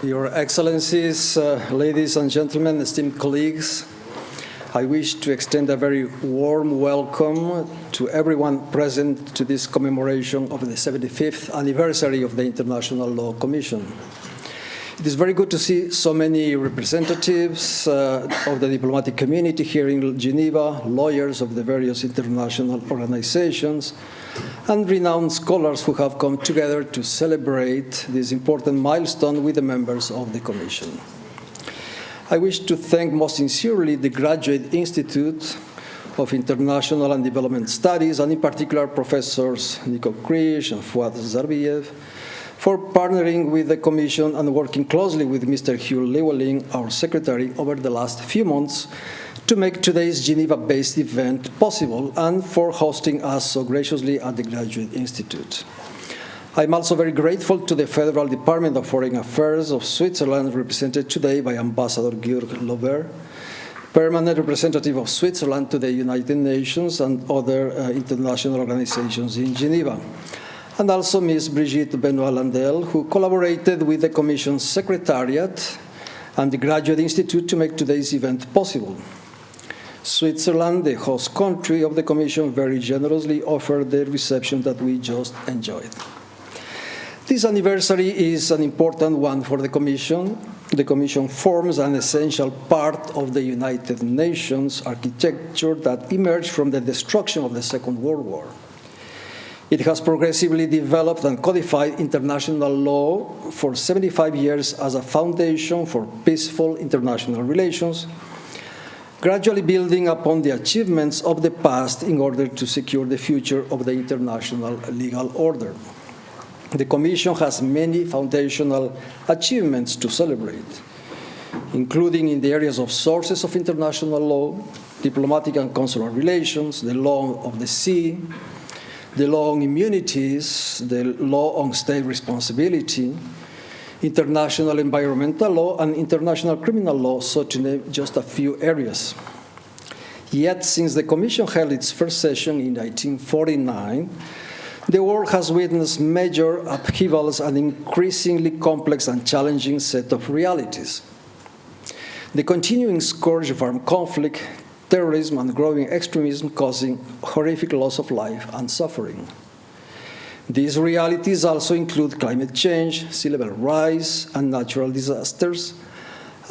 Your Excellencies, ladies and gentlemen, esteemed colleagues, I wish to extend a very warm welcome to everyone present to this commemoration of the 75th anniversary of the International Law Commission. It is very good to see so many representatives of the diplomatic community here in Geneva, lawyers of the various international organizations, and renowned scholars who have come together to celebrate this important milestone with the members of the Commission. I wish to thank most sincerely the Graduate Institute of International and Development Studies, and in particular Professors Nico Krish and Fuad Zarbiev, for partnering with the Commission and working closely with Mr. Hugh Llewellyn, our Secretary, over the last few months to make today's Geneva-based event possible and for hosting us so graciously at the Graduate Institute. I'm also very grateful to the Federal Department of Foreign Affairs of Switzerland, represented today by Ambassador Jürg Lauber, permanent representative of Switzerland to the United Nations and other international organizations in Geneva, and also Ms. Brigitte Benoit-Landel, who collaborated with the Commission's Secretariat and the Graduate Institute to make today's event possible. Switzerland, the host country of the Commission, very generously offered the reception that we just enjoyed. This anniversary is an important one for the Commission. The Commission forms an essential part of the United Nations architecture that emerged from the destruction of the Second World War. It has progressively developed and codified international law for 75 years as a foundation for peaceful international relations, gradually building upon the achievements of the past in order to secure the future of the international legal order. The Commission has many foundational achievements to celebrate, including in the areas of sources of international law, diplomatic and consular relations, the law of the sea, the law on immunities, the law on state responsibility, international environmental law, and international criminal law, so to name just a few areas. Yet, since the Commission held its first session in 1949, the world has witnessed major upheavals and increasingly complex and challenging set of realities. The continuing scourge of armed conflict, terrorism, and growing extremism causing horrific loss of life and suffering. These realities also include climate change, sea level rise, and natural disasters,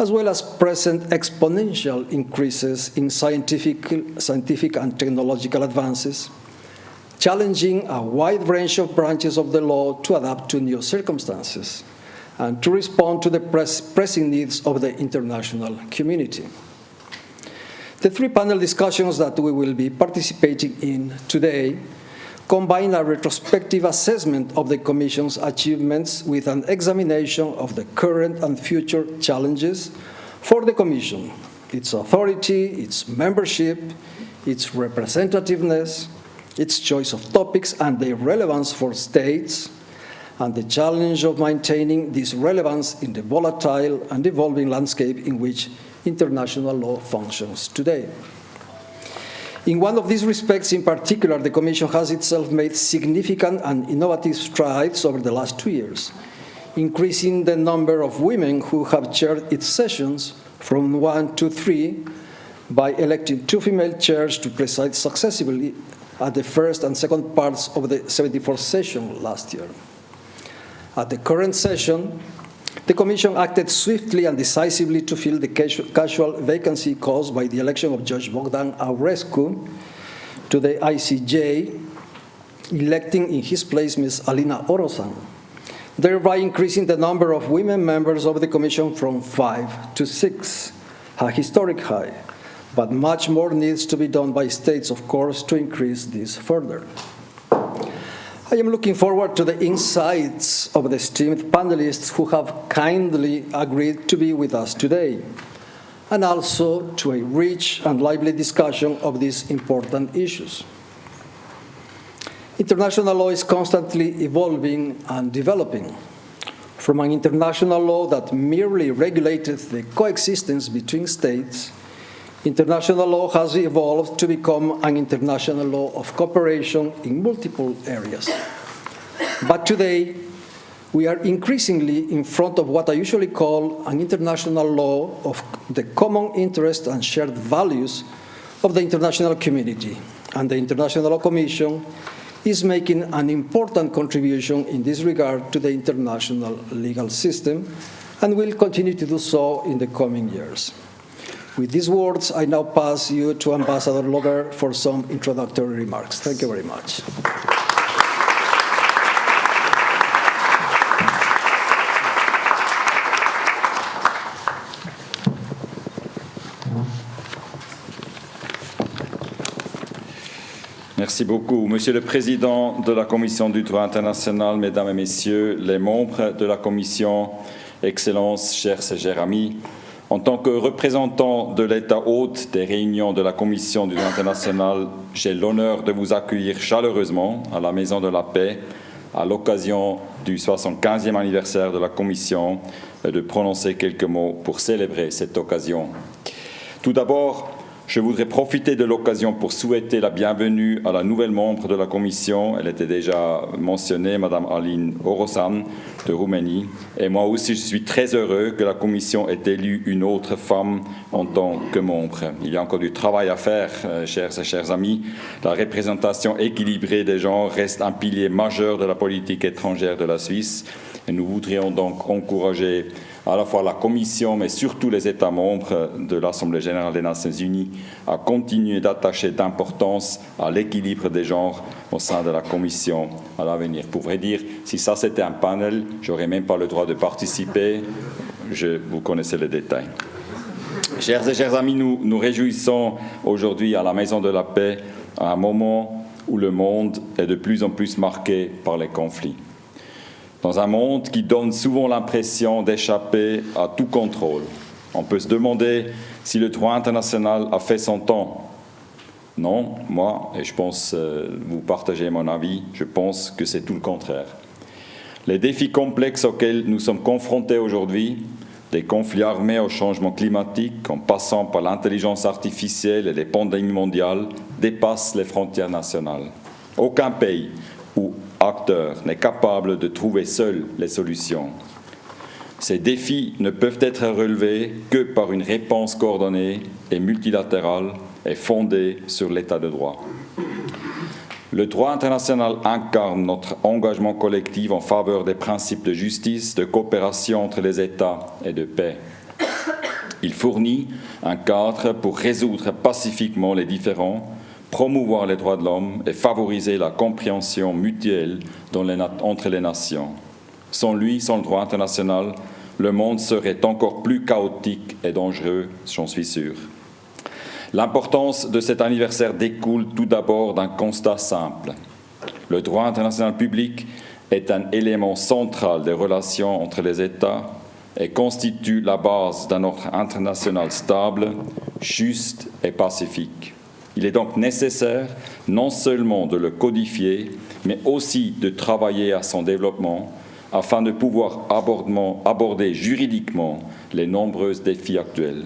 as well as present exponential increases in scientific and technological advances, challenging a wide range of branches of the law to adapt to new circumstances and to respond to the pressing needs of the international community. The three panel discussions that we will be participating in today combine a retrospective assessment of the Commission's achievements with an examination of the current and future challenges for the Commission, its authority, its membership, its representativeness, its choice of topics, and their relevance for states, and the challenge of maintaining this relevance in the volatile and evolving landscape in which international law functions today. In one of these respects in particular, the Commission has itself made significant and innovative strides over the last 2 years, increasing the number of women who have chaired its sessions from 1 to 3 by electing 2 female chairs to preside successively at the first and second parts of the 74th session last year. At the current session, the Commission acted swiftly and decisively to fill the casual vacancy caused by the election of Judge Bogdan Aurescu to the ICJ, electing in his place Ms. Alina Orozan, thereby increasing the number of women members of the Commission from 5 to 6, a historic high. But much more needs to be done by states, of course, to increase this further. I am looking forward to the insights of the esteemed panelists who have kindly agreed to be with us today, and also to a rich and lively discussion of these important issues. International law is constantly evolving and developing. From an international law that merely regulated the coexistence between states, international law has evolved to become an international law of cooperation in multiple areas. But today, we are increasingly in front of what I usually call an international law of the common interest and shared values of the international community. And the International Law Commission is making an important contribution in this regard to the international legal system and will continue to do so in the coming years. With these words, I now pass you to Ambassador Lauber for some introductory remarks. Thank you very much. Merci beaucoup. Monsieur le Président de la Commission du droit international, Mesdames et Messieurs les membres de la Commission, Excellences, chers et chers amis, en tant que représentant de l'État hôte des réunions de la Commission du droit international, j'ai l'honneur de vous accueillir chaleureusement à la Maison de la Paix à l'occasion du 75e anniversaire de la Commission et de prononcer quelques mots pour célébrer cette occasion. Tout d'abord, je voudrais profiter de l'occasion pour souhaiter la bienvenue à la nouvelle membre de la Commission. Elle était déjà mentionnée, Madame Alin Orosan de Roumanie. Et moi aussi, je suis très heureux que la Commission ait élu une autre femme en tant que membre. Il y a encore du travail à faire, chers et chers amis. La représentation équilibrée des genres reste un pilier majeur de la politique étrangère de la Suisse. Et nous voudrions donc encourager à la fois la Commission, mais surtout les États membres de l'Assemblée générale des Nations unies à continuer d'attacher d'importance à l'équilibre des genres au sein de la Commission à l'avenir. Pour vrai dire, si ça c'était un panel, je n'aurais même pas le droit de participer. Vous connaissez les détails. Chers et chers amis, nous réjouissons aujourd'hui à la Maison de la Paix à un moment où le monde est de plus en plus marqué par les conflits. Dans un monde qui donne souvent l'impression d'échapper à tout contrôle, on peut se demander si le droit international a fait son temps. Non, moi, et je pense vous partagez mon avis, je pense que c'est tout le contraire. Les défis complexes auxquels nous sommes confrontés aujourd'hui, des conflits armés au changement climatique, en passant par l'intelligence artificielle et les pandémies mondiales, dépassent les frontières nationales. Aucun pays ou acteur n'est capable de trouver seul les solutions. Ces défis ne peuvent être relevés que par une réponse coordonnée et multilatérale et fondée sur l'état de droit. Le droit international incarne notre engagement collectif en faveur des principes de justice, de coopération entre les États et de paix. Il fournit un cadre pour résoudre pacifiquement les différends, promouvoir les droits de l'homme et favoriser la compréhension mutuelle entre les nations. Sans lui, sans le droit international, le monde serait encore plus chaotique et dangereux, j'en suis sûr. L'importance de cet anniversaire découle tout d'abord d'un constat simple. Le droit international public est un élément central des relations entre les États et constitue la base d'un ordre international stable, juste et pacifique. Il est donc nécessaire non seulement de le codifier, mais aussi de travailler à son développement afin de pouvoir aborder juridiquement les nombreux défis actuels.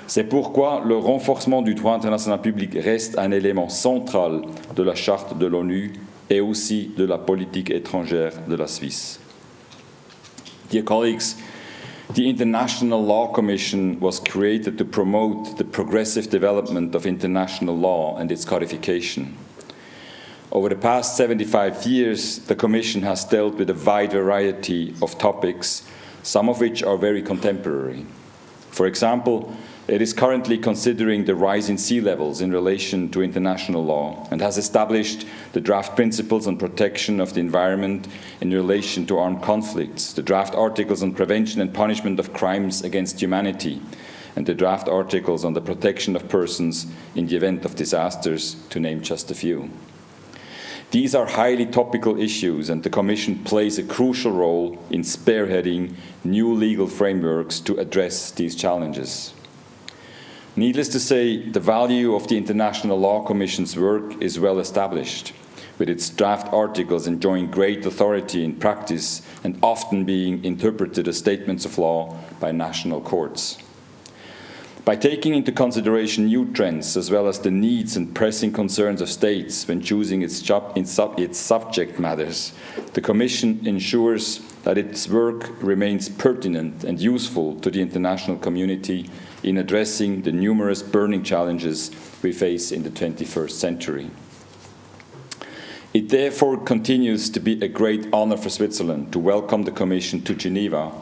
C'est pourquoi le renforcement du droit international public reste un élément central de la Charte de l'ONU et aussi de la politique étrangère de la Suisse. Dear colleagues, the International Law Commission was created to promote the progressive development of international law and its codification. Over the past 75 years, the Commission has dealt with a wide variety of topics, some of which are very contemporary. For example, it is currently considering the rise in sea levels in relation to international law and has established the draft principles on protection of the environment in relation to armed conflicts, the draft articles on prevention and punishment of crimes against humanity, and the draft articles on the protection of persons in the event of disasters, to name just a few. These are highly topical issues, and the Commission plays a crucial role in spearheading new legal frameworks to address these challenges. Needless to say, the value of the International Law Commission's work is well established, with its draft articles enjoying great authority in practice and often being interpreted as statements of law by national courts. By taking into consideration new trends as well as the needs and pressing concerns of states when choosing its subject matters, the Commission ensures that its work remains pertinent and useful to the international community in addressing the numerous burning challenges we face in the 21st century. It therefore continues to be a great honor for Switzerland to welcome the Commission to Geneva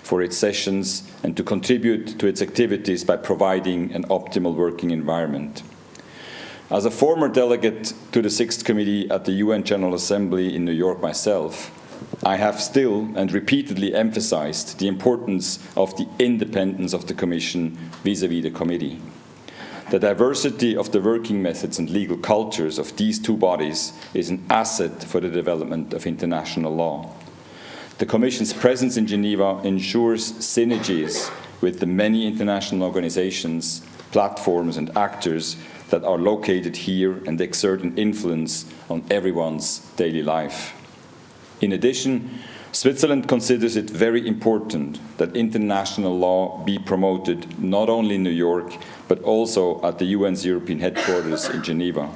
for its sessions and to contribute to its activities by providing an optimal working environment. As a former delegate to the Sixth Committee at the UN General Assembly in New York myself, I have still and repeatedly emphasized the importance of the independence of the Commission vis-à-vis the Committee. The diversity of the working methods and legal cultures of these two bodies is an asset for the development of international law. The Commission's presence in Geneva ensures synergies with the many international organizations, platforms, and actors that are located here and exert an influence on everyone's daily life. In addition, Switzerland considers it very important that international law be promoted not only in New York, but also at the UN's European headquarters in Geneva.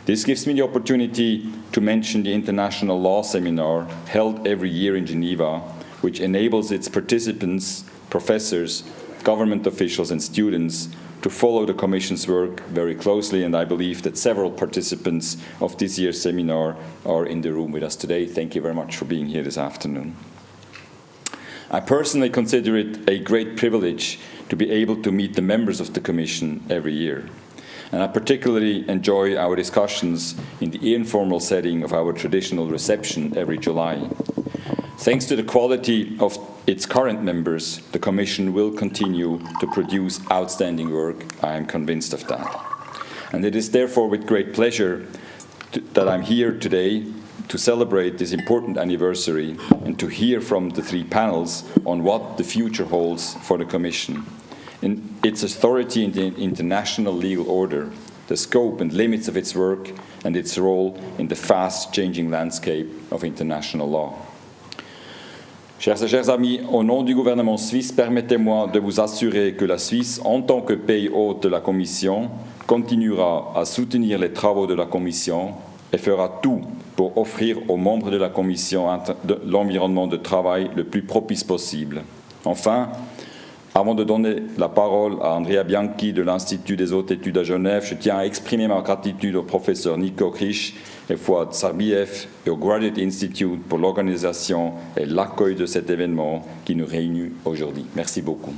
This gives me the opportunity to mention the International Law Seminar held every year in Geneva, which enables its participants, professors, government officials, and students to follow the Commission's work very closely, and I believe that several participants of this year's seminar are in the room with us today. Thank you very much for being here this afternoon. I personally consider it a great privilege to be able to meet the members of the Commission every year. And I particularly enjoy our discussions in the informal setting of our traditional reception every July. Thanks to the quality of its current members, the Commission will continue to produce outstanding work. I am convinced of that. And it is therefore with great pleasure that I'm here today to celebrate this important anniversary and to hear from the three panels on what the future holds for the Commission. In its authority in the international legal order, the scope and limits of its work, and its role in the fast-changing landscape of international law. Chers et chers amis, au nom du gouvernement suisse, permettez-moi de vous assurer que la Suisse, en tant que pays hôte de la Commission, continuera à soutenir les travaux de la Commission et fera tout pour offrir aux membres de la Commission l'environnement de travail le plus propice possible. Enfin, avant de donner la parole à Andrea Bianchi de l'Institut des Hautes Études à Genève, je tiens à exprimer ma gratitude au professeur Nico Krisch et Fouad Sarbiev et au Graduate Institute pour l'organisation et l'accueil de cet événement qui nous réunit aujourd'hui. Merci beaucoup.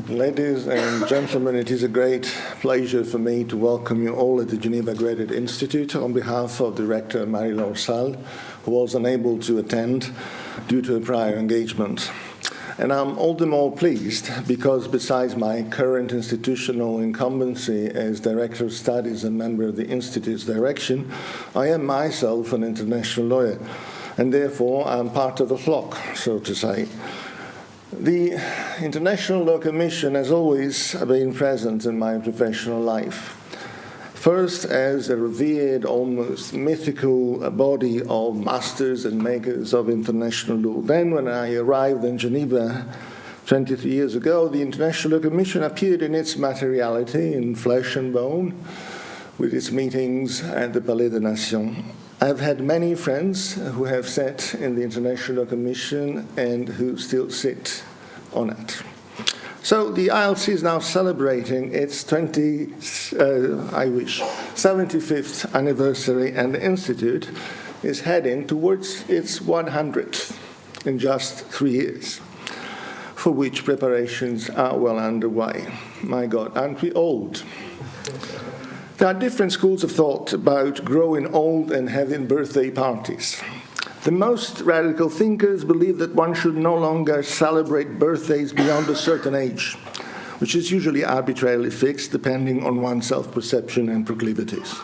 Ladies and gentlemen, it is a great pleasure for me to welcome you all at the Geneva Graduate Institute on behalf of Director Marie-Laure Salle, who was unable to attend due to a prior engagement. And I'm all the more pleased because besides my current institutional incumbency as Director of Studies and member of the Institute's direction, I am myself an international lawyer, and therefore I'm part of the flock, so to say. The International Law Commission has always been present in my professional life. First as a revered, almost mythical body of masters and makers of international law. Then when I arrived in Geneva 23 years ago, the International Law Commission appeared in its materiality, in flesh and bone, with its meetings at the Palais des Nations. I've had many friends who have sat in the International Law Commission and who still sit on it. So the ILC is now celebrating its 75th anniversary, and the Institute is heading towards its 100th in just 3 years, for which preparations are well underway. My God, aren't we old? There are different schools of thought about growing old and having birthday parties. The most radical thinkers believe that one should no longer celebrate birthdays beyond a certain age, which is usually arbitrarily fixed depending on one's self-perception and proclivities.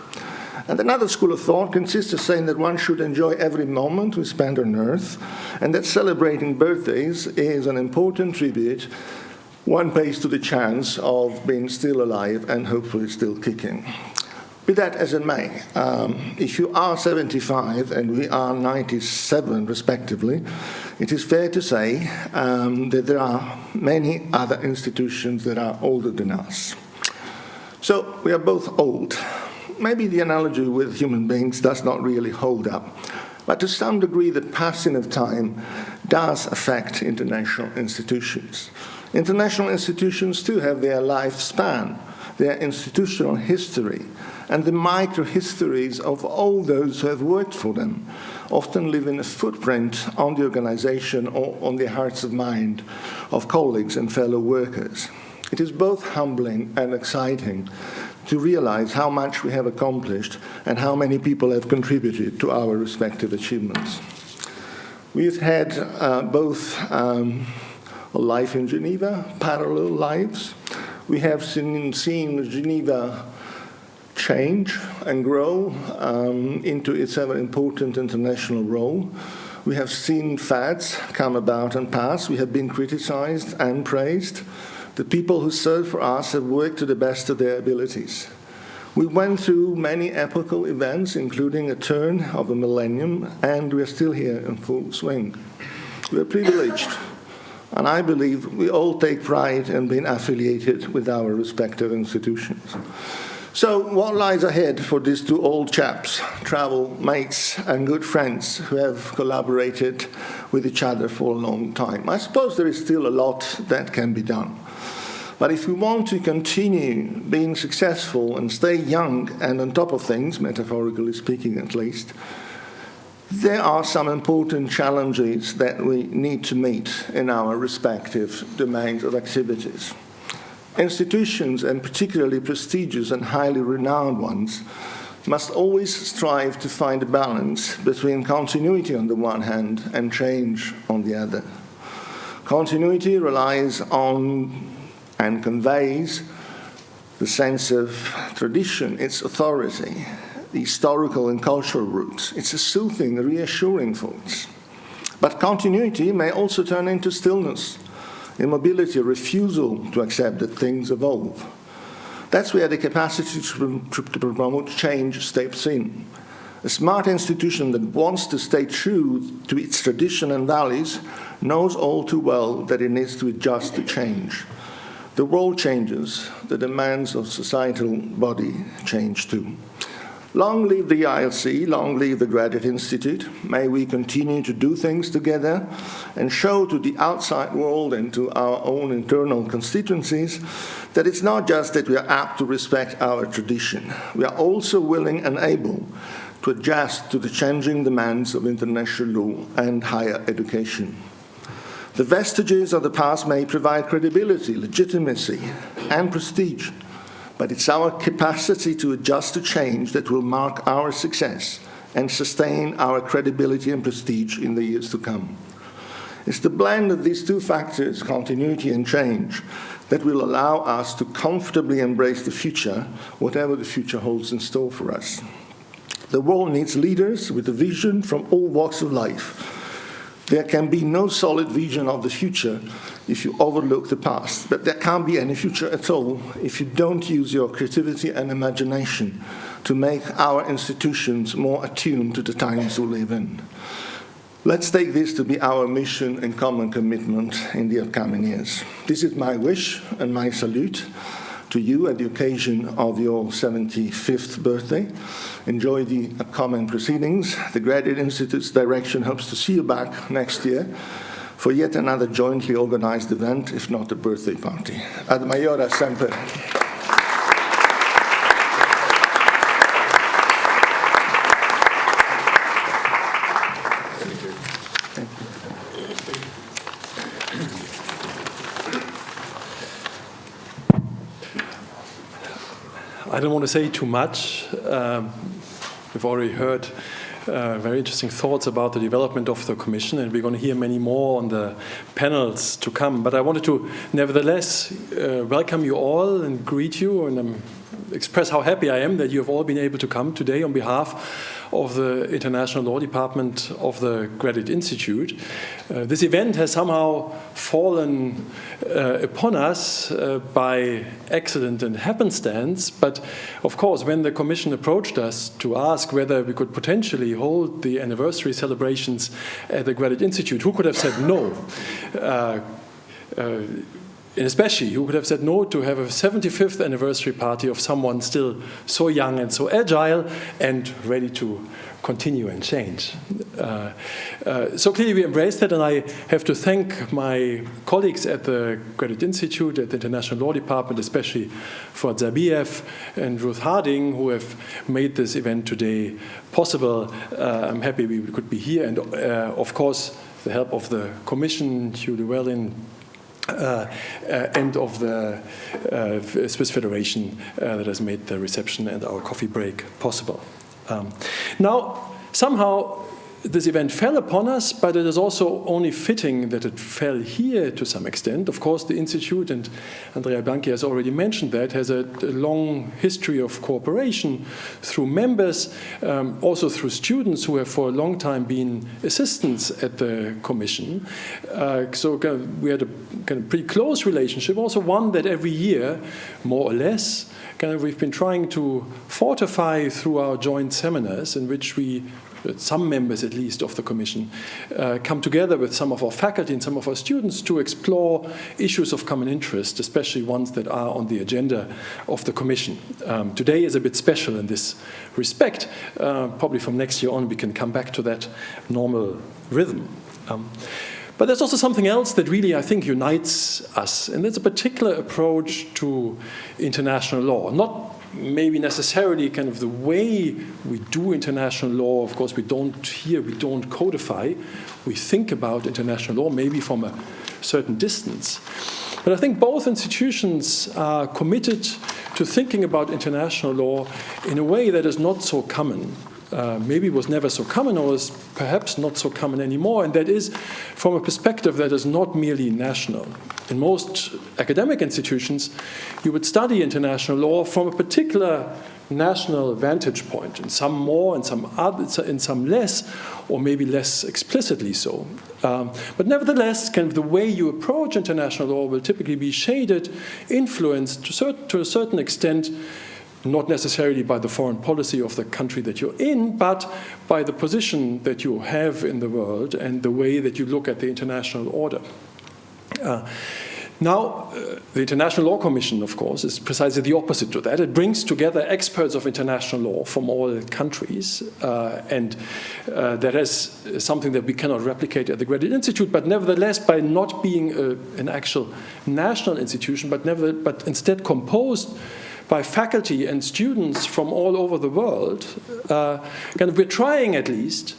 And another school of thought consists of saying that one should enjoy every moment we spend on earth, and that celebrating birthdays is an important tribute one pays to the chance of being still alive and hopefully still kicking. Be that as it may, if you are 75 and we are 97 respectively, it is fair to say that there are many other institutions that are older than us. So we are both old. Maybe the analogy with human beings does not really hold up, but to some degree the passing of time does affect international institutions. International institutions too have their lifespan, their institutional history, and the micro-histories of all those who have worked for them, often leaving a footprint on the organization or on the hearts and mind of colleagues and fellow workers. It is both humbling and exciting to realize how much we have accomplished and how many people have contributed to our respective achievements. We've had both a life in Geneva, parallel lives. We have seen Geneva change and grow into its ever important international role. We have seen fads come about and pass. We have been criticized and praised. The people who serve for us have worked to the best of their abilities. We went through many epochal events, including a turn of a millennium, and we are still here in full swing. We are privileged, and I believe we all take pride in being affiliated with our respective institutions. So what lies ahead for these two old chaps, travel mates and good friends who have collaborated with each other for a long time? I suppose there is still a lot that can be done. But if we want to continue being successful and stay young and on top of things, metaphorically speaking at least, there are some important challenges that we need to meet in our respective domains of activities. Institutions, and particularly prestigious and highly renowned ones, must always strive to find a balance between continuity on the one hand and change on the other. Continuity relies on and conveys the sense of tradition, its authority, the historical and cultural roots. It's a soothing, reassuring force. But continuity may also turn into stillness, immobility, refusal to accept that things evolve. That's where the capacity to promote change steps in. A smart institution that wants to stay true to its tradition and values knows all too well that it needs to adjust to change. The world changes, the demands of societal body change too. Long live the ILC, long live the Graduate Institute. May we continue to do things together and show to the outside world and to our own internal constituencies that it's not just that we are apt to respect our tradition. We are also willing and able to adjust to the changing demands of international law and higher education. The vestiges of the past may provide credibility, legitimacy, and prestige, but it's our capacity to adjust to change that will mark our success and sustain our credibility and prestige in the years to come. It's the blend of these two factors, continuity and change, that will allow us to comfortably embrace the future, whatever the future holds in store for us. The world needs leaders with a vision from all walks of life. There can be no solid vision of the future if you overlook the past, but there can't be any future at all if you don't use your creativity and imagination to make our institutions more attuned to the times we live in. Let's take this to be our mission and common commitment in the upcoming years. This is my wish and my salute to you at the occasion of your 75th birthday. Enjoy the upcoming proceedings. The Graduate Institute's direction hopes to see you back next year for yet another jointly organized event, if not a birthday party. Ad maiora semper. I don't want to say too much. We've already heard very interesting thoughts about the development of the Commission, and we're going to hear many more on the panels to come. But I wanted to, nevertheless, welcome you all and greet you, and I'm express how happy I am that you have all been able to come today on behalf of the International Law Department of the Graduate Institute. This event has somehow fallen upon us by accident and happenstance, but of course when the Commission approached us to ask whether we could potentially hold the anniversary celebrations at the Graduate Institute, who could have said no? And especially, who would have said no to have a 75th anniversary party of someone still so young and so agile and ready to continue and change. So clearly we embraced that, and I have to thank my colleagues at the Graduate Institute, at the International Law Department, especially for Zabiev and Ruth Harding, who have made this event today possible. I'm happy we could be here, and of course the help of the Commission, Hugh Llewellyn, and of the Swiss Federation that has made the reception and our coffee break possible. Now, somehow this event fell upon us, but it is also only fitting that it fell here to some extent. Of course, the Institute, and Andrea Bianchi has already mentioned that, has a long history of cooperation through members, also through students who have for a long time been assistants at the Commission. So we had a kind of pretty close relationship, also one that every year, more or less, we've been trying to fortify through our joint seminars, in which we, some members at least of the Commission, come together with some of our faculty and some of our students to explore issues of common interest, especially ones that are on the agenda of the Commission. Today is a bit special in this respect. Probably from next year on we can come back to that normal rhythm. But there's also something else that really, I think, unites us, and it's a particular approach to international law. Not maybe necessarily kind of the way we do international law. Of course, we don't codify. We think about international law maybe from a certain distance. But I think both institutions are committed to thinking about international law in a way that is not so common. Maybe was never so common, or is perhaps not so common anymore, and that is from a perspective that is not merely national. In most academic institutions, you would study international law from a particular national vantage point, and some more, and some less, or maybe less explicitly so. But nevertheless, kind of the way you approach international law will typically be shaded, influenced to a certain extent, not necessarily by the foreign policy of the country that you're in, but by the position that you have in the world and the way that you look at the international order. Now, the International Law Commission, of course, is precisely the opposite to that. It brings together experts of international law from all countries, and that is something that we cannot replicate at the Graduate Institute, but nevertheless, by not being an actual national institution, but instead composed by faculty and students from all over the world, we're trying at least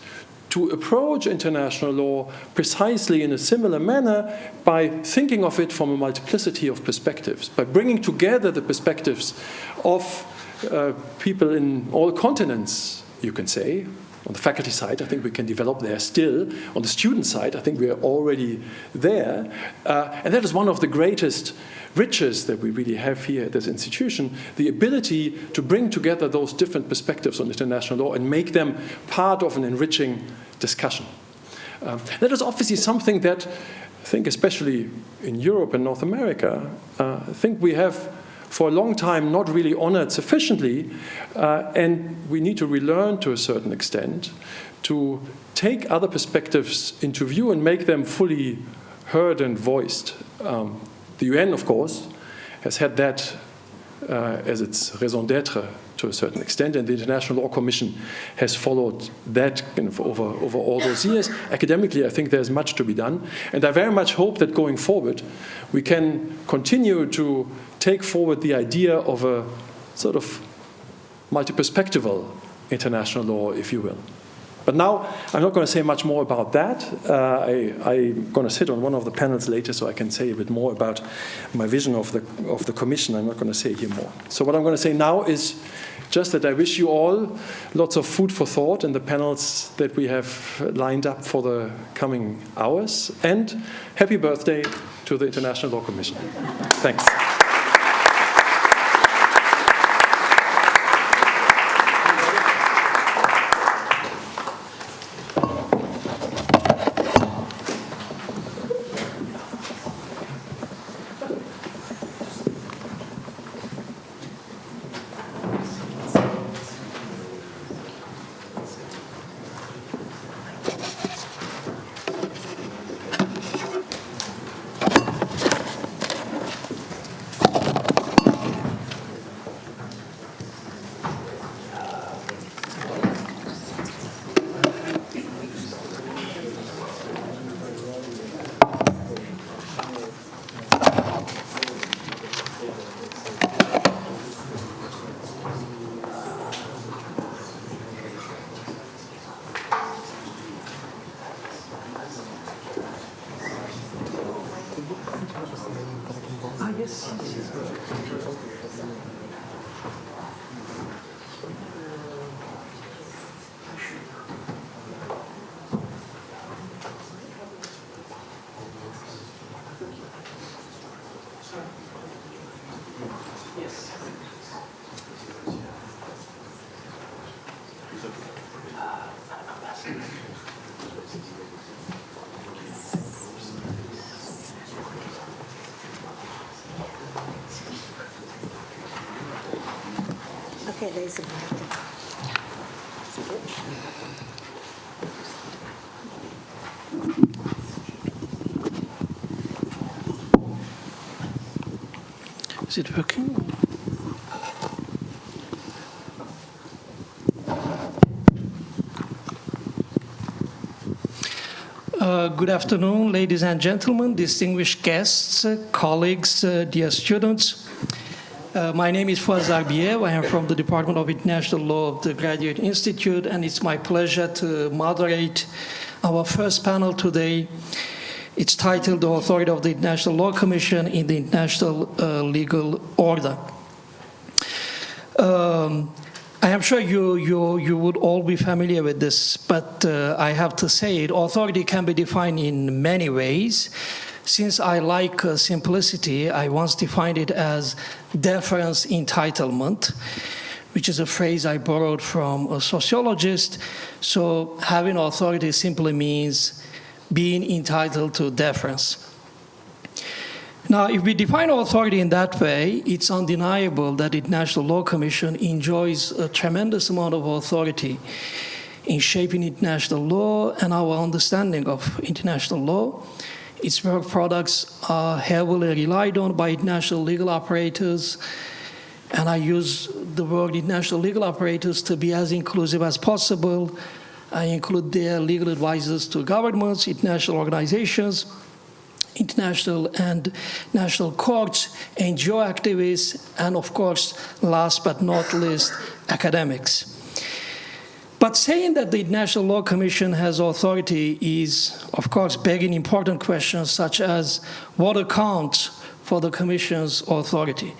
to approach international law precisely in a similar manner by thinking of it from a multiplicity of perspectives, by bringing together the perspectives of people in all continents, you can say. On the faculty side, I think we can develop there still. On the student side, I think we are already there. And that is one of the greatest riches that we really have here at this institution, the ability to bring together those different perspectives on international law and make them part of an enriching discussion. That is obviously something that I think, especially in Europe and North America, I think we have for a long time not really honored sufficiently, and we need to relearn to a certain extent to take other perspectives into view and make them fully heard and voiced. The UN, of course, has had that as its raison d'être to a certain extent, and the International Law Commission has followed that kind of over all those years. Academically, I think there's much to be done, and I very much hope that going forward we can continue to take forward the idea of a sort of multi-perspectival international law, if you will. But now, I'm not going to say much more about that. I'm going to sit on one of the panels later, so I can say a bit more about my vision of the Commission. I'm not going to say here more. So what I'm going to say now is just that I wish you all lots of food for thought in the panels that we have lined up for the coming hours, and happy birthday to the International Law Commission. Thanks. Okay, there's a Is it working? Good afternoon, ladies and gentlemen, distinguished guests, colleagues, dear students. My name is Fouad Zarbiev. I am from the Department of International Law of the Graduate Institute, and it's my pleasure to moderate our first panel today. It's titled The Authority of the International Law Commission in the International Legal Order. I am sure you would all be familiar with this, but I have to say it. Authority can be defined in many ways. Since I like simplicity, I once defined it as deference entitlement, which is a phrase I borrowed from a sociologist. So having authority simply means being entitled to deference. Now, if we define authority in that way, it's undeniable that the International Law Commission enjoys a tremendous amount of authority in shaping international law and our understanding of international law. Its work products are heavily relied on by international legal operators, and I use the word international legal operators to be as inclusive as possible. I include their legal advisors to governments, international organizations, international and national courts, NGO activists, and of course, last but not least, academics. But saying that the International Law Commission has authority is, of course, begging important questions such as what accounts for the Commission's authority?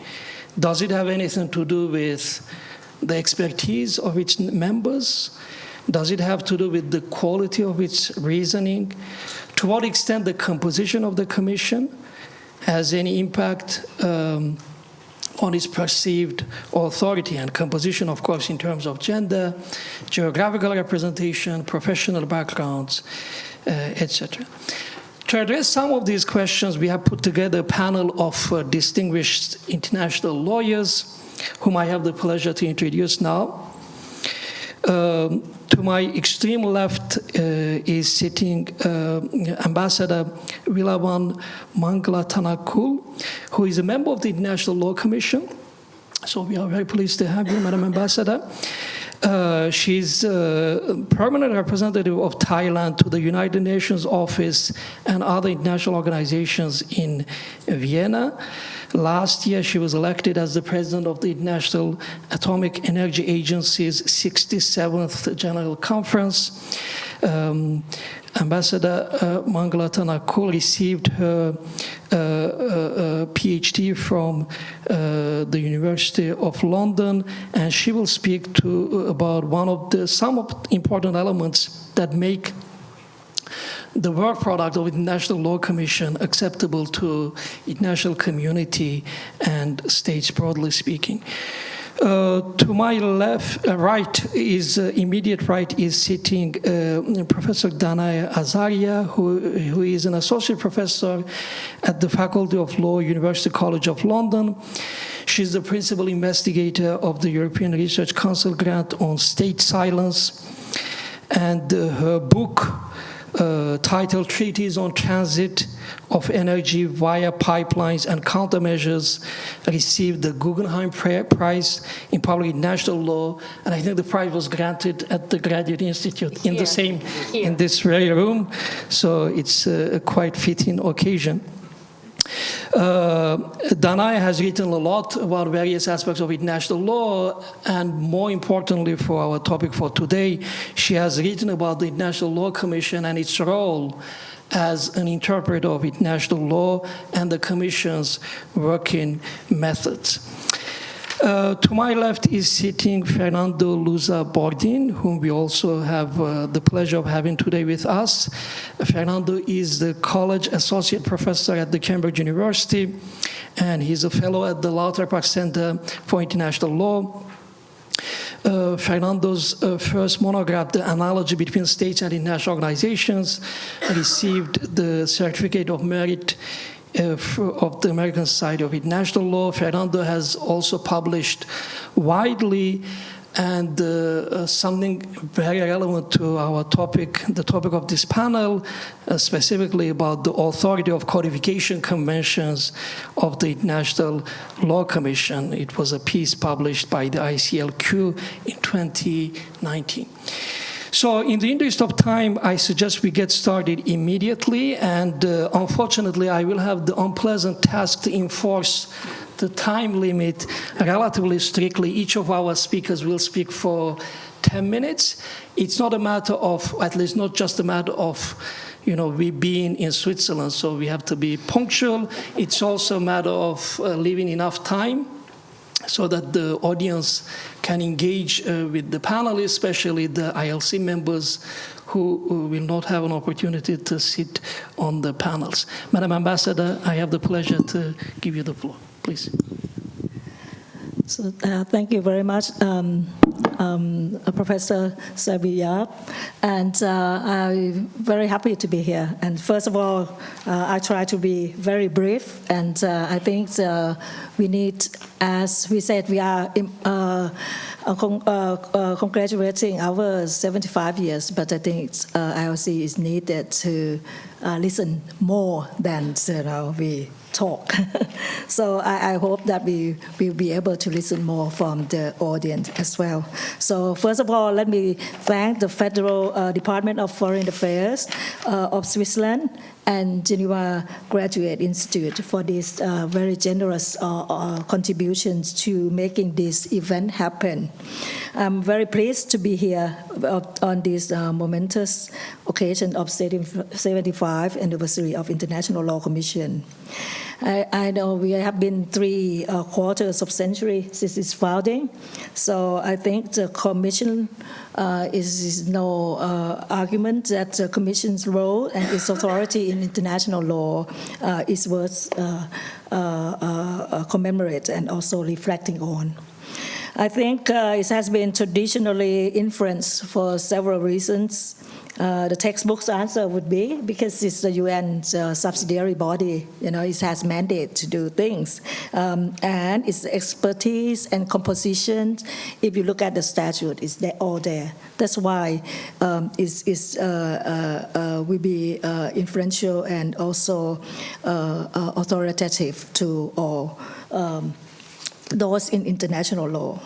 Does it have anything to do with the expertise of its members? Does it have to do with the quality of its reasoning? To what extent the composition of the Commission has any impact on its perceived authority and composition, of course, in terms of gender, geographical representation, professional backgrounds, etc. To address some of these questions, we have put together a panel of distinguished international lawyers, whom I have the pleasure to introduce now. To my extreme left is sitting Ambassador Vilaban Mangalatanakul, who is a member of the International Law Commission. So we are very pleased to have you, Madam Ambassador. She's a permanent representative of Thailand to the United Nations Office and other international organizations in Vienna. Last year, she was elected as the president of the International Atomic Energy Agency's 67th General Conference. Ambassador Mangalatanakul received her PhD from the University of London, and she will speak about some of the important elements that make the work product of the International Law Commission acceptable to the international community and states, broadly speaking. To my immediate right is sitting Professor Danaya Azaria, who is an associate professor at the Faculty of Law, University College of London. She's the principal investigator of the European Research Council grant on state silence, and her book titled Treaties on Transit of Energy via Pipelines and Countermeasures received the Guggenheim Prize in Public International Law, and I think the prize was granted at the Graduate Institute in this very room, so it's a quite fitting occasion. Danai has written a lot about various aspects of international law, and more importantly for our topic for today, she has written about the International Law Commission and its role as an interpreter of international law and the Commission's working methods. To my left is sitting Fernando Luza Bordin, whom we also have the pleasure of having today with us. Fernando is the college associate professor at the Cambridge University, and he's a fellow at the Lauber Center for International Law. Fernando's first monograph, The Analogy Between States and International Organizations, received the Certificate of Merit of the American Society of International Law. Fernando has also published widely, and something very relevant to our topic, the topic of this panel, specifically about the authority of codification conventions of the International Law Commission. It was a piece published by the ICLQ in 2019. So in the interest of time, I suggest we get started immediately, and unfortunately, I will have the unpleasant task to enforce the time limit relatively strictly. Each of our speakers will speak for 10 minutes. It's not a matter of, at least not just a matter of, we being in Switzerland, so we have to be punctual. It's also a matter of leaving enough time so that the audience can engage with the panelists, especially the ILC members who will not have an opportunity to sit on the panels. Madam Ambassador, I have the pleasure to give you the floor. Please. So, thank you very much, Professor Sabiya, and I'm very happy to be here. And first of all, I try to be very brief, and I think we need, as we said, we are congratulating our 75 years, but I think ILC is needed to listen more than we talk. So I hope that we will be able to listen more from the audience as well. So first of all, let me thank the Federal Department of Foreign Affairs of Switzerland and Geneva Graduate Institute for these very generous contributions to making this event happen. I'm very pleased to be here on this momentous occasion of 75th anniversary of International Law Commission. I know we have been 3 quarters of century since its founding, so I think the Commission is no argument that the Commission's role and its authority in international law is worth commemorate and also reflecting on. I think it has been traditionally influenced for several reasons. The textbook's answer would be because it's the UN subsidiary body, it has mandate to do things. And its expertise and composition, if you look at the statute, it's all there. That's why it will be influential and also authoritative to all those in international law.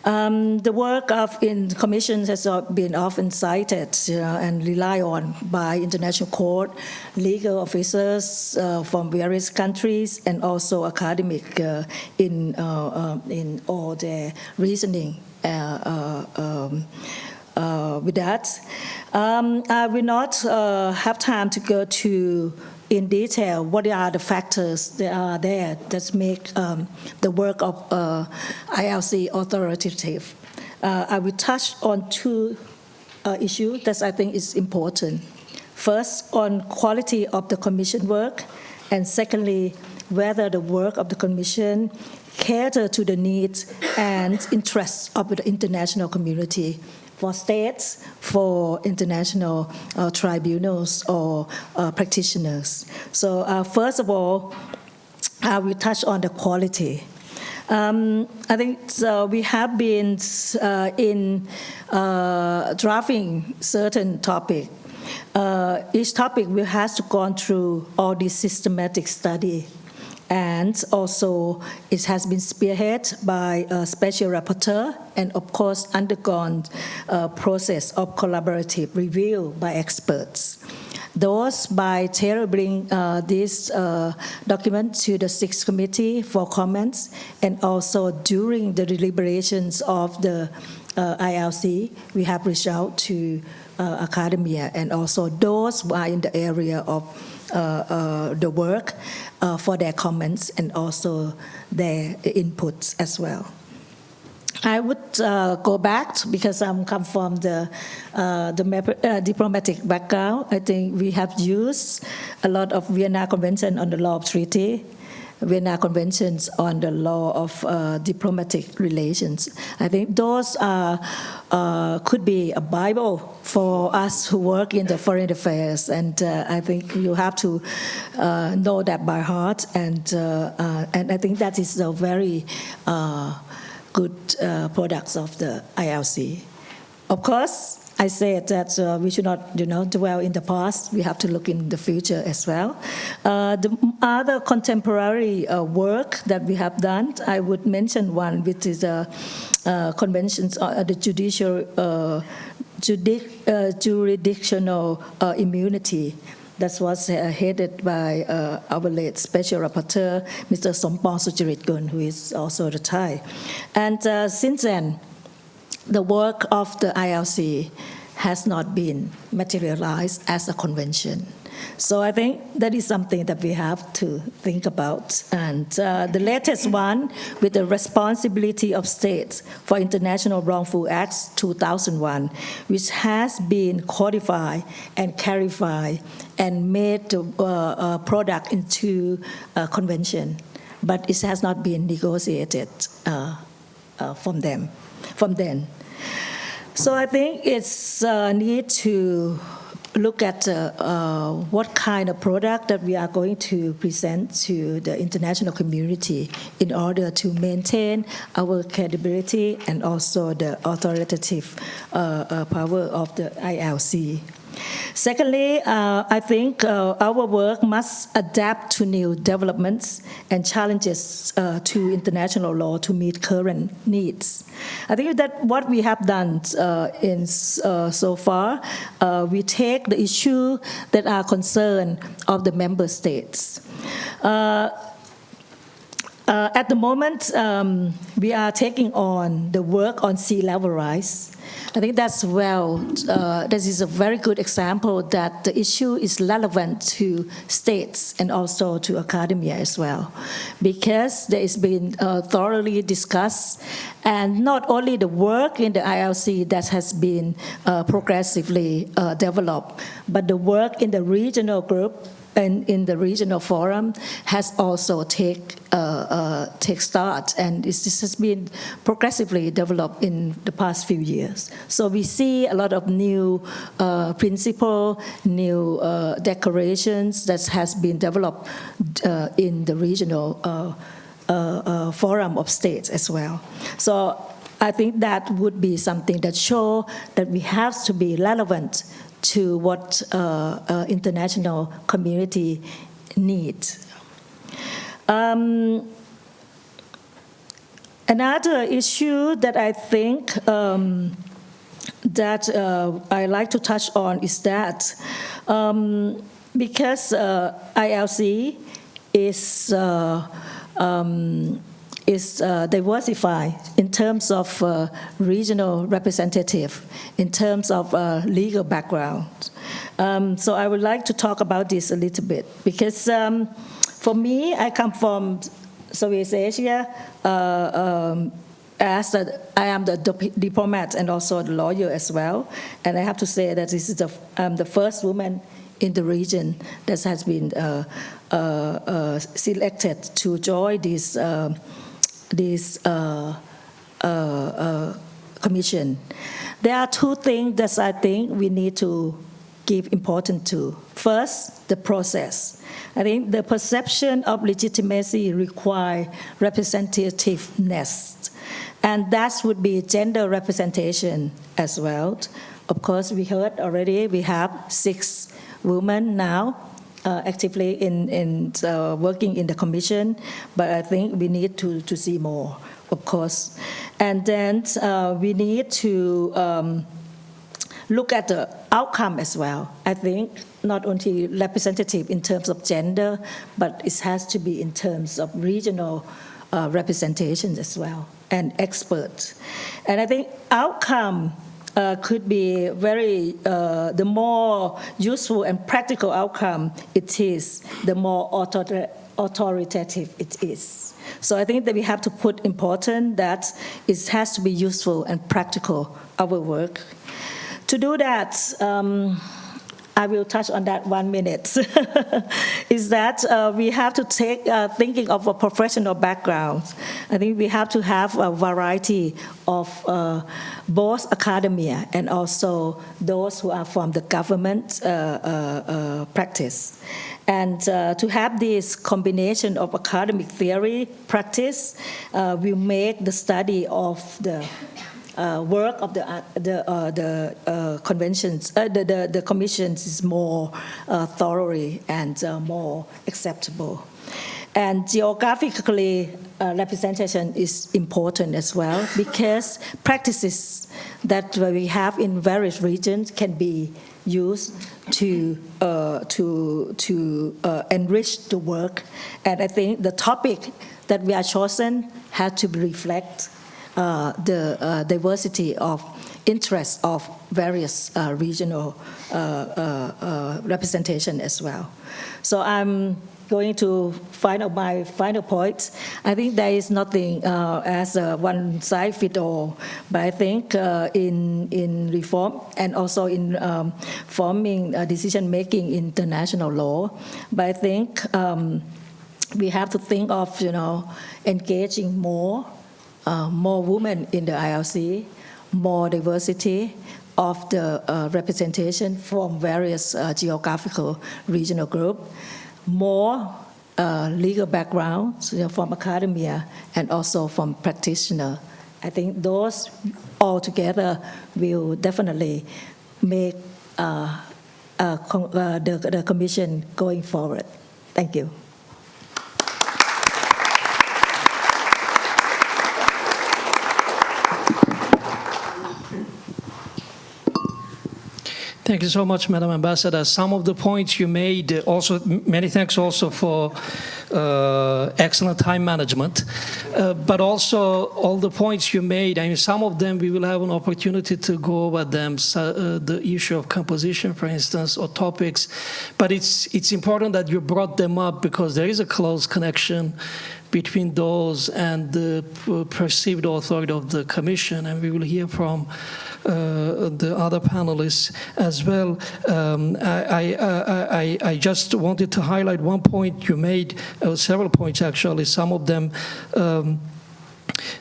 The work of commissions has been often cited and relied on by international court, legal officers from various countries, and also academic in all their reasoning. With that, I will not have time to go in detail what are the factors that are there that make the work of ILC authoritative. I will touch on 2 issues that I think is important. First, on quality of the Commission work, and secondly, whether the work of the Commission cater to the needs and interests of the international community, for states, for international tribunals or practitioners. So first of all, I will touch on the quality. I think we have been in drafting certain topic. Each topic will have to go through all this systematic study. And also, it has been spearheaded by a special rapporteur and, of course, undergone a process of collaborative review by experts. Those by tabling this document to the 6th committee for comments, and also during the deliberations of the ILC, we have reached out to academia and also those who are in the area of the work for their comments and also their inputs as well. I would go back because I come from the diplomatic background. I think we have used a lot of Vienna Convention on the Law of Treaty, Vienna Conventions on the Law of Diplomatic Relations. I think those could be a Bible for us who work in the foreign affairs, and I think you have to know that by heart, and I think that is a very good products of the ILC. Of course, I said that we should not, dwell in the past. We have to look in the future as well. The other contemporary work that we have done, I would mention one, which is conventions on the jurisdictional immunity. That was headed by our late Special Rapporteur, Mr. Sompong Sucharitgun, who is also the Thai. And since then, the work of the ILC has not been materialized as a convention. So I think that is something that we have to think about. And the latest one, with the responsibility of states for international wrongful acts 2001, which has been codified and clarified and made the product into a convention, but it has not been negotiated from then. So I think it's need to look at what kind of product that we are going to present to the international community in order to maintain our credibility and also the authoritative power of the ILC. Secondly, I think our work must adapt to new developments and challenges to international law to meet current needs. I think that what we have done so far, we take the issue that are concern of the member states. At the moment, we are taking on the work on sea level rise. I think this is a very good example that the issue is relevant to states and also to academia as well, because there has been thoroughly discussed, and not only the work in the ILC that has been progressively developed, but the work in the regional group and in the regional forum has also take start, and this has been progressively developed in the past few years. So we see a lot of new principle, new declarations that has been developed in the regional forum of states as well. So I think that would be something that show that we have to be relevant to what international community needs. Another issue that I think that I like to touch on is that because ILC is diversified in terms of regional representative, in terms of legal background. So I would like to talk about this a little bit, because for me, I come from Southeast Asia, as I am the diplomat and also the lawyer as well, and I have to say that this is I'm the first woman in the region that has been selected to join this commission. There are two things that I think we need to give importance to. First, the process. I think the perception of legitimacy requires representativeness, and that would be gender representation as well. Of course, we heard already we have 6 women now actively in working in the commission, but I think we need to see more, of course. And then we need to look at the outcome as well. I think not only representative in terms of gender, but it has to be in terms of regional representation as well, and experts. And I think outcome could be very, the more useful and practical outcome it is, the more authoritative it is. So I think that we have to put important that it has to be useful and practical, our work. To do that, I will touch on that 1 minute, is that we have to take, thinking of a professional background, I think we have to have a variety of both academia and also those who are from the government practice. And to have this combination of academic theory, practice, will make the study of the work of the conventions, the commissions is more thoroughly and more acceptable. And geographically, representation is important as well, because practices that we have in various regions can be used to enrich the work. And I think the topic that we are chosen has to reflect the diversity of interests of various regional representation as well. So I'm going to my final point. I think there is nothing as a one-size-fits-all, but I think in reform and also in forming decision-making in international law, but I think we have to think of, engaging more women in the ILC, more diversity of the representation from various geographical regional groups, more legal backgrounds from academia and also from practitioners. I think those all together will definitely make the Commission going forward. Thank you. Thank you so much, Madam Ambassador. Some of the points you made, also many thanks also for excellent time management, but also all the points you made, I mean, some of them we will have an opportunity to go over them, the issue of composition, for instance, or topics, but it's important that you brought them up because there is a close connection between those and the perceived authority of the Commission, and we will hear from the other panelists as well. I just wanted to highlight one point you made, several points actually, some of them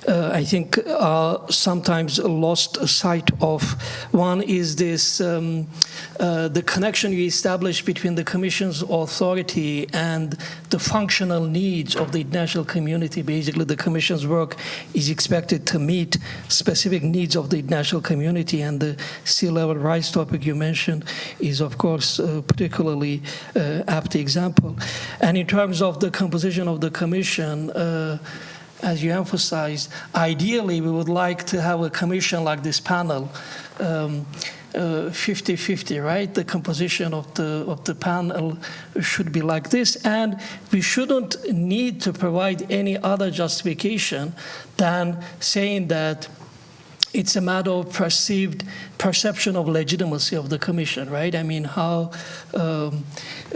I think are sometimes lost sight of. One is this, the connection you establish between the Commission's authority and the functional needs of the international community. Basically, the Commission's work is expected to meet specific needs of the international community, and the sea-level rise topic you mentioned is, of course, a particularly apt example. And in terms of the composition of the Commission, as you emphasized, ideally we would like to have a commission like this panel, 50-50, right? The composition of the panel should be like this, and we shouldn't need to provide any other justification than saying that it's a matter of perception of legitimacy of the Commission, right? I mean, how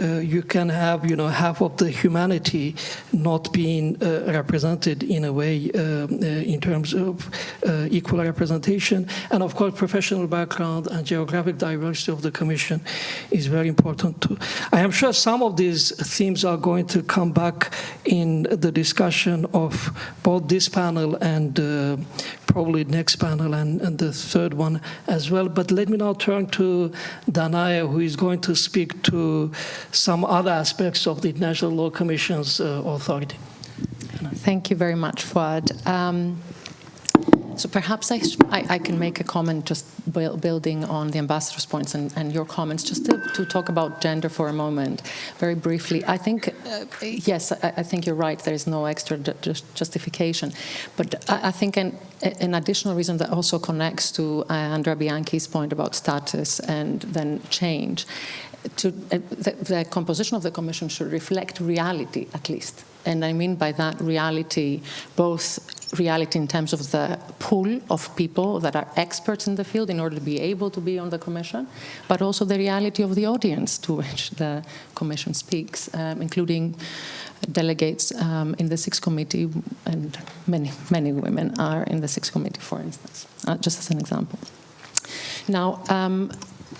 you can have, half of the humanity not being represented in a way in terms of equal representation. And of course, professional background and geographic diversity of the Commission is very important too. I am sure some of these themes are going to come back in the discussion of both this panel and probably next panel and the third one as well. But let me now turn to Danaya, who is going to speak to some other aspects of the International Law Commission's authority. Thank you very much, Fuad. So perhaps I can make a comment just building on the ambassador's points and your comments, just to talk about gender for a moment, very briefly. I think, yes, I think you're right, there is no extra justification. But I think an additional reason that also connects to Andrea Bianchi's point about status and then change, the composition of the Commission should reflect reality, at least. And I mean by that reality, both reality in terms of the pool of people that are experts in the field in order to be able to be on the Commission, but also the reality of the audience to which the Commission speaks, including delegates in the Sixth Committee, and many women are in the Sixth Committee, for instance, just as an example. Now,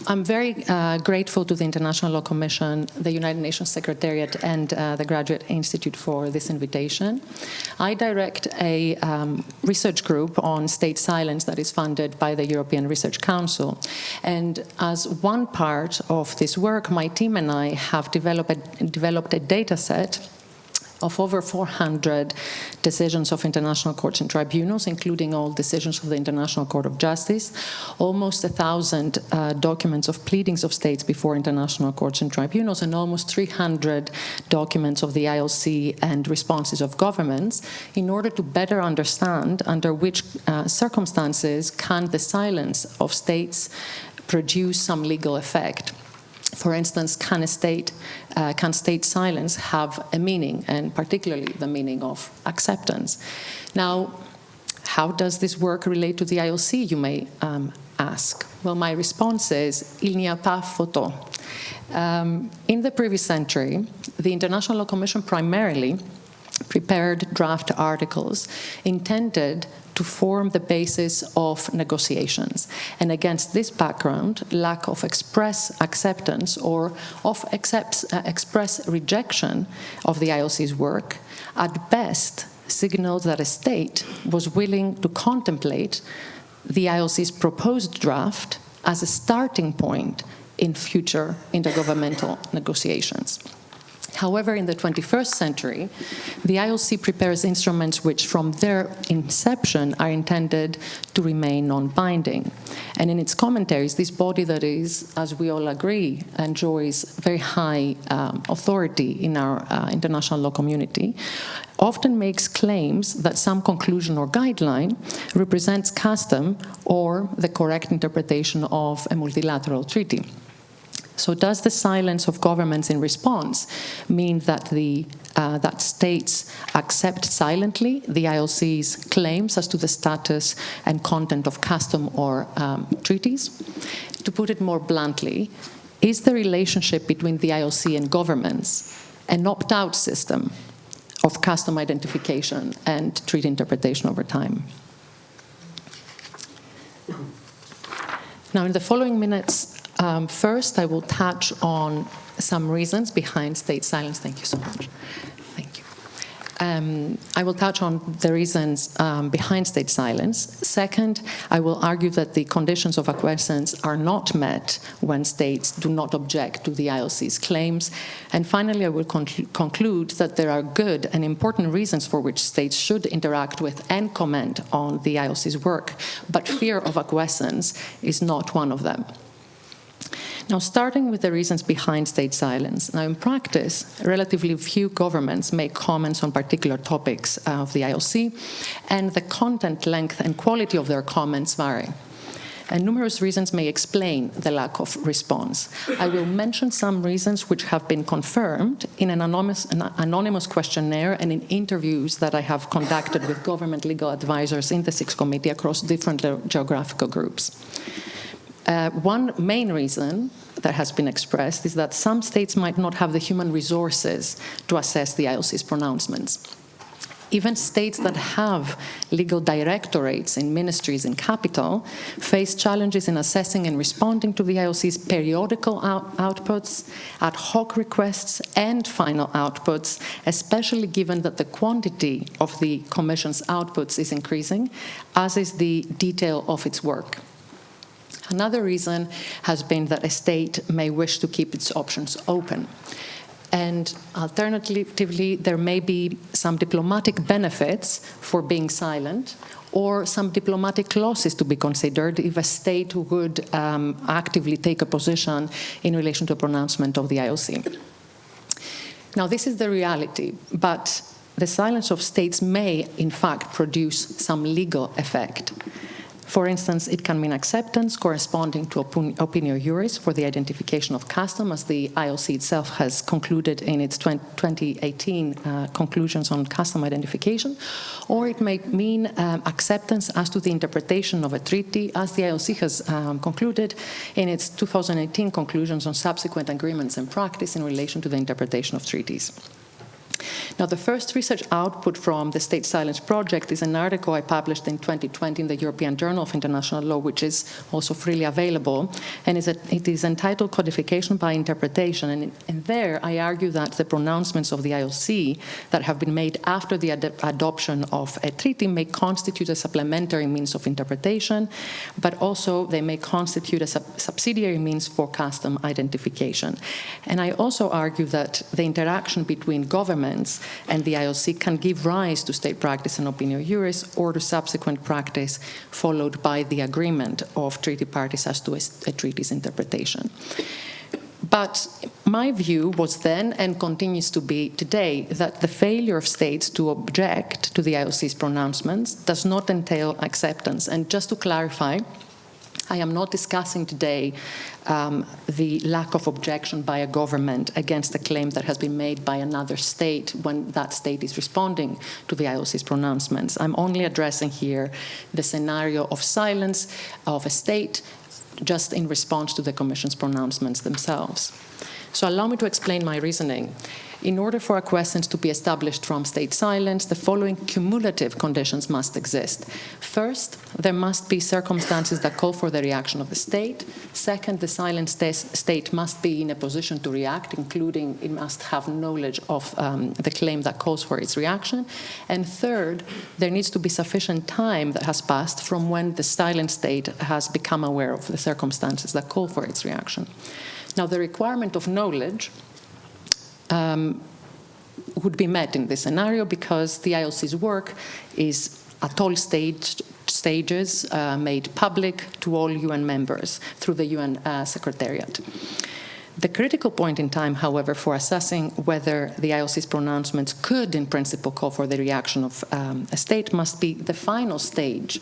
I'm very grateful to the International Law Commission, the United Nations Secretariat, and the Graduate Institute for this invitation. I direct a research group on state silence that is funded by the European Research Council. And as one part of this work, my team and I have developed a data set of over 400 decisions of international courts and tribunals, including all decisions of the International Court of Justice, almost 1,000 documents of pleadings of states before international courts and tribunals, and almost 300 documents of the ILC and responses of governments, in order to better understand under which circumstances can the silence of states produce some legal effect. For instance, can state silence have a meaning, and particularly the meaning of acceptance? Now, how does this work relate to the ILC, you may ask? Well, my response is, il n'y a pas photo. In the previous century, the International Law Commission primarily prepared draft articles intended to form the basis of negotiations. And against this background, lack of express acceptance or of express rejection of the ILC's work, at best signaled that a state was willing to contemplate the ILC's proposed draft as a starting point in future intergovernmental negotiations. However, in the 21st century, the ILC prepares instruments which, from their inception, are intended to remain non-binding. And in its commentaries, this body that is, as we all agree, enjoys very high authority in our international law community, often makes claims that some conclusion or guideline represents custom or the correct interpretation of a multilateral treaty. So does the silence of governments in response mean that that states accept silently the ILC's claims as to the status and content of custom or treaties? To put it more bluntly, is the relationship between the ILC and governments an opt-out system of custom identification and treaty interpretation over time? Now, in the following minutes, first, I will touch on some reasons behind state silence. Thank you so much. Thank you. I will touch on the reasons behind state silence. Second, I will argue that the conditions of acquiescence are not met when states do not object to the ILC's claims. And finally, I will conclude that there are good and important reasons for which states should interact with and comment on the ILC's work, but fear of acquiescence is not one of them. Now, starting with the reasons behind state silence. Now, in practice, relatively few governments make comments on particular topics of the ILC, and the content, length, and quality of their comments vary. And numerous reasons may explain the lack of response. I will mention some reasons which have been confirmed in an anonymous questionnaire and in interviews that I have conducted with government legal advisors in the Sixth Committee across different geographical groups. One main reason that has been expressed is that some states might not have the human resources to assess the ILC's pronouncements. Even states that have legal directorates in ministries in capital face challenges in assessing and responding to the ILC's periodical outputs, ad hoc requests, and final outputs, especially given that the quantity of the Commission's outputs is increasing, as is the detail of its work. Another reason has been that a state may wish to keep its options open. And alternatively, there may be some diplomatic benefits for being silent, or some diplomatic clauses to be considered if a state would actively take a position in relation to a pronouncement of the IOC. Now, this is the reality, but the silence of states may, in fact, produce some legal effect. For instance, it can mean acceptance corresponding to opinio juris for the identification of custom, as the IOC itself has concluded in its 2018 conclusions on custom identification, or it may mean acceptance as to the interpretation of a treaty, as the IOC has concluded in its 2018 conclusions on subsequent agreements and practice in relation to the interpretation of treaties. Now, the first research output from the State Silence Project is an article I published in 2020 in the European Journal of International Law, which is also freely available, and it is entitled Codification by Interpretation. And there I argue that the pronouncements of the IOC that have been made after the adoption of a treaty may constitute a supplementary means of interpretation, but also they may constitute a subsidiary means for custom identification. And I also argue that the interaction between governments and the IOC can give rise to state practice and opinio juris, or to subsequent practice followed by the agreement of treaty parties as to a treaty's interpretation. But my view was then, and continues to be today, that the failure of states to object to the IOC's pronouncements does not entail acceptance. And just to clarify, I am not discussing today the lack of objection by a government against a claim that has been made by another state when that state is responding to the IOC's pronouncements. I'm only addressing here the scenario of silence of a state just in response to the Commission's pronouncements themselves. So allow me to explain my reasoning. In order for acquiescence to be established from state silence, the following cumulative conditions must exist. First, there must be circumstances that call for the reaction of the state. Second, the silenced state must be in a position to react, including it must have knowledge of the claim that calls for its reaction. And third, there needs to be sufficient time that has passed from when the silent state has become aware of the circumstances that call for its reaction. Now, the requirement of knowledge would be met in this scenario because the IOC's work is at all stages made public to all UN members through the UN Secretariat. The critical point in time, however, for assessing whether the IOC's pronouncements could, in principle, call for the reaction of a state must be the final stage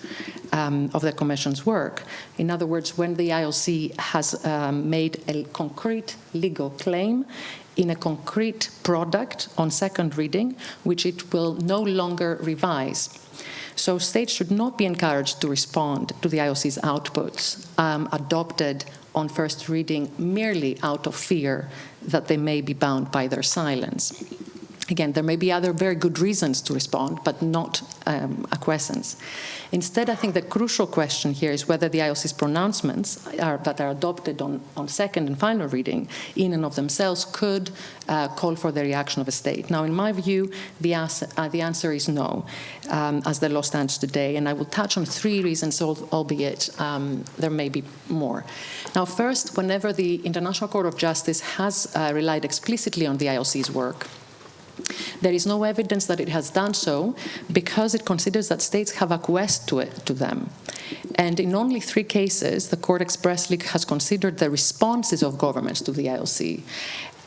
of the Commission's work. In other words, when the IOC has made a concrete legal claim in a concrete product on second reading, which it will no longer revise. So states should not be encouraged to respond to the IOC's outputs adopted on first reading merely out of fear that they may be bound by their silence. Again, there may be other very good reasons to respond, but not acquiescence. Instead, I think the crucial question here is whether the IOC's pronouncements that are adopted on second and final reading in and of themselves could call for the reaction of a state. Now, in my view, the answer is no, as the law stands today, and I will touch on three reasons, albeit there may be more. Now, first, whenever the International Court of Justice has relied explicitly on the IOC's work, there is no evidence that it has done so because it considers that states have acquiesced to them. And in only 3 cases, the court expressly has considered the responses of governments to the IOC.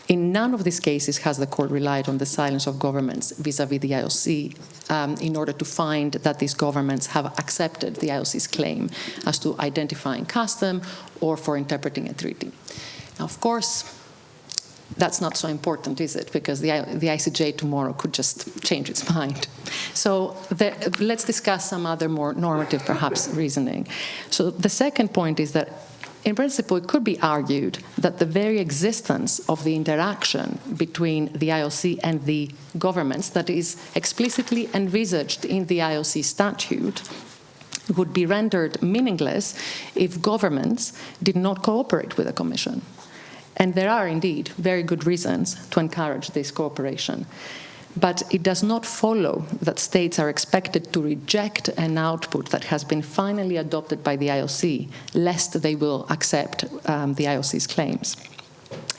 In none of these cases has the court relied on the silence of governments vis-à-vis the IOC in order to find that these governments have accepted the IOC's claim as to identifying custom or for interpreting a treaty. Now, of course, that's not so important, is it? Because the ICJ tomorrow could just change its mind. So let's discuss some other more normative, perhaps, reasoning. So the second point is that, in principle, it could be argued that the very existence of the interaction between the IOC and the governments that is explicitly envisaged in the IOC statute would be rendered meaningless if governments did not cooperate with the Commission. And there are indeed very good reasons to encourage this cooperation. But it does not follow that states are expected to reject an output that has been finally adopted by the IOC, lest they will accept the IOC's claims.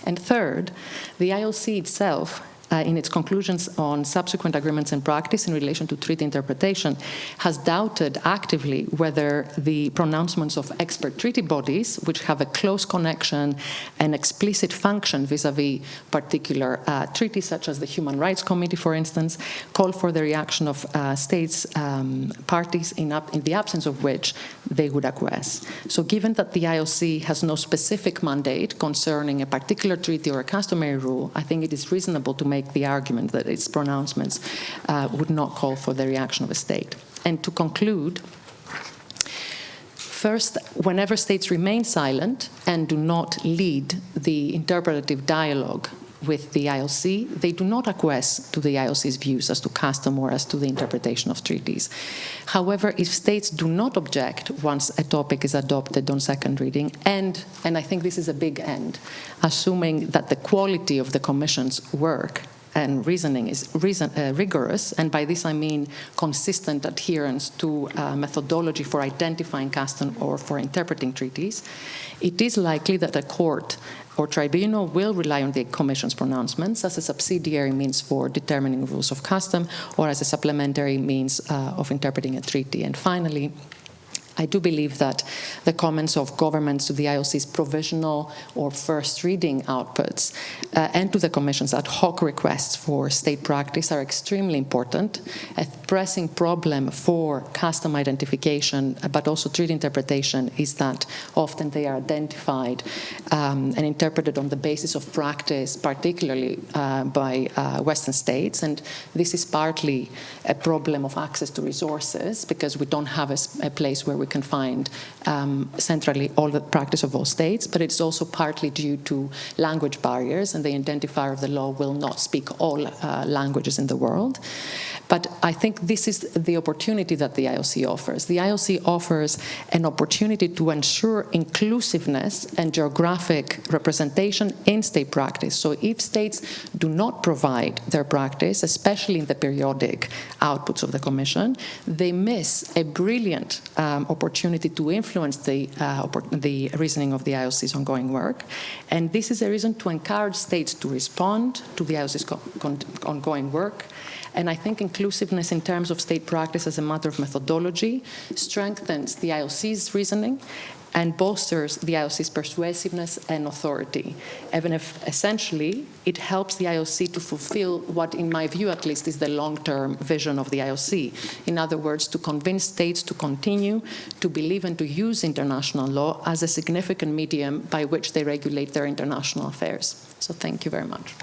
And third, the IOC itself in its conclusions on subsequent agreements and practice in relation to treaty interpretation, has doubted actively whether the pronouncements of expert treaty bodies, which have a close connection and explicit function vis-à-vis particular treaties, such as the Human Rights Committee, for instance, call for the reaction of states parties in the absence of which they would acquiesce. So given that the IOC has no specific mandate concerning a particular treaty or a customary rule, I think it is reasonable to make the argument that its pronouncements would not call for the reaction of a state. And to conclude, first, whenever states remain silent and do not lead the interpretative dialogue with the IOC, they do not acquiesce to the IOC's views as to custom or as to the interpretation of treaties. However, if states do not object once a topic is adopted on second reading, and I think this is a big and, assuming that the quality of the Commission's work and reasoning is rigorous, and by this I mean consistent adherence to methodology for identifying custom or for interpreting treaties, it is likely that a court or tribunal will rely on the Commission's pronouncements as a subsidiary means for determining rules of custom or as a supplementary means of interpreting a treaty. And finally, I do believe that the comments of governments to the IOC's provisional or first reading outputs and to the Commission's ad hoc requests for state practice are extremely important. A pressing problem for custom identification, but also treaty interpretation, is that often they are identified and interpreted on the basis of practice, particularly by Western states. And this is partly a problem of access to resources, because we don't have a place where we can find centrally all the practice of all states, but it's also partly due to language barriers, and the identifier of the law will not speak all languages in the world. But I think this is the opportunity that the IOC offers. The IOC offers an opportunity to ensure inclusiveness and geographic representation in state practice. So if states do not provide their practice, especially in the periodic outputs of the Commission, they miss a brilliant opportunity to influence the reasoning of the IOC's ongoing work. And this is a reason to encourage states to respond to the IOC's ongoing work. And I think inclusiveness in terms of state practice as a matter of methodology strengthens the IOC's reasoning and bolsters the IOC's persuasiveness and authority, even if essentially it helps the IOC to fulfill what, in my view at least, is the long-term vision of the IOC. In other words, to convince states to continue to believe and to use international law as a significant medium by which they regulate their international affairs. So thank you very much.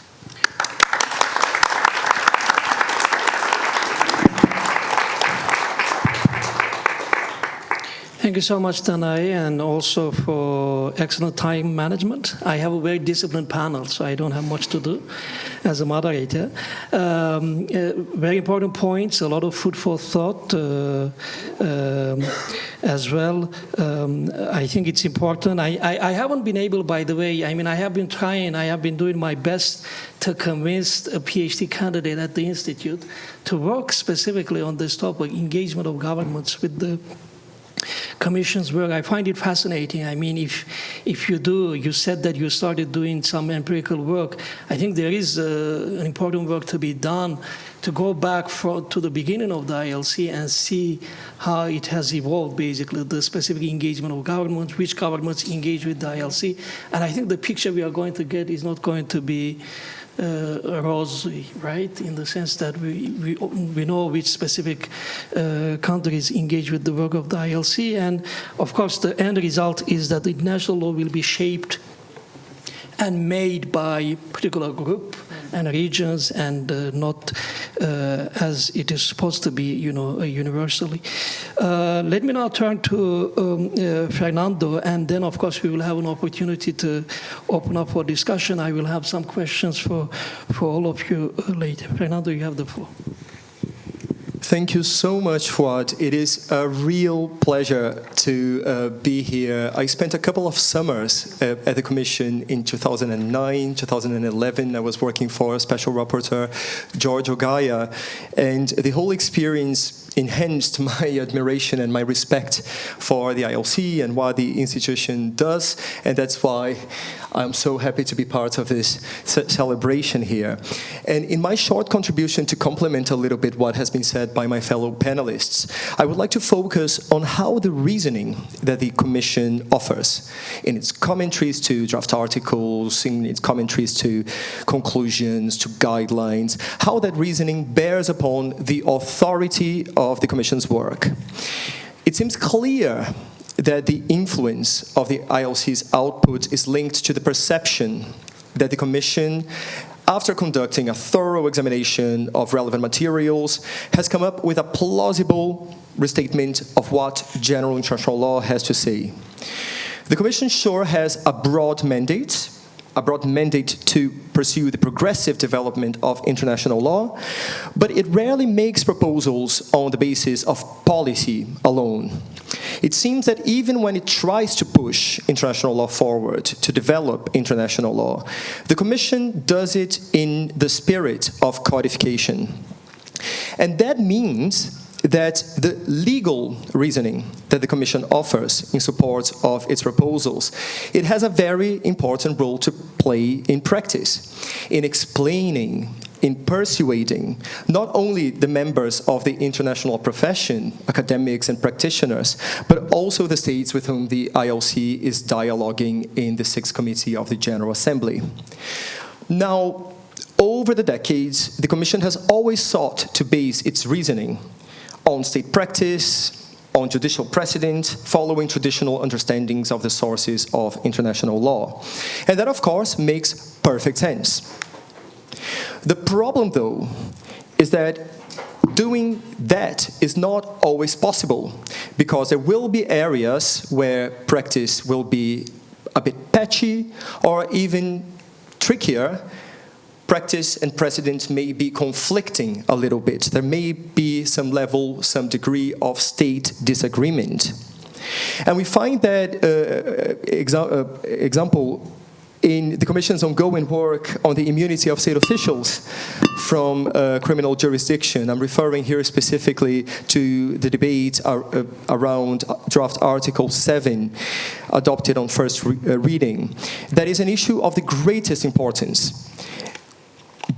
Thank you so much, Danai, and also for excellent time management. I have a very disciplined panel, so I don't have much to do as a moderator. Very important points, a lot of food for thought as well. I think it's important. I haven't been able, by the way, I have been trying, I have been doing my best to convince a PhD candidate at the Institute to work specifically on this topic, engagement of governments with the Commission's work. I find it fascinating. If you said that you started doing some empirical work, I think there is an important work to be done to go back to the beginning of the ILC and see how it has evolved, basically, the specific engagement of governments, which governments engage with the ILC. And I think the picture we are going to get is not going to be rosy, right? In the sense that we know which specific countries engage with the work of the ILC, and of course the end result is that the international law will be shaped and made by a particular group and regions, and not as it is supposed to be, universally. Let me now turn to Fernando, and then, of course, we will have an opportunity to open up for discussion. I will have some questions for all of you later. Fernando, you have the floor. Thank you so much, Fuad. It is a real pleasure to be here. I spent a couple of summers at the Commission in 2009, 2011. I was working for Special Rapporteur George Ogaya, and the whole experience enhanced my admiration and my respect for the ILC and what the institution does, and that's why I'm so happy to be part of this celebration here. And in my short contribution to complement a little bit what has been said by my fellow panelists, I would like to focus on how the reasoning that the Commission offers in its commentaries to draft articles, in its commentaries to conclusions, to guidelines, how that reasoning bears upon the authority of the Commission's work. It seems clear that the influence of the ILC's output is linked to the perception that the Commission, after conducting a thorough examination of relevant materials, has come up with a plausible restatement of what general international law has to say. The Commission sure has a broad mandate to pursue the progressive development of international law, but it rarely makes proposals on the basis of policy alone. It seems that even when it tries to push international law forward, to develop international law, the Commission does it in the spirit of codification. And that means that the legal reasoning that the Commission offers in support of its proposals, it has a very important role to play in practice, in explaining, in persuading not only the members of the international profession, academics and practitioners, but also the states with whom the ILC is dialoguing in the Sixth Committee of the General Assembly. Now, over the decades, the Commission has always sought to base its reasoning on state practice, on judicial precedent, following traditional understandings of the sources of international law. And that, of course, makes perfect sense. The problem, though, is that doing that is not always possible, because there will be areas where practice will be a bit patchy or even trickier. Practice and precedent may be conflicting a little bit. There may be some level, some degree of state disagreement. And we find that example in the Commission's ongoing work on the immunity of state officials from criminal jurisdiction. I'm referring here specifically to the debate around draft Article 7, adopted on first reading. That is an issue of the greatest importance.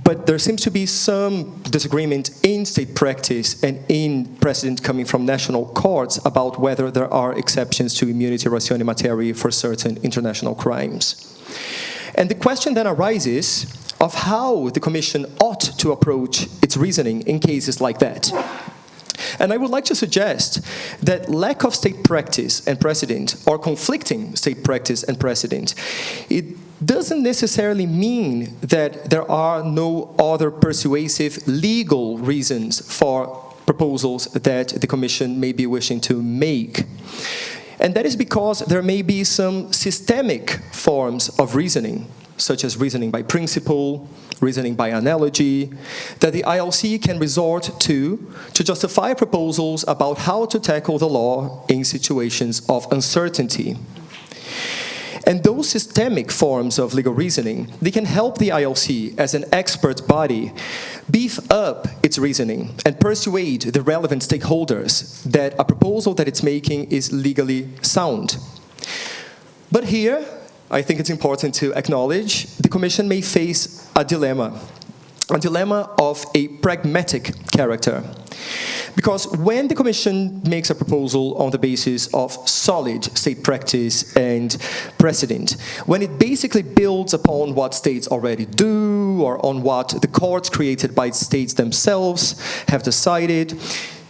But there seems to be some disagreement in state practice and in precedent coming from national courts about whether there are exceptions to immunity ratione materie for certain international crimes. And the question then arises of how the Commission ought to approach its reasoning in cases like that. And I would like to suggest that lack of state practice and precedent, or conflicting state practice and precedent, it doesn't necessarily mean that there are no other persuasive legal reasons for proposals that the Commission may be wishing to make. And that is because there may be some systemic forms of reasoning, such as reasoning by principle, reasoning by analogy, that the ILC can resort to justify proposals about how to tackle the law in situations of uncertainty. And those systemic forms of legal reasoning, they can help the ILC as an expert body beef up its reasoning and persuade the relevant stakeholders that a proposal that it's making is legally sound. But here, I think it's important to acknowledge the Commission may face a dilemma of a pragmatic character. Because when the Commission makes a proposal on the basis of solid state practice and precedent, when it basically builds upon what states already do or on what the courts created by states themselves have decided,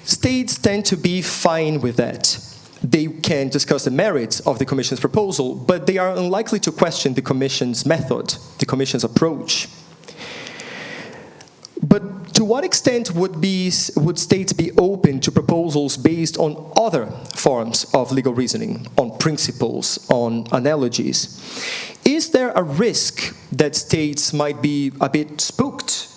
states tend to be fine with that. They can discuss the merits of the Commission's proposal, but they are unlikely to question the Commission's method, the Commission's approach. But to what extent would states be open to proposals based on other forms of legal reasoning, on principles, on analogies? Is there a risk that states might be a bit spooked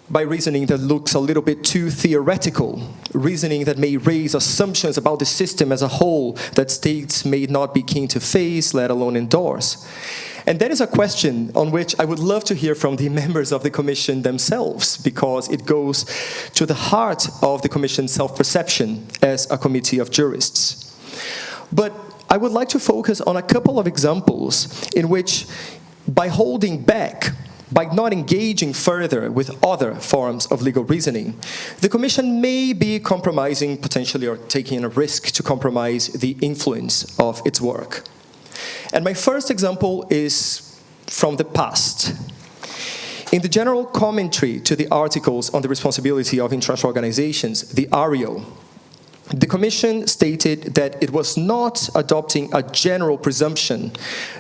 by reasoning that looks a little bit too theoretical, reasoning that may raise assumptions about the system as a whole that states may not be keen to face, let alone endorse? And that is a question on which I would love to hear from the members of the Commission themselves, because it goes to the heart of the Commission's self-perception as a committee of jurists. But I would like to focus on a couple of examples in which, by holding back, by not engaging further with other forms of legal reasoning, the Commission may be compromising potentially or taking a risk to compromise the influence of its work. And my first example is from the past. In the general commentary to the articles on the responsibility of international organizations, the ARIO, the Commission stated that it was not adopting a general presumption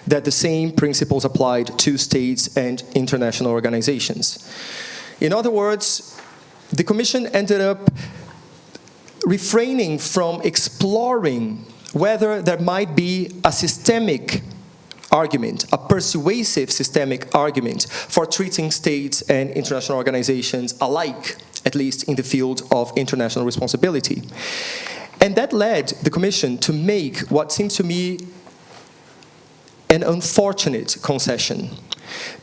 that the same principles applied to states and international organizations. In other words, the Commission ended up refraining from exploring whether there might be a systemic argument, a persuasive systemic argument for treating states and international organizations alike, at least in the field of international responsibility. And that led the Commission to make what seems to me an unfortunate concession.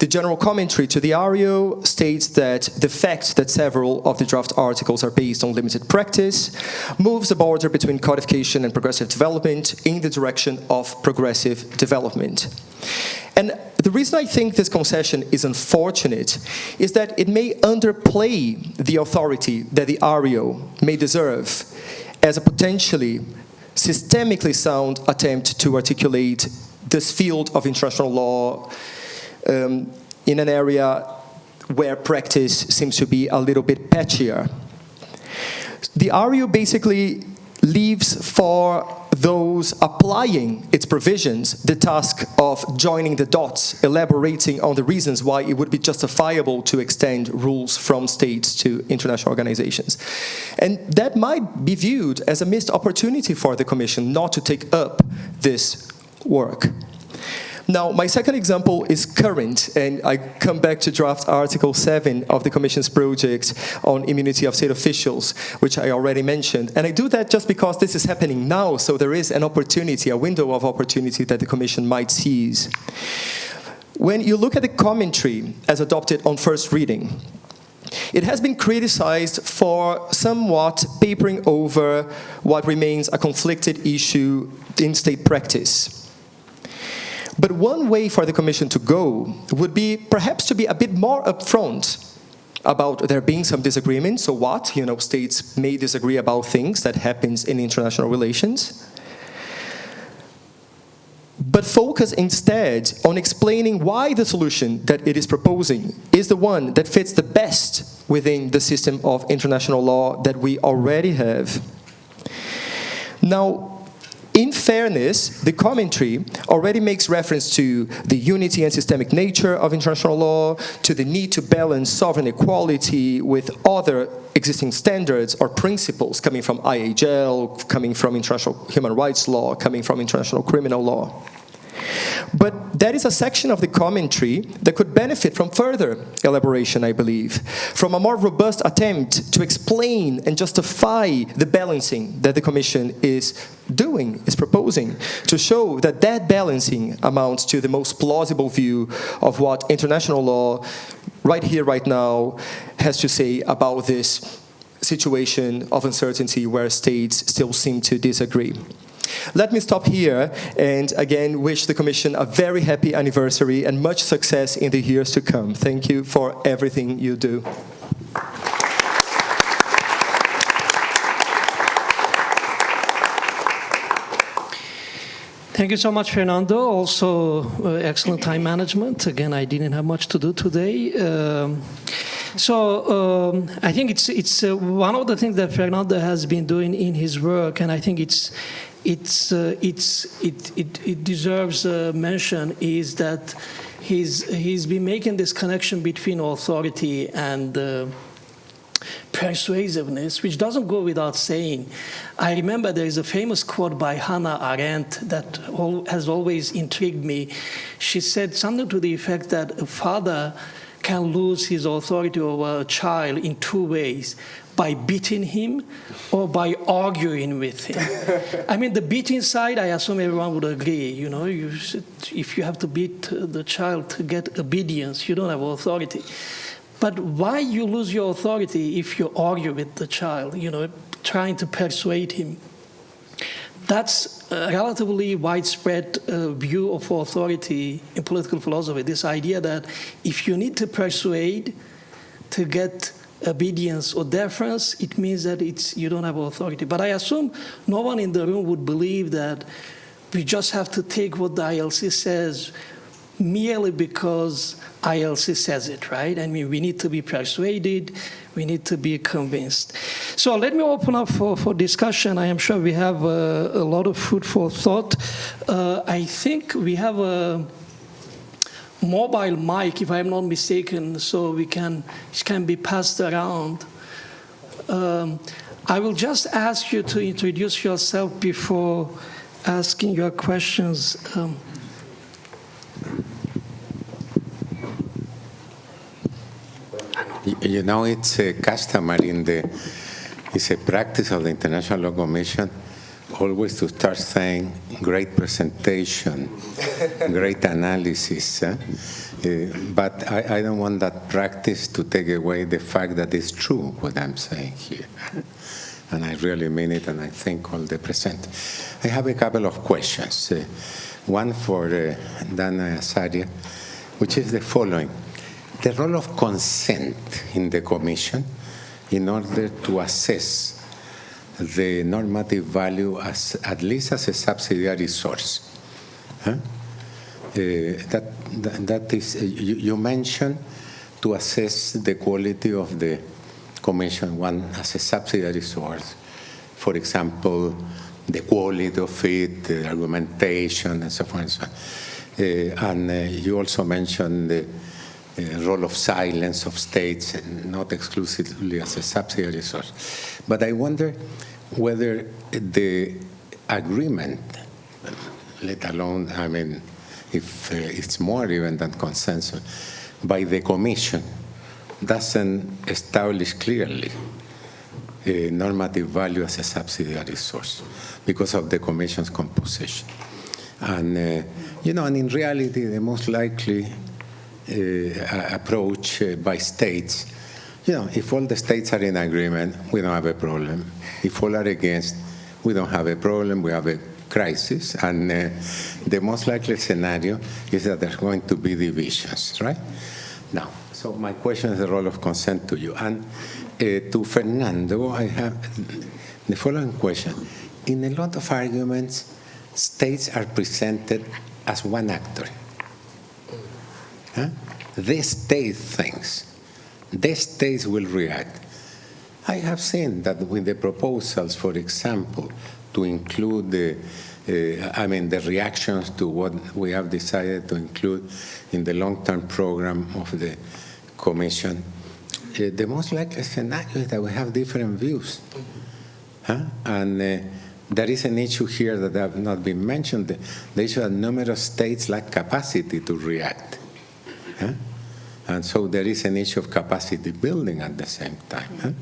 The general commentary to the ARIO states that the fact that several of the draft articles are based on limited practice moves the border between codification and progressive development in the direction of progressive development. And the reason I think this concession is unfortunate is that it may underplay the authority that the ARIO may deserve as a potentially systemically sound attempt to articulate this field of international law in an area where practice seems to be a little bit patchier. The ARIO basically leaves for those applying its provisions the task of joining the dots, elaborating on the reasons why it would be justifiable to extend rules from states to international organizations. And that might be viewed as a missed opportunity for the Commission not to take up this work. Now, my second example is current, and I come back to draft Article 7 of the Commission's project on immunity of state officials, which I already mentioned. And I do that just because this is happening now, so there is an opportunity, a window of opportunity that the Commission might seize. When you look at the commentary as adopted on first reading, it has been criticized for somewhat papering over what remains a conflicted issue in state practice. But one way for the Commission to go would be perhaps to be a bit more upfront about there being some disagreement. So what? States may disagree about things that happens in international relations. But focus instead on explaining why the solution that it is proposing is the one that fits the best within the system of international law that we already have. Now, in fairness, the commentary already makes reference to the unity and systemic nature of international law, to the need to balance sovereign equality with other existing standards or principles coming from IHL, coming from international human rights law, coming from international criminal law. But that is a section of the commentary that could benefit from further elaboration, I believe, from a more robust attempt to explain and justify the balancing that the Commission is proposing, to show that that balancing amounts to the most plausible view of what international law, right here, right now, has to say about this situation of uncertainty where states still seem to disagree. Let me stop here and again wish the Commission a very happy anniversary and much success in the years to come. Thank you for everything you do. Thank you so much, Fernando. Also, excellent time management. Again, I didn't have much to do today. So I think it's one of the things that Fernando has been doing in his work, and I think it deserves mention, is that he's been making this connection between authority and persuasiveness, which doesn't go without saying. I remember there is a famous quote by Hannah Arendt that has always intrigued me. She said something to the effect that a father can lose his authority over a child in two ways: by beating him or by arguing with him. I mean, the beating side, I assume everyone would agree. You know, if you have to beat the child to get obedience, you don't have authority. But why you lose your authority if you argue with the child, you know, trying to persuade him? That's a relatively widespread view of authority in political philosophy, this idea that if you need to persuade to get obedience or deference, it means that you don't have authority. But I assume no one in the room would believe that we just have to take what the ILC says merely because ILC says it, right? I mean, we need to be persuaded, we need to be convinced. So let me open up for discussion. I am sure we have a lot of food for thought. I think we have a mobile mic, if I'm not mistaken, so it can be passed around. I will just ask you to introduce yourself before asking your questions. You know, it's a customary it's a practice of the International Law Commission always to start saying great presentation, great analysis. But I don't want that practice to take away the fact that it's true what I'm saying here. And I really mean it, and I thank all the presenters. I have a couple of questions. One for Dana Azaria, which is the following. The role of consent in the Commission in order to assess the normative value as at least as a subsidiary source. That is, you mentioned to assess the quality of the Commission, one as a subsidiary source. For example, the quality of it, the argumentation, and so forth and so on. And you also mentioned the role of silence of states, not exclusively as a subsidiary source. But I wonder whether the agreement, let alone, I mean, if it's more even than consensus, by the Commission doesn't establish clearly a normative value as a subsidiary source because of the Commission's composition. And, you know, and in reality, the most likely approach by states, you know, if all the states are in agreement, we don't have a problem. If all are against, we don't have a problem, we have a crisis. And the most likely scenario is that there's going to be divisions, right? Now, so my question is the role of consent to you. And to Fernando, I have the following question. In a lot of arguments, states are presented as one actor. The state thinks. The states will react. I have seen that with the proposals, for example, to include the reactions to what we have decided to include in the long-term program of the Commission, the most likely scenario is that we have different views. And there is an issue here that have not been mentioned, the issue that numerous states lack capacity to react. And so there is an issue of capacity building at the same time.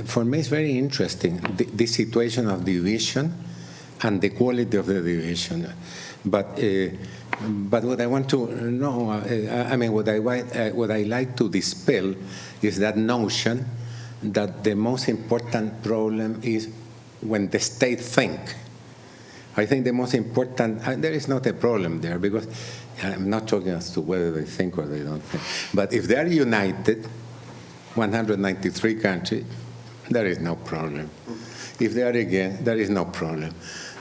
For me, it's very interesting, the situation of division and the quality of the division. But what I want to know, what I like to dispel is that notion that the most important problem is when the state think. I think the most important, there is not a problem there because I'm not talking as to whether they think or they don't think. But if they are united, 193 countries, there is no problem. If they are against, there is no problem.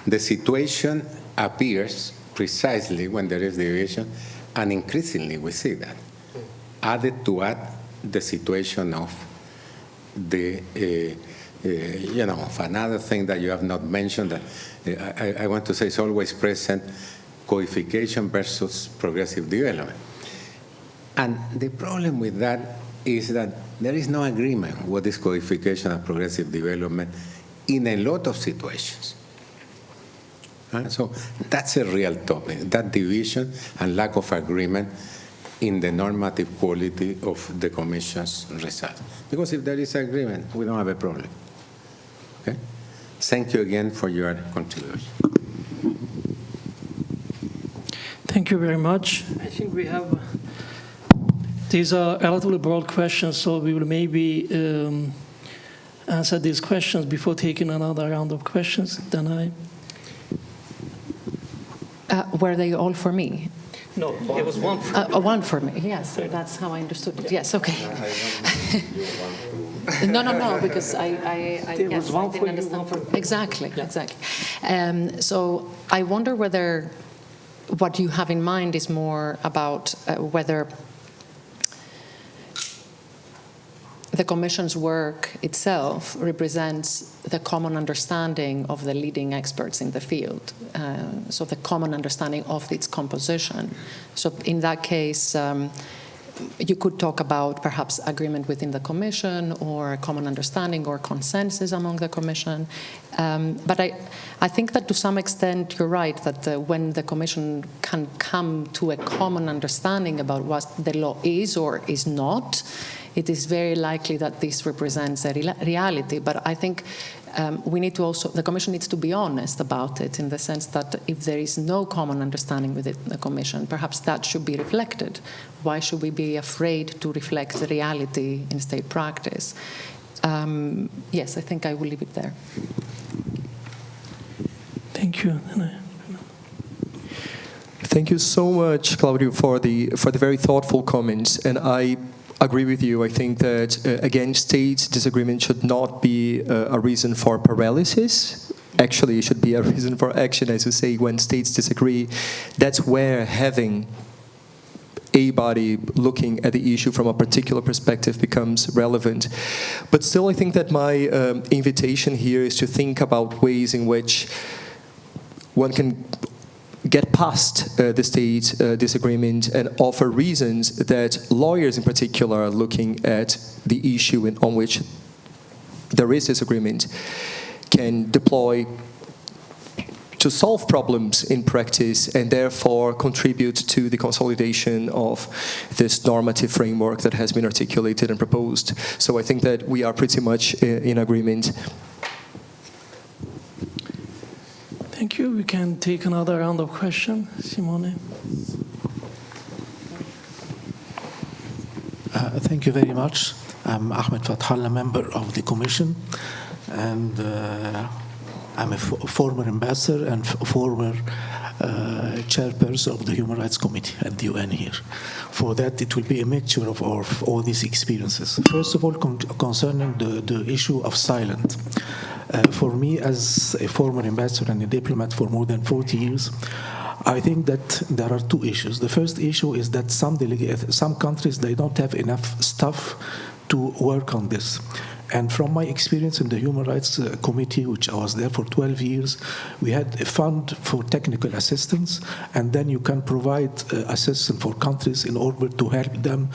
The situation appears precisely when there is division, and increasingly we see that. Added to the situation of of another thing that you have not mentioned that I want to say is always present, codification versus progressive development. And the problem with that is that there is no agreement what is codification and progressive development in a lot of situations. So that's a real topic, that division and lack of agreement in the normative quality of the Commission's result. Because if there is agreement, we don't have a problem. Okay? Thank you again for your contribution. Thank you very much. I think we have, these are relatively broad questions, so we will maybe answer these questions before taking another round of questions. Then were they all for me? No, it was one for me. One for me, yes, so that's how I understood it. Yes, okay. No, because I didn't understand. Exactly. So I wonder whether what you have in mind is more about whether the Commission's work itself represents the common understanding of the leading experts in the field, so the common understanding of its composition. So in that case, you could talk about perhaps agreement within the Commission or common understanding or consensus among the Commission. But I think that to some extent you're right, that when the Commission can come to a common understanding about what the law is or is not, it is very likely that this represents a reality. But I think we need to also, the Commission needs to be honest about it, in the sense that if there is no common understanding within the Commission, perhaps that should be reflected. Why should we be afraid to reflect the reality in state practice? Yes, I think I will leave it there. Thank you. Thank you so much, Claudio, for the very thoughtful comments. And I agree with you. I think that, again, state disagreement should not be a reason for paralysis. Actually, it should be a reason for action, as you say, when states disagree. That's where having a body looking at the issue from a particular perspective becomes relevant. But still, I think that my invitation here is to think about ways in which one can get past the state disagreement and offer reasons that lawyers in particular are looking at the issue on which there is disagreement can deploy to solve problems in practice and therefore contribute to the consolidation of this normative framework that has been articulated and proposed. So I think that we are pretty much in agreement. Thank you. We can take another round of questions. Simone. Thank you very much. I'm Ahmed Fathallah, member of the Commission, and I'm a former ambassador and former chairperson of the Human Rights Committee at the UN here. For that, it will be a mixture of all these experiences. First of all, concerning the issue of silence. For me, as a former ambassador and a diplomat for more than 40 years, I think that there are two issues. The first issue is that some countries, they don't have enough staff to work on this. And from my experience in the Human Rights Committee, which I was there for 12 years, we had a fund for technical assistance, and then you can provide assistance for countries in order to help them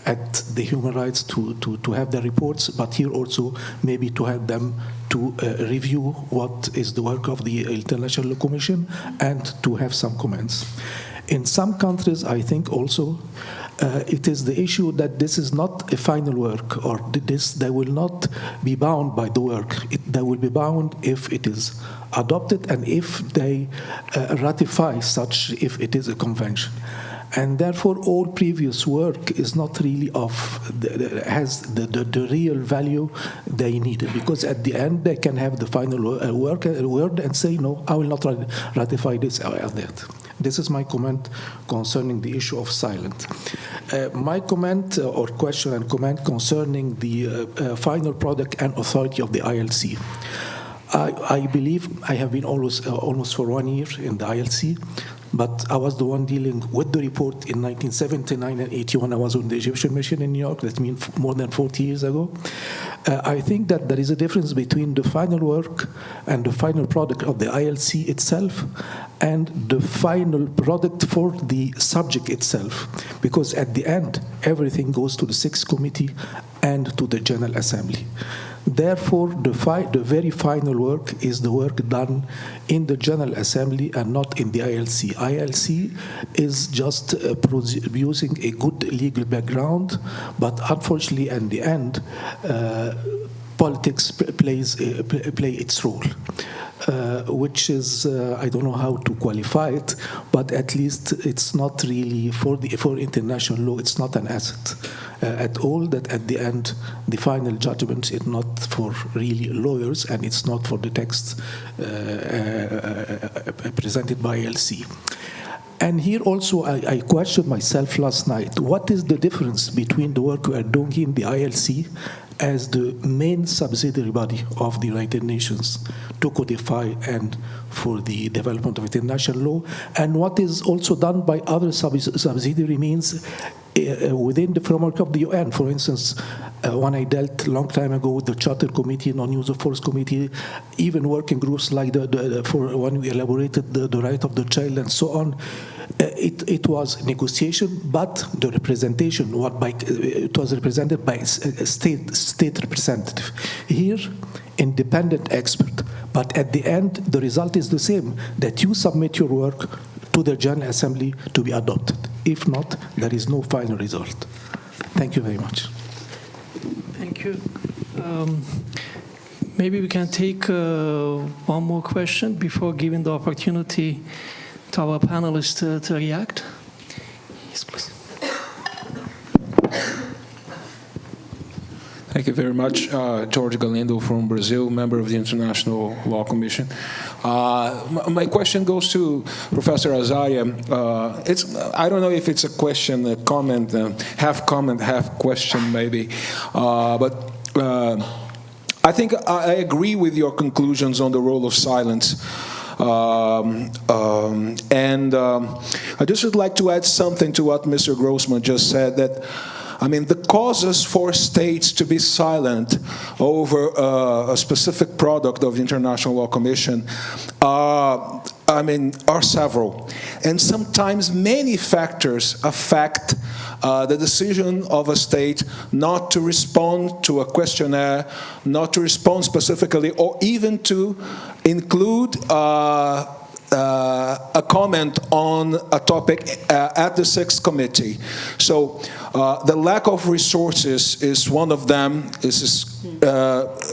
at the human rights to have their reports, but here also maybe to help them to review what is the work of the International Commission and to have some comments. In some countries, I think also it is the issue that this is not a final work, or they will not be bound by the work. They will be bound if it is adopted and if they ratify such, if it is a convention. And therefore, all previous work is not really has the real value they needed, because at the end they can have the final word and say, no, I will not ratify this or that. This is my comment concerning the issue of silence. My comment or question and comment concerning the final product and authority of the ILC. I believe I have been almost for 1 year in the ILC, but I was the one dealing with the report in 1979 and 81. I was on the Egyptian mission in New York. That means more than 40 years ago. I think that there is a difference between the final work and the final product of the ILC itself and the final product for the subject itself. Because at the end, everything goes to the Sixth Committee and to the General Assembly. Therefore, the very final work is the work done in the General Assembly and not in the ILC. ILC is just producing a good legal background, but unfortunately, in the end, politics play its role. Which is, I don't know how to qualify it, but at least it's not really, for international law, it's not an asset at all, that at the end, the final judgment is not for really lawyers, and it's not for the text presented by LC. And here also, I questioned myself last night, what is the difference between the work we are doing in the ILC as the main subsidiary body of the United Nations to codify and for the development of international law, and what is also done by other subsidiary means within the framework of the UN. For instance, when I dealt a long time ago with the Charter Committee, Non-Use of Force Committee, even working groups like for when we elaborated the right of the child and so on, it was negotiation, but the representation it was represented by a state representative. Here, independent expert. But at the end, the result is the same, that you submit your work to the General Assembly to be adopted. If not, there is no final result. Thank you very much. Thank you. Maybe we can take one more question before giving the opportunity to our panelists to react. Yes, please. Thank you very much. George Galindo from Brazil, member of the International Law Commission. My question goes to Professor Azaria. I don't know if it's a question, a comment, half question maybe. But I think I agree with your conclusions on the role of silence. I just would like to add something to what Mr. Grossman just said, that I mean, the causes for states to be silent over a specific product of the International Law Commission are several. And sometimes many factors affect the decision of a state not to respond to a questionnaire, not to respond specifically, or even to include a comment on a topic at the Sixth Committee. So the lack of resources is one of them. This is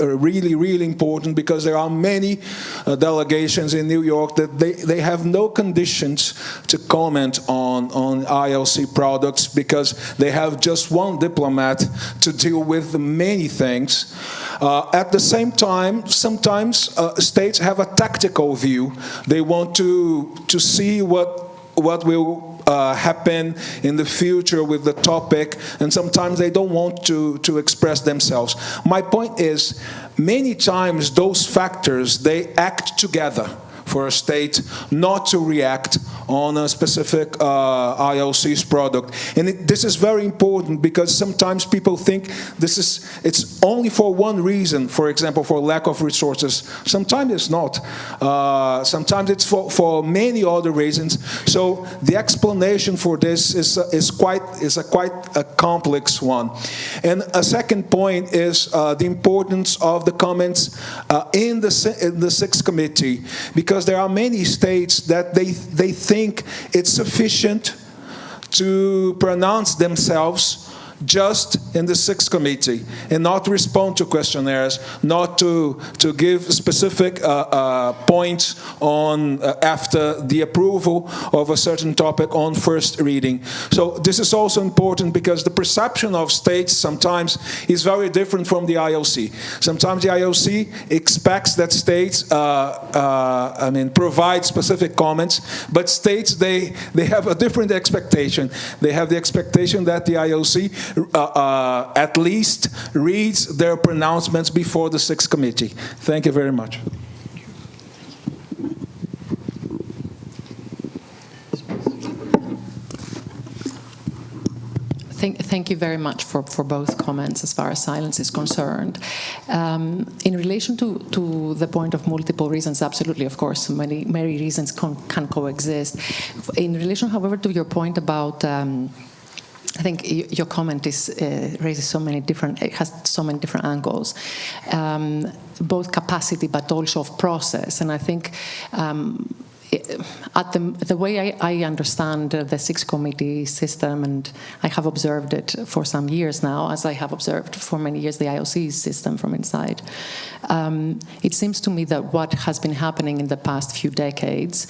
really, really important, because there are many delegations in New York that they have no conditions to comment on ILC products, because they have just one diplomat to deal with many things. At the same time, sometimes states have a tactical view. They want to see what will happen in the future with the topic, and sometimes they don't want to express themselves. My point is, many times those factors, they act together for a state not to react on a specific ILC's product. And this is very important, because sometimes people think it's only for one reason, for example, for lack of resources. Sometimes it's not. Sometimes it's for many other reasons. So the explanation for this is quite a complex one. And a second point is the importance of the comments in the Sixth Committee, because there are many states that they think it's sufficient to pronounce themselves just in the Sixth Committee and not respond to questionnaires, not to give specific points on after the approval of a certain topic on first reading. So this is also important, because the perception of states sometimes is very different from the ILC. Sometimes the ILC expects that states provide specific comments, but states they have a different expectation. They have the expectation that the ILC at least reads their pronouncements before the Sixth Committee. Thank you very much. Thank you very much for both comments as far as silence is concerned. In relation to the point of multiple reasons, absolutely, of course, many reasons can coexist. In relation, however, to your point about I think your comment raises so many different, it has so many different angles, both capacity but also of process. And I think the way I understand the six committee system, and I have observed it for some years now, as I have observed for many years the IOC system from inside, it seems to me that what has been happening in the past few decades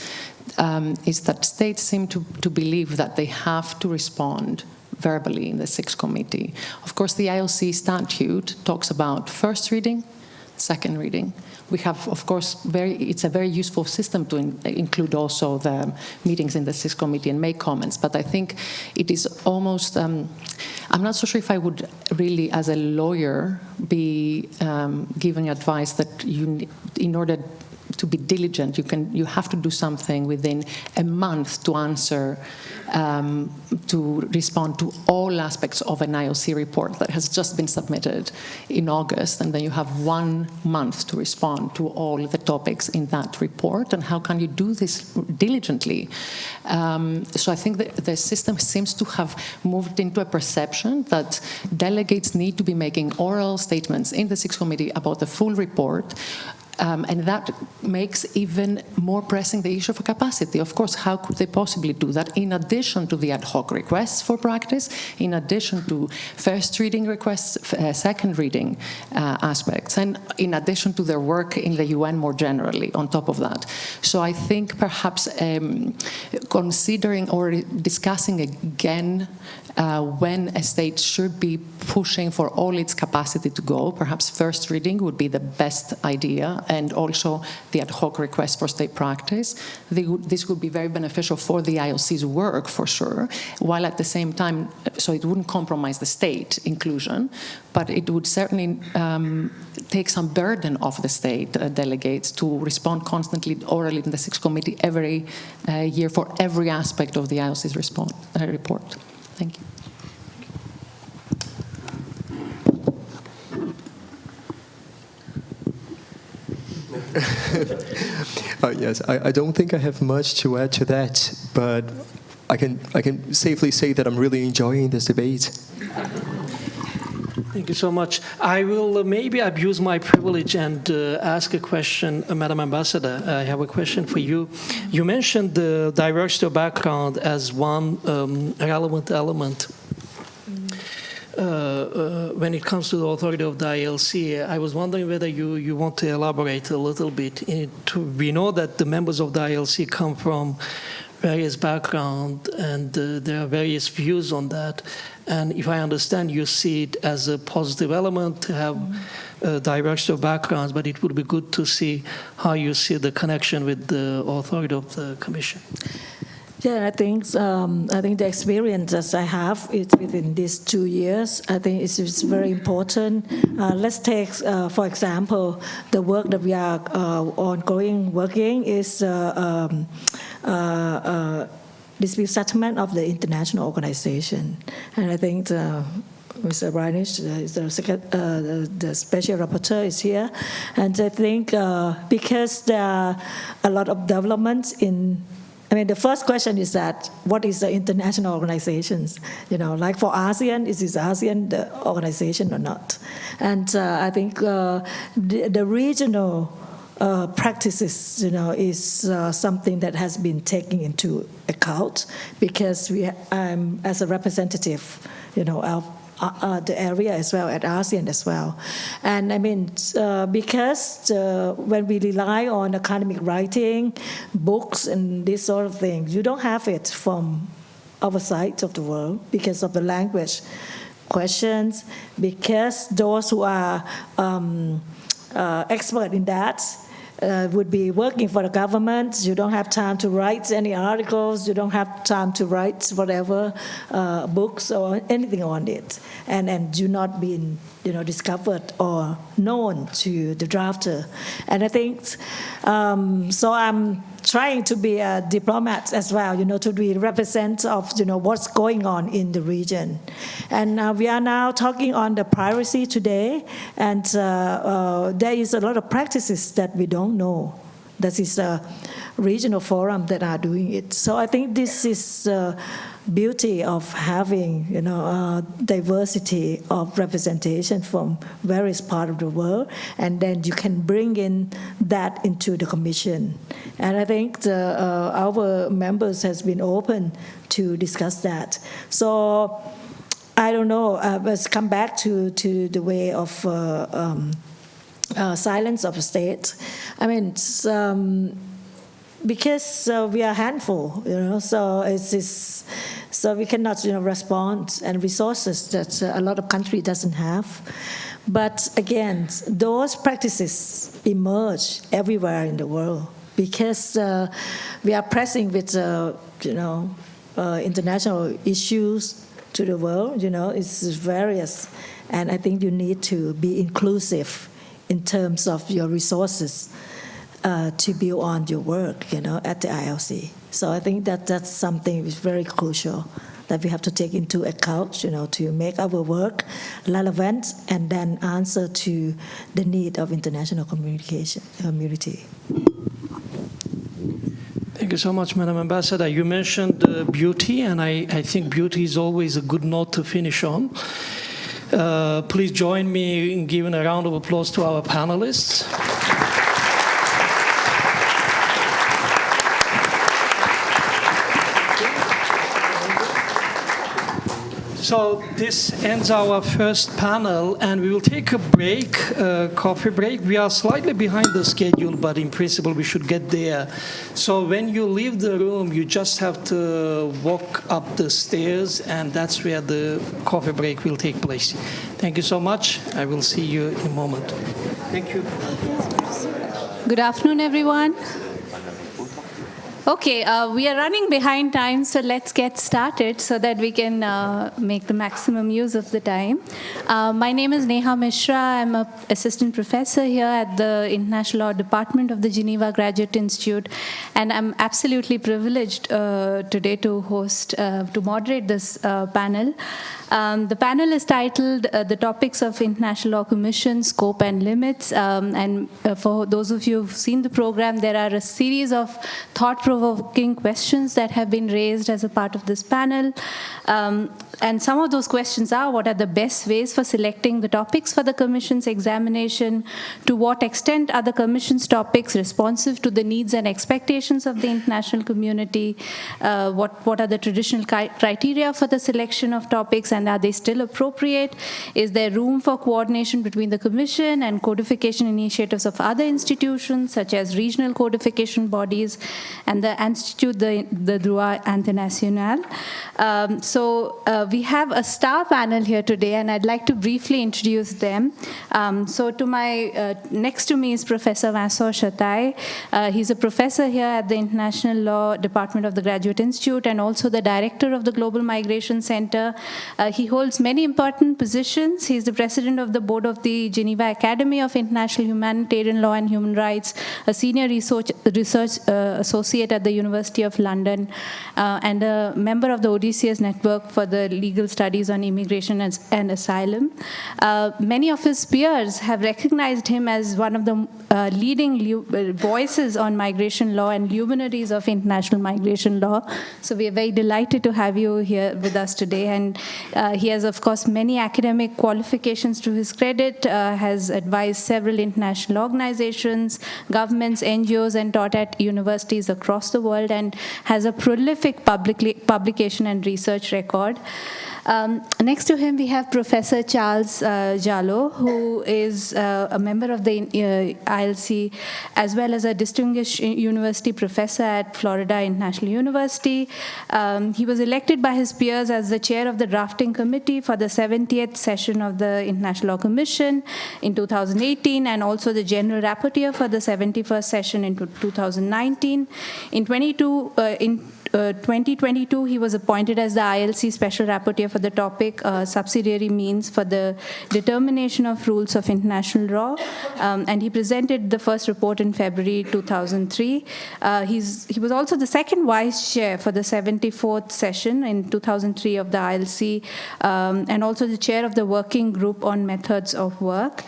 is that states seem to believe that they have to respond verbally in the sixth committee. Of course, the IOC statute talks about first reading, second reading. We have, of course, it's a very useful system to include also the meetings in the sixth committee and make comments, but I think it is almost, I'm not so sure if I would really, as a lawyer, be giving advice that in order to be diligent, you have to do something within a month to answer, to respond to all aspects of an IOC report that has just been submitted in August, and then you have 1 month to respond to all the topics in that report. And how can you do this diligently? So I think that the system seems to have moved into a perception that delegates need to be making oral statements in the sixth committee about the full report. And that makes even more pressing the issue of capacity. Of course, how could they possibly do that in addition to the ad hoc requests for practice, in addition to first reading requests, second reading aspects, and in addition to their work in the UN more generally on top of that. So I think perhaps considering or discussing again when a state should be pushing for all its capacity to go, perhaps first reading would be the best idea, and also the ad hoc request for state practice. This would be very beneficial for the IOC's work, for sure, while at the same time, so it wouldn't compromise the state inclusion, but it would certainly take some burden off the state delegates to respond constantly orally in the sixth committee every year for every aspect of the IOC's report. Thank you. Yes, I don't think I have much to add to that, but I can safely say that I'm really enjoying this debate. Thank you so much. I will maybe abuse my privilege and ask a question, Madam Ambassador. I have a question for you. You mentioned the diversity of background as one relevant element when it comes to the authority of the ILC. I was wondering whether you want to elaborate a little bit. We know that the members of the ILC come from various backgrounds, and there are various views on that. And if I understand, you see it as a positive element to have diversity of backgrounds, but it would be good to see how you see the connection with the authority of the Commission. Yeah, I think the experience that I have is within these 2 years. I think it's very important. Let's take, for example, the work that we are working is dispute settlement of the international organization, and I think Mr. Reinisch, the special rapporteur, is here, and I think because there are a lot of developments in. I mean, the first question is that what is the international organizations? You know, like for ASEAN, is ASEAN the organization or not? And I think the regional practices, is something that has been taken into account because I'm as a representative, of the area as well, at ASEAN as well. And I mean, because when we rely on academic writing, books, and this sort of thing, you don't have it from other sides of the world because of the language questions, because those who are expert in that would be working for the government. You don't have time to write any articles. You don't have time to write whatever books or anything on it, and do not be discovered or known to the drafter. And I think so. I'm trying to be a diplomat as well, to be represent of what's going on in the region. And we are now talking on the piracy today, and there is a lot of practices that we don't know. That is a regional forum that are doing it. So I think this is beauty of having, diversity of representation from various parts of the world, and then you can bring in that into the commission. And I think our members has been open to discuss that. So I don't know, let's come back to the way of silence of the state. I mean, because we are a handful, so we cannot, respond, and resources that a lot of countries doesn't have. But again, those practices emerge everywhere in the world because we are pressing with, international issues to the world. It's various, and I think you need to be inclusive in terms of your resources to build on your work, at the ILC. So I think that's something that's very crucial that we have to take into account, to make our work relevant and then answer to the need of international community. Thank you so much, Madam Ambassador. You mentioned beauty, and I think beauty is always a good note to finish on. Please join me in giving a round of applause to our panelists. So this ends our first panel, and we will take a break, coffee break. We are slightly behind the schedule, but in principle we should get there. So when you leave the room, you just have to walk up the stairs, and that's where the coffee break will take place. Thank you so much. I will see you in a moment. Thank you. Good afternoon, everyone. Okay, we are running behind time, so let's get started so that we can make the maximum use of the time. My name is Neha Mishra. I'm an assistant professor here at the International Law Department of the Geneva Graduate Institute, and I'm absolutely privileged today to moderate this panel. The panel is titled The Topics of International Law Commission, Scope and Limits. And for those of you who've seen the program, there are a series of thought-provoking questions that have been raised as a part of this panel. And some of those questions are, what are the best ways for selecting the topics for the Commission's examination? To what extent are the Commission's topics responsive to the needs and expectations of the international community? What are the traditional criteria for the selection of topics, and are they still appropriate? Is there room for coordination between the Commission and codification initiatives of other institutions, such as regional codification bodies and the Institut de Droit International? So we have a star panel here today, and I'd like to briefly introduce them. So to my next to me is Professor Vincent Chataille. He's a professor here at the International Law Department of the Graduate Institute and also the director of the Global Migration Center. He holds many important positions. He's the president of the board of the Geneva Academy of International Humanitarian Law and Human Rights, a senior research associate at the University of London, and a member of the Odysseus Network for the Legal Studies on Immigration and Asylum. Many of his peers have recognized him as one of the leading voices on migration law and luminaries of international migration law. So we are very delighted to have you here with us today. And he has, of course, many academic qualifications to his credit, has advised several international organizations, governments, NGOs, and taught at universities across the world, and has a prolific publication and research record. Next to him, we have Professor Charles Jallo, who is a member of the ILC, as well as a distinguished university professor at Florida International University. He was elected by his peers as the chair of the drafting committee for the 70th session of the International Law Commission in 2018, and also the general rapporteur for the 71st session in 2019. In 2022, he was appointed as the ILC Special Rapporteur for the topic subsidiary means for the determination of rules of international law, and he presented the first report in February 2003. He was also the second vice chair for the 74th session in 2003 of the ILC, and also the chair of the working group on methods of work.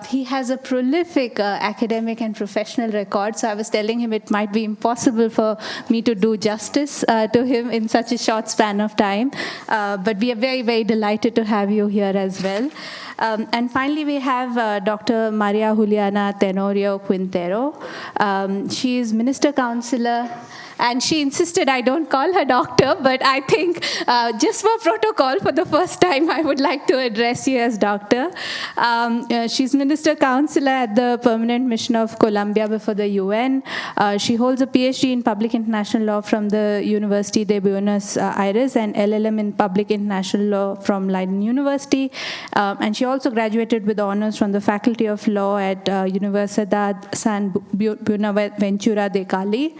He has a prolific academic and professional record, so I was telling him it might be impossible for me to do justice justice to him in such a short span of time. But we are very, very delighted to have you here as well. And finally, we have Dr. Maria Juliana Tenorio Quintero. She is Minister Councillor, and she insisted I don't call her doctor, but I think just for protocol, for the first time, I would like to address you as doctor. She's Minister Councillor at the Permanent Mission of Colombia before the UN. She holds a PhD in Public International Law from the University de Buenos Aires and LLM in Public International Law from Leiden University. And she also graduated with honors from the Faculty of Law at Universidad San Buenaventura de Cali.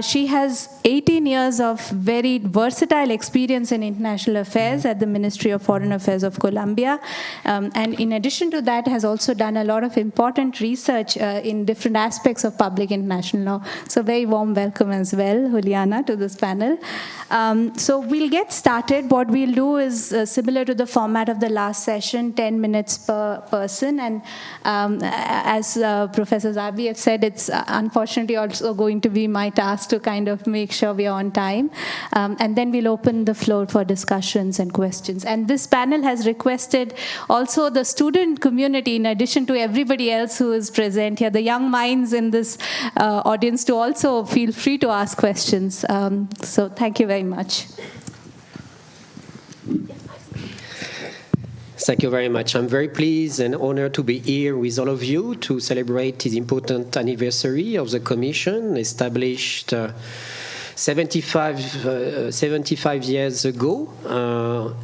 She has 18 years of very versatile experience in international affairs at the Ministry of Foreign Affairs of Colombia. And in addition to that, has also done a lot of important research in different aspects of public international law. So very warm welcome as well, Juliana, to this panel. So we'll get started. What we'll do is similar to the format of the last session, 10 minutes per person. And as Professor Zabiev said, it's unfortunately also going to be my task to kind of make sure we are on time. And then we'll open the floor for discussions and questions. And this panel has requested also the student community, in addition to everybody else who is present here, the young minds in this audience, to also feel free to ask questions. So thank you very much. Thank you very much. I'm very pleased and honored to be here with all of you to celebrate this important anniversary of the Commission, established 75 years ago.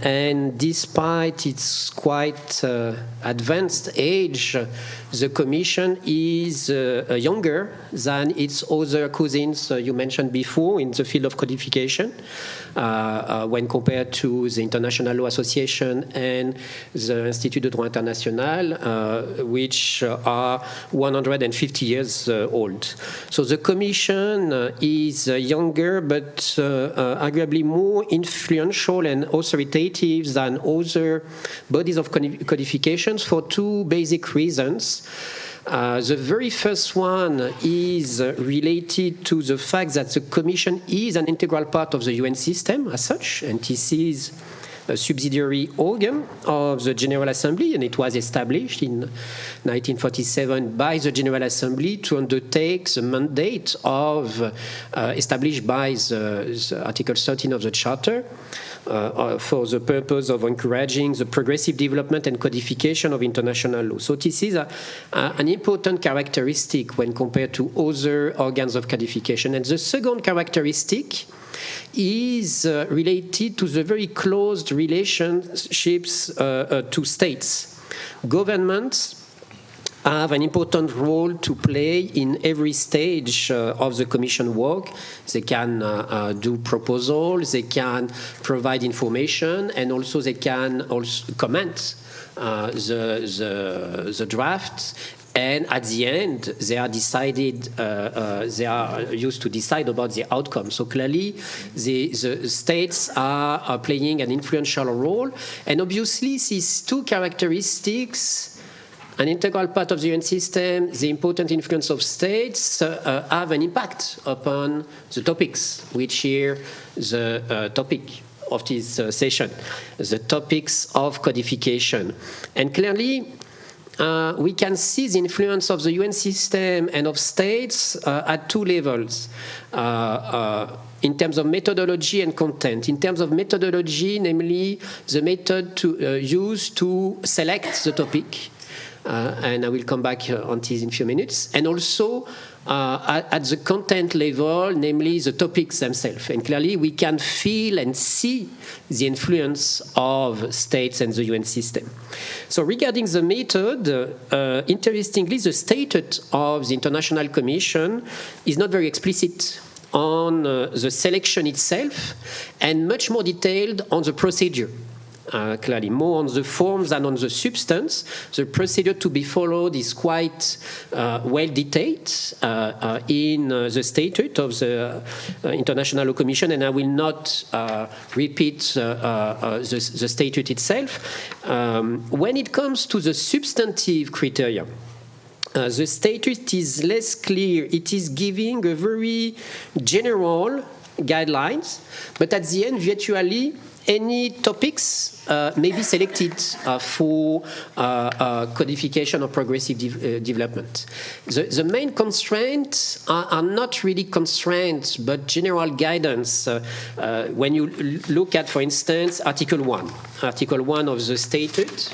And despite its quite advanced age, the Commission is younger than its other cousins you mentioned before in the field of codification. When compared to the International Law Association and the Institut de Droit International, which are 150 years old. So the Commission is younger, but arguably more influential and authoritative than other bodies of codifications for two basic reasons. The very first one is related to the fact that the Commission is an integral part of the UN system as such, and this is a subsidiary organ of the General Assembly, and it was established in 1947 by the General Assembly to undertake the mandate of established by the Article 13 of the Charter, for the purpose of encouraging the progressive development and codification of international law. So this is an important characteristic when compared to other organs of codification. And the second characteristic is related to the very close relationships to states. Governments have an important role to play in every stage of the Commission work. They can do proposals, they can provide information, and also they can also comment the drafts. And at the end, they are decided. They are used to decide about the outcome. So clearly, the states are playing an influential role. And obviously, these two characteristics, an integral part of the UN system, the important influence of states, have an impact upon the topics, which here the topic of this session, the topics of codification. And clearly, we can see the influence of the UN system and of states at two levels. In terms of methodology and content. In terms of methodology, namely the method used to select the topic, and I will come back on this in a few minutes, and also at the content level, namely the topics themselves. And clearly we can feel and see the influence of states and the UN system. So regarding the method, interestingly, the statute of the International Commission is not very explicit on the selection itself and much more detailed on the procedure. Clearly, more on the forms than on the substance. The procedure to be followed is quite well detailed in the statute of the International Law Commission, and I will not repeat the statute itself. When it comes to the substantive criteria, the statute is less clear. It is giving a very general guidelines, but at the end, virtually any topics may be selected for codification or progressive development. The main constraints are not really constraints, but general guidance. When you look at, for instance, Article 1. Article 1 of the Statute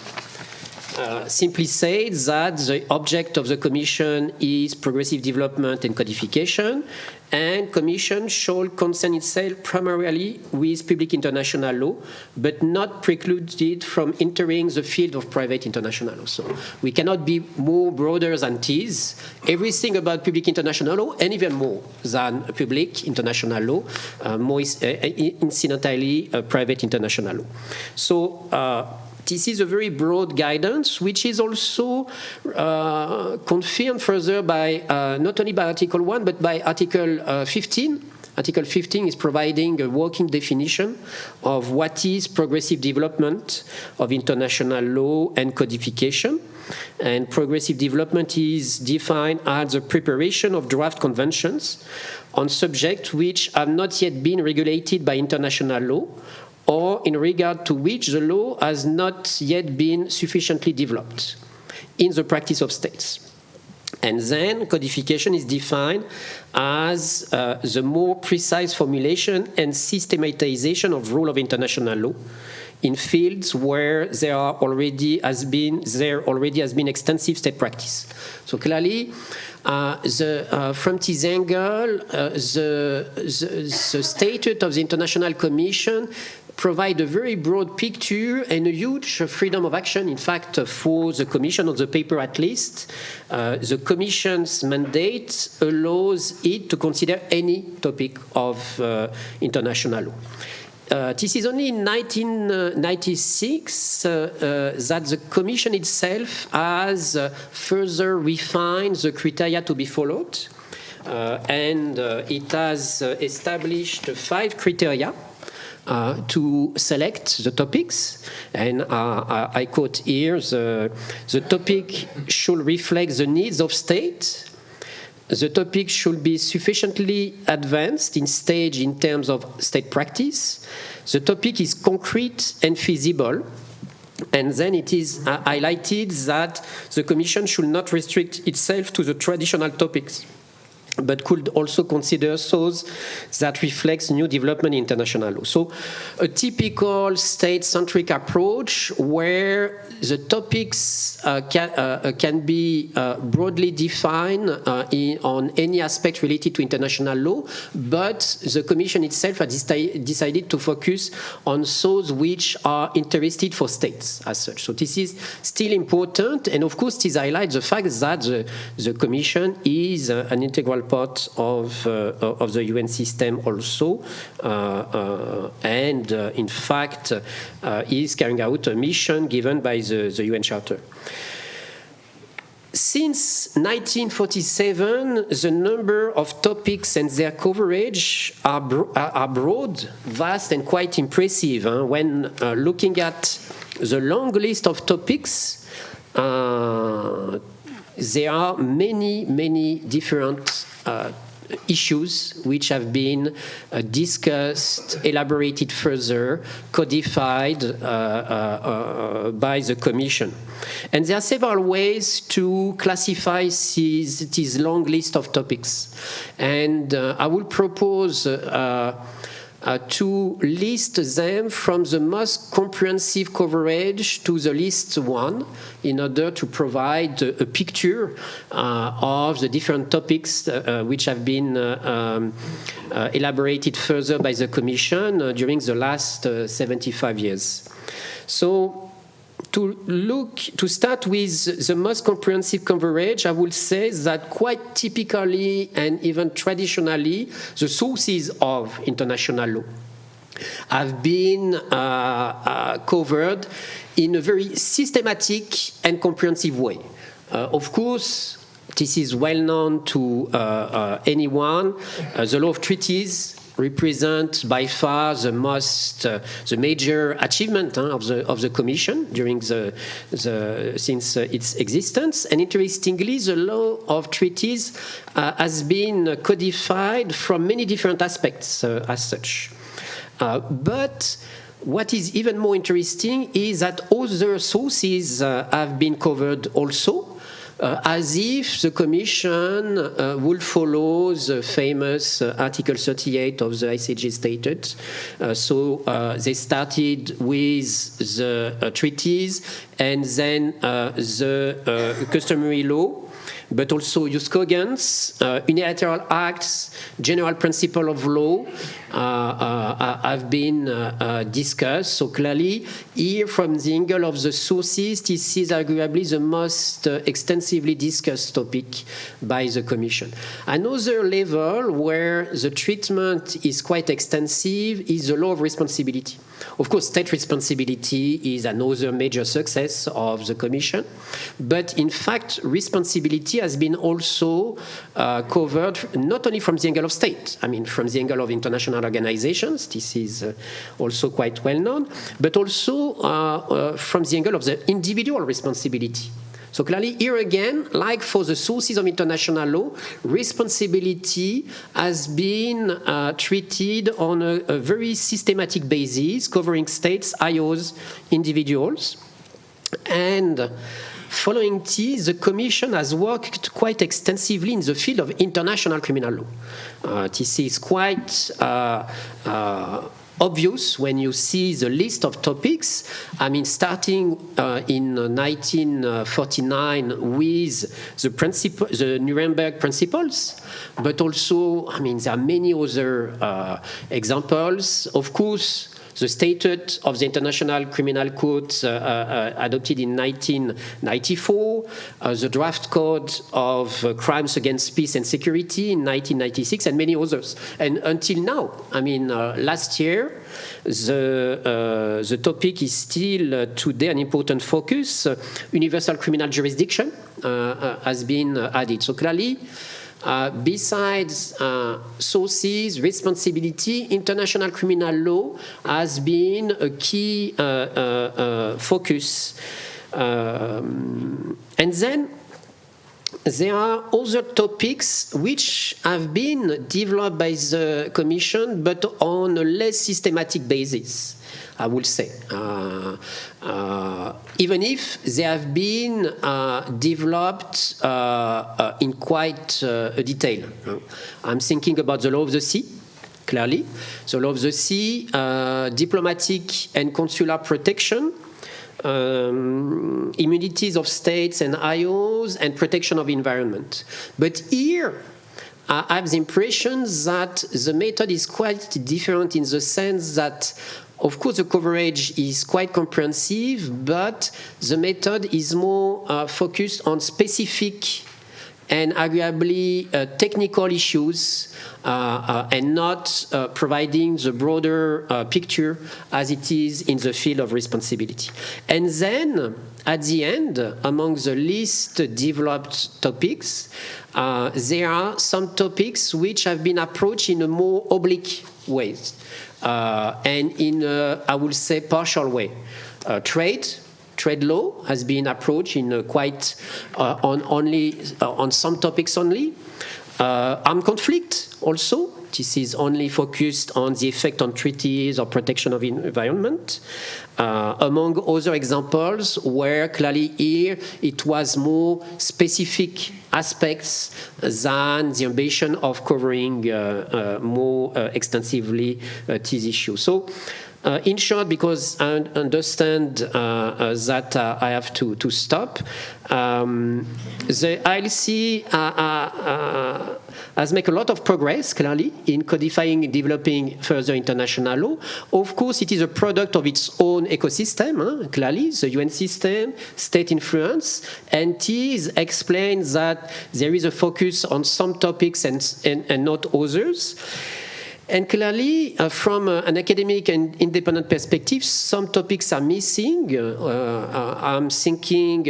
simply says that the object of the Commission is progressive development and codification, and Commission shall concern itself primarily with public international law, but not precluded from entering the field of private international law. So we cannot be more broader than this. Everything about public international law, and even more than public international law, more incidentally private international law. So this is a very broad guidance, which is also confirmed further by not only by Article 1, but by Article 15. Article 15 is providing a working definition of what is progressive development of international law and codification. And progressive development is defined as the preparation of draft conventions on subjects which have not yet been regulated by international law, or in regard to which the law has not yet been sufficiently developed in the practice of states. And then codification is defined as the more precise formulation and systematization of rule of international law in fields where there already has been extensive state practice. So clearly, from this angle, the statute of the International Commission provide a very broad picture and a huge freedom of action, in fact, for the Commission, on the paper at least. The Commission's mandate allows it to consider any topic of international law. This is only in 1996 that the Commission itself has further refined the criteria to be followed, and it has established 5 criteria to select the topics, and I quote here, the topic should reflect the needs of state, the topic should be sufficiently advanced in stage in terms of state practice, the topic is concrete and feasible, and then it is highlighted that the Commission should not restrict itself to the traditional topics, but could also consider those that reflects new development in international law. So a typical state-centric approach where the topics can be broadly defined on any aspect related to international law, but the Commission itself has decided to focus on those which are interested for states as such. So this is still important, and of course this highlights the fact that the Commission is an integral part of the UN system also, and in fact is carrying out a mission given by the UN Charter. Since 1947, the number of topics and their coverage are broad, vast, and quite impressive. When looking at the long list of topics, there are many different issues which have been discussed, elaborated further, codified by the Commission. And there are several ways to classify this long list of topics. And I will propose to list them from the most comprehensive coverage to the least one, in order to provide a picture of the different topics which have been elaborated further by the Commission during the last 75 years. So to start with the most comprehensive coverage, I would say that quite typically and even traditionally, the sources of international law have been covered in a very systematic and comprehensive way. Of course, this is well known to anyone. The law of treaties represent by far the major achievement of the Commission during since its existence. And interestingly, the law of treaties has been codified from many different aspects as such. But what is even more interesting is that other sources have been covered also, as if the Commission would follow the famous Article 38 of the ICJ Statute. So they started with the treaties and then the customary law, but also jus cogens, unilateral acts, general principle of law have been discussed. So clearly, here from the angle of the sources, this is arguably the most extensively discussed topic by the Commission. Another level where the treatment is quite extensive is the law of responsibility. Of course, state responsibility is another major success of the Commission, but in fact, responsibility has been also covered not only from the angle of state, I mean, from the angle of international organizations, this is also quite well known, but also from the angle of the individual responsibility. So clearly, here again, like for the sources of international law, responsibility has been treated on a very systematic basis, covering states, IOs, individuals. And following this, the Commission has worked quite extensively in the field of international criminal law. This is quite obvious when you see the list of topics. I mean, starting in 1949 with the Nuremberg Principles, but also, I mean, there are many other examples. Of course, the Statute of the International Criminal Court adopted in 1994, the Draft Code of Crimes Against Peace and Security in 1996, and many others. And until now, I mean, last year, the topic is still today an important focus. Universal criminal jurisdiction has been added. So clearly, besides sources, responsibility, international criminal law has been a key focus. And then there are other topics which have been developed by the Commission, but on a less systematic basis, I would say. Even if they have been developed in quite a detail. I'm thinking about the law of the sea, clearly. The law of the sea, diplomatic and consular protection, immunities of states and IOs, and protection of environment. But here, I have the impression that the method is quite different in the sense that, of course, the coverage is quite comprehensive, but the method is more focused on specific and arguably technical issues and not providing the broader picture as it is in the field of responsibility. And then, at the end, among the least developed topics, there are some topics which have been approached in a more oblique way. And in a, I would say, partial way. Trade law has been approached in quite on some topics only. Armed conflict also. This is only focused on the effect on treaties or protection of environment. Among other examples where clearly here it was more specific aspects than the ambition of covering more extensively this issue. So, in short, because I understand that I have to stop, the ILC has made a lot of progress, clearly, in codifying and developing further international law. Of course, it is a product of its own ecosystem, clearly, the UN system, state influence, and this explains that there is a focus on some topics and not others. And clearly, from an academic and independent perspective, some topics are missing. I'm thinking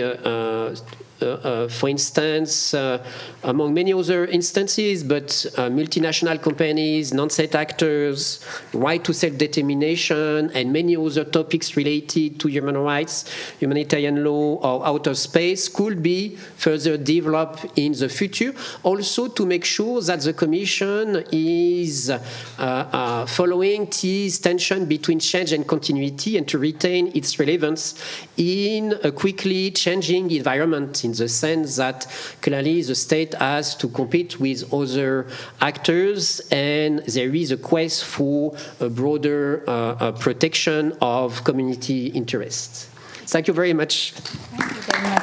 for instance, among many other instances, but multinational companies, non-state actors, right to self-determination, and many other topics related to human rights, humanitarian law, or outer space could be further developed in the future. Also to make sure that the Commission is following this tension between change and continuity and to retain its relevance in a quickly changing environment, in the sense that clearly the state has to compete with other actors and there is a quest for a broader protection of community interests. Thank you very much. Thank you very much.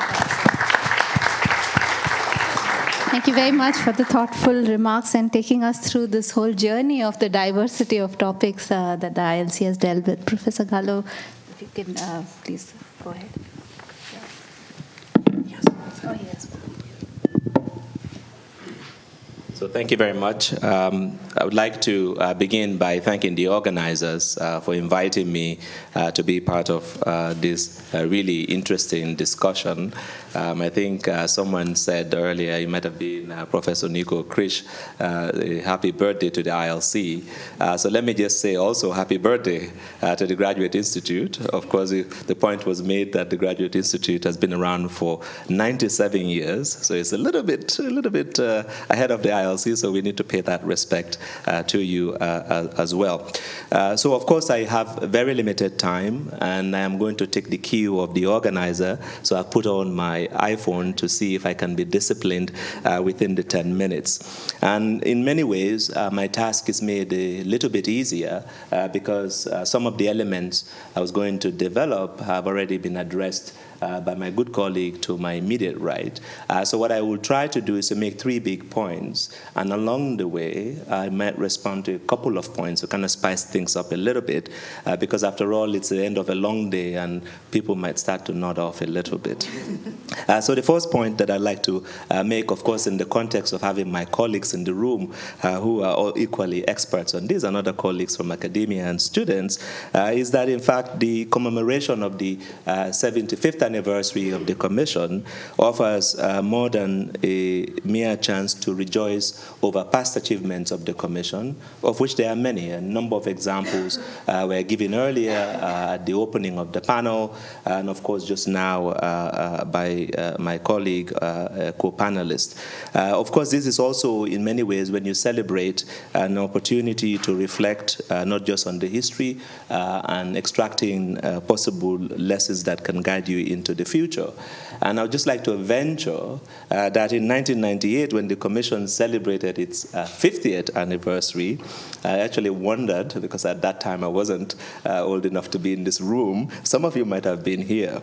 Thank you very much for the thoughtful remarks and taking us through this whole journey of the diversity of topics that the ILC has dealt with. Professor Gallo, if you can please go ahead. Yes. Oh, yes. So thank you very much. I would like to begin by thanking the organizers for inviting me to be part of this really interesting discussion. I think someone said earlier, it might have been Professor Nico Krish, happy birthday to the ILC. So let me just say also happy birthday to the Graduate Institute. Of course, the point was made that the Graduate Institute has been around for 97 years, so it's a little bit ahead of the ILC. So we need to pay that respect to you as well. So of course I have very limited time, and I am going to take the cue of the organizer. So I've put on my iPhone to see if I can be disciplined within the 10 minutes. And in many ways, my task is made a little bit easier because some of the elements I was going to develop have already been addressed by my good colleague to my immediate right. So what I will try to do is to make 3 big points, and along the way, I might respond to a couple of points to kind of spice things up a little bit, because after all, it's the end of a long day, and people might start to nod off a little bit. So the first point that I'd like to make, of course, in the context of having my colleagues in the room who are all equally experts on this, and other colleagues from academia and students, is that, in fact, the commemoration of the 75th anniversary of the Commission offers more than a mere chance to rejoice over past achievements of the Commission, of which there are many. A number of examples were given earlier at the opening of the panel, and of course just now by my colleague, co-panelist. Of course, this is also in many ways, when you celebrate, an opportunity to reflect not just on the history and extracting possible lessons that can guide you into the future. And I would just like to venture that in 1998, when the Commission celebrated its 50th anniversary, I actually wondered, because at that time I wasn't old enough to be in this room. Some of you might have been here.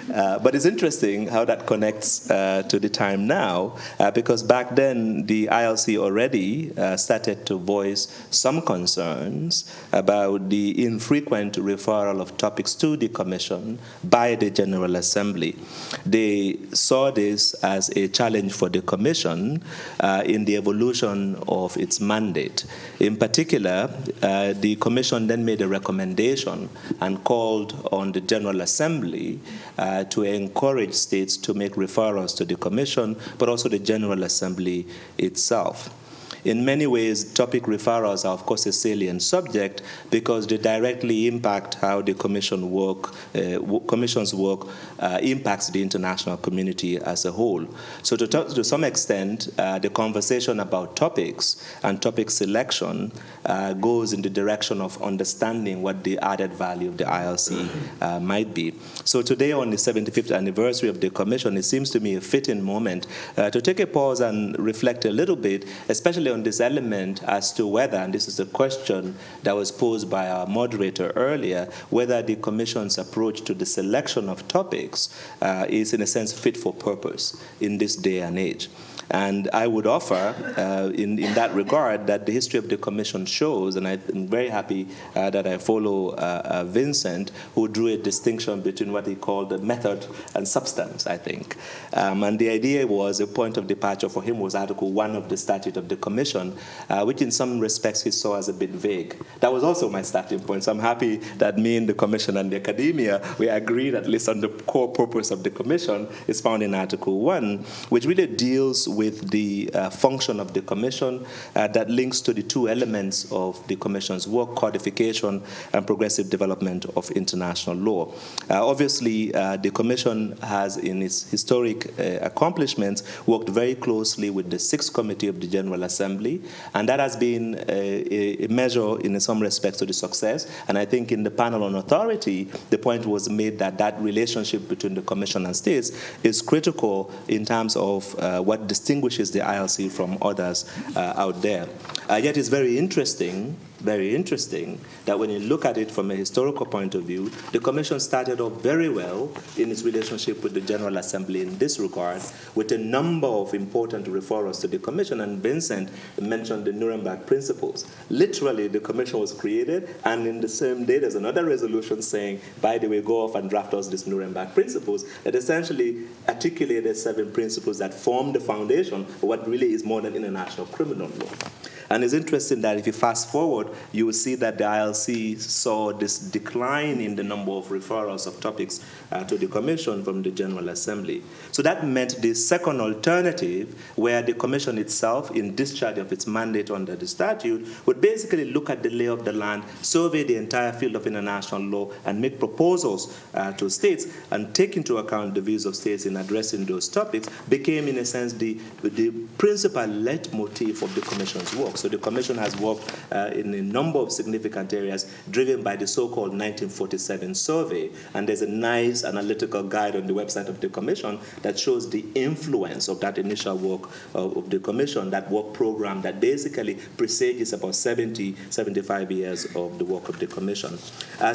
But it's interesting how that connects to the time now, because back then the ILC already started to voice some concerns about the infrequent referral of topics to the Commission by the General Assembly. They saw this as a challenge for the Commission in the evolution of its mandate. In particular, the Commission then made a recommendation and called on the General Assembly to encourage states to make referrals to the Commission, but also the General Assembly itself. In many ways, topic referrals are, of course, a salient subject because they directly impact how the Commission's work impacts the international community as a whole. So to some extent, the conversation about topics and topic selection goes in the direction of understanding what the added value of the ILC might be. So today, on the 75th anniversary of the Commission, it seems to me a fitting moment to take a pause and reflect a little bit, especially on this element as to whether, and this is a question that was posed by our moderator earlier, whether the Commission's approach to the selection of topics is in a sense fit for purpose in this day and age. And I would offer, in that regard, that the history of the Commission shows, and I'm very happy that I follow Vincent, who drew a distinction between what he called the method and substance, I think. And the idea was, a point of departure for him was Article 1 of the Statute of the Commission, which in some respects he saw as a bit vague. That was also my starting point, so I'm happy that me and the Commission and the academia, we agreed at least on the core purpose of the Commission is found in Article 1, which really deals with the function of the Commission that links to the two elements of the Commission's work, codification and progressive development of international law. Obviously, the Commission has, in its historic accomplishments, worked very closely with the Sixth Committee of the General Assembly, and that has been a measure in some respects to the success. And I think in the panel on authority, the point was made that that relationship between the Commission and states is critical in terms of what distinguishes the ILC from others out there. Yet it's very interesting that when you look at it from a historical point of view, the Commission started off very well in its relationship with the General Assembly in this regard, with a number of important referrals to the Commission, and Vincent mentioned the Nuremberg Principles. Literally, the Commission was created, and in the same day, there's another resolution saying, by the way, go off and draft us these Nuremberg Principles, that essentially articulated 7 principles that form the foundation of what really is more than international criminal law. And it's interesting that if you fast forward, you will see that the ILC saw this decline in the number of referrals of topics to the Commission from the General Assembly. So that meant the second alternative, where the Commission itself, in discharge of its mandate under the statute, would basically look at the lay of the land, survey the entire field of international law, and make proposals to states, and take into account the views of states in addressing those topics, became, in a sense, the principal leitmotif of the Commission's work. So the Commission has worked in a number of significant areas driven by the so-called 1947 survey. And there's a nice analytical guide on the website of the Commission that shows the influence of that initial work of the Commission, that work program that basically presages about 75 years of the work of the Commission.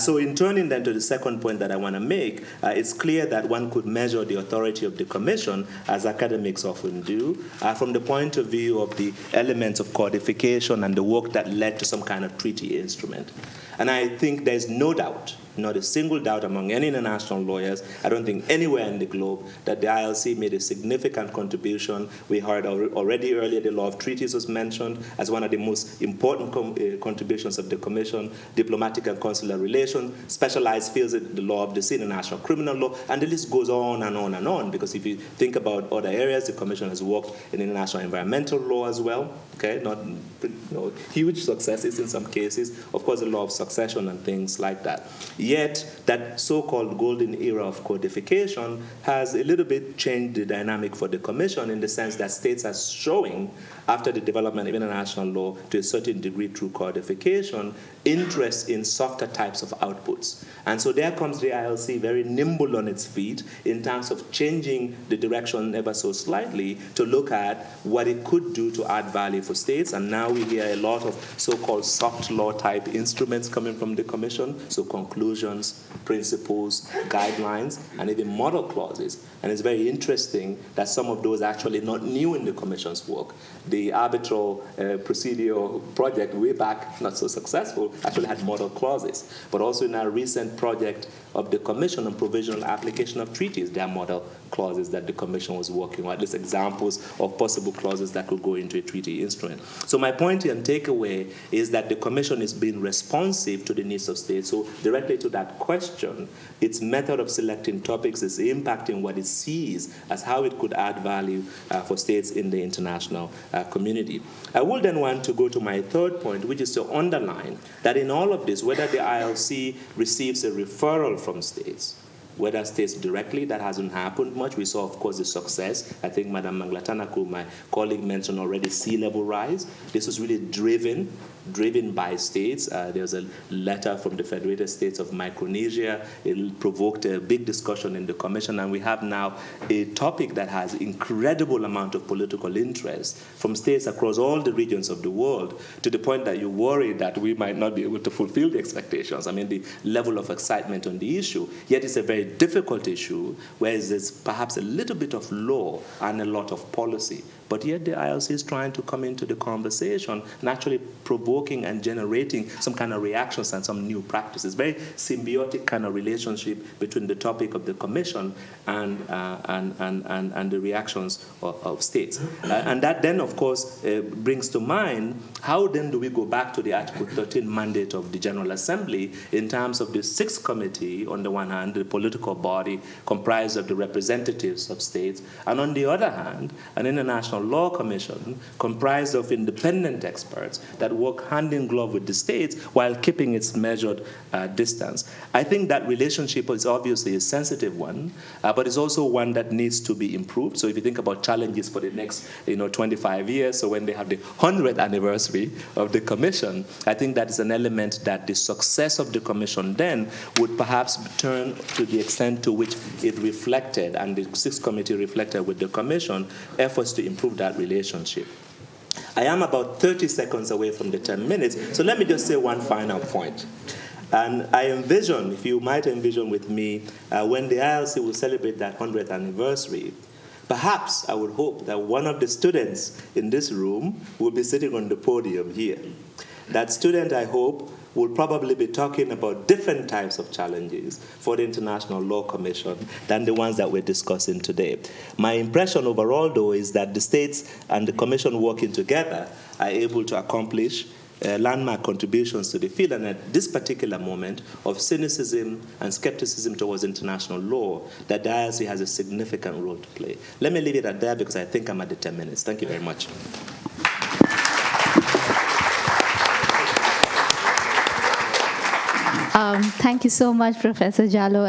So in turning then to the second point that I want to make, it's clear that one could measure the authority of the Commission, as academics often do, from the point of view of the elements of codification and the work that led to some kind of treaty instrument. And I think there's no doubt, not a single doubt among any international lawyers, I don't think anywhere in the globe, that the ILC made a significant contribution. We heard already earlier the law of treaties was mentioned as one of the most important contributions of the Commission, diplomatic and consular relations, specialized fields in the law of the sea, international criminal law, and the list goes on and on and on, because if you think about other areas, the Commission has worked in international environmental law as well, okay, not huge successes in some cases, of course the law of succession and things like that. Yet, that so-called golden era of codification has a little bit changed the dynamic for the Commission, in the sense that states are showing, after the development of international law to a certain degree through codification, interest in softer types of outputs. And so there comes the ILC very nimble on its feet in terms of changing the direction ever so slightly to look at what it could do to add value for states. And now we hear a lot of so-called soft law type instruments coming from the Commission, so conclusions, principles, guidelines, and even model clauses. And it's very interesting that some of those are actually not new in the Commission's work. The arbitral procedure project way back, not so successful, actually had model clauses. But also in our recent project of the Commission on provisional application of treaties, there are model clauses that the Commission was working on, at least examples of possible clauses that could go into a treaty instrument. So my point here and takeaway is that the Commission is being responsive to the needs of states. So directly to that question, its method of selecting topics is impacting what it sees as how it could add value for states in the international community. I will then want to go to my third point, which is to underline that in all of this, whether the ILC receives a referral from states, whether states directly, that hasn't happened much. We saw, of course, the success. I think Madam Manglatanaku, my colleague, mentioned already sea level rise. This was really driven by states. There's a letter from the Federated States of Micronesia. It provoked a big discussion in the Commission, and we have now a topic that has incredible amount of political interest from states across all the regions of the world, to the point that you worry that we might not be able to fulfill the expectations. I mean, the level of excitement on the issue. Yet it's a very difficult issue, where there's perhaps a little bit of law and a lot of policy. but yet the ILC is trying to come into the conversation, naturally provoking and generating some kind of reactions and some new practices. Very symbiotic kind of relationship between the topic of the Commission and the reactions of states. And that then, of course, brings to mind, how then do we go back to the Article 13 mandate of the General Assembly in terms of the Sixth Committee, on the one hand, the political body comprised of the representatives of states, and on the other hand, an International Law Commission comprised of independent experts that work hand in glove with the states while keeping its measured distance. I think that relationship is obviously a sensitive one, but it's also one that needs to be improved. So if you think about challenges for the next 25 years, so when they have the 100th anniversary of the Commission, I think that is an element that the success of the Commission then would perhaps turn to the extent to which it reflected, and the Sixth Committee reflected with the Commission, efforts to improve that relationship. I am about 30 seconds away from the 10 minutes, so let me just say one final point. And I envision, if you might envision with me, when the ILC will celebrate that 100th anniversary, perhaps I would hope that one of the students in this room will be sitting on the podium here. That student, I hope, will probably be talking about different types of challenges for the International Law Commission than the ones that we're discussing today. My impression overall, though, is that the states and the Commission working together are able to accomplish landmark contributions to the field, and at this particular moment of cynicism and skepticism towards international law, that the ILC has a significant role to play. Let me leave it at that because I think I'm at the 10 minutes. Thank you very much. Thank you so much, Professor Jallow.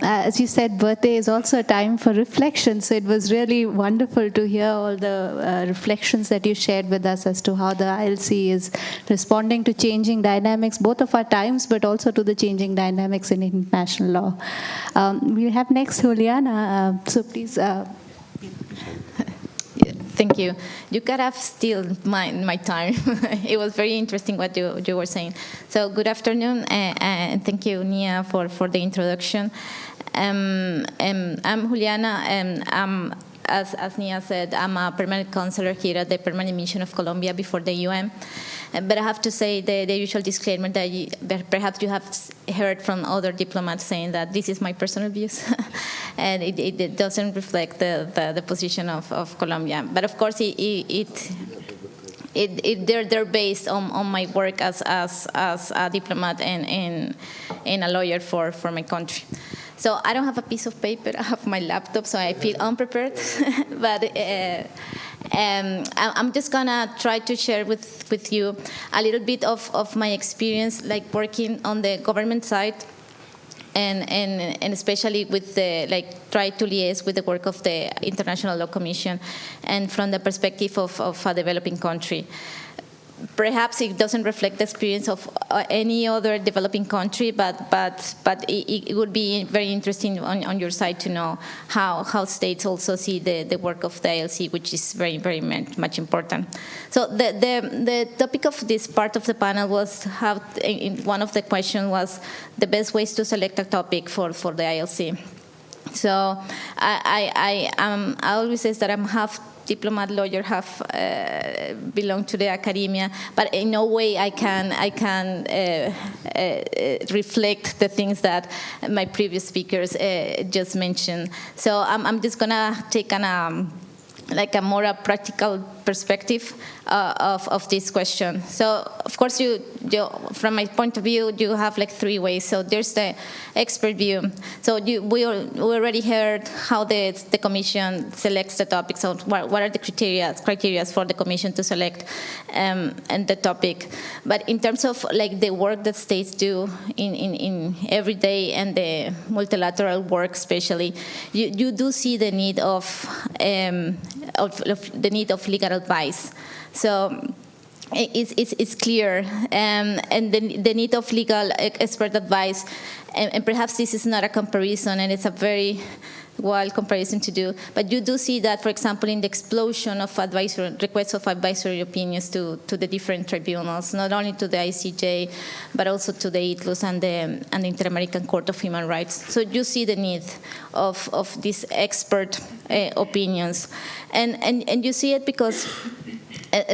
As you said, birthday is also a time for reflection, so it was really wonderful to hear all the reflections that you shared with us as to how the ILC is responding to changing dynamics, both of our times, but also to the changing dynamics in international law. We have next Juliana, so please... Thank you. You could have steal my time. It was very interesting what you were saying. So good afternoon, and thank you, Nia, for the introduction. I'm Juliana, and as Nia said, I'm a permanent counselor here at the Permanent Mission of Colombia before the UN. But I have to say the usual disclaimer that perhaps you have heard from other diplomats saying that this is my personal views, and it doesn't reflect the position of Colombia. But of course, they're based on my work as a diplomat and a lawyer for my country. So I don't have a piece of paper. I have my laptop, so I feel unprepared. But I'm just gonna try to share with you a little bit of my experience, like working on the government side, and especially with try to liaise with the work of the International Law Commission, and from the perspective of a developing country. Perhaps it doesn't reflect the experience of any other developing country, but it would be very interesting on your side to know how states also see the work of the ILC, which is very, very much important. So the topic of this part of the panel was one of the questions was the best ways to select a topic for the ILC. So I always say that I'm half diplomat, lawyer, half belong to the academia, but in no way I can reflect the things that my previous speakers just mentioned. So I'm just gonna take a more practical perspective of this question. So, of course, you, from my point of view, you have three ways. So there's the expert view. So we already heard how the Commission selects the topics. So what are the criteria for the Commission to select and the topic? But in terms of the work that states do in every day and the multilateral work, especially, you do see the need of legal advice. So it's clear, and the need of legal expert advice, and perhaps this is not a comparison, and it's a very worthwhile comparison to do. But you do see that, for example, in the explosion of requests of advisory opinions to the different tribunals, not only to the ICJ, but also to the ITLUS and the Inter-American Court of Human Rights. So you see the need of these expert opinions. And you see it because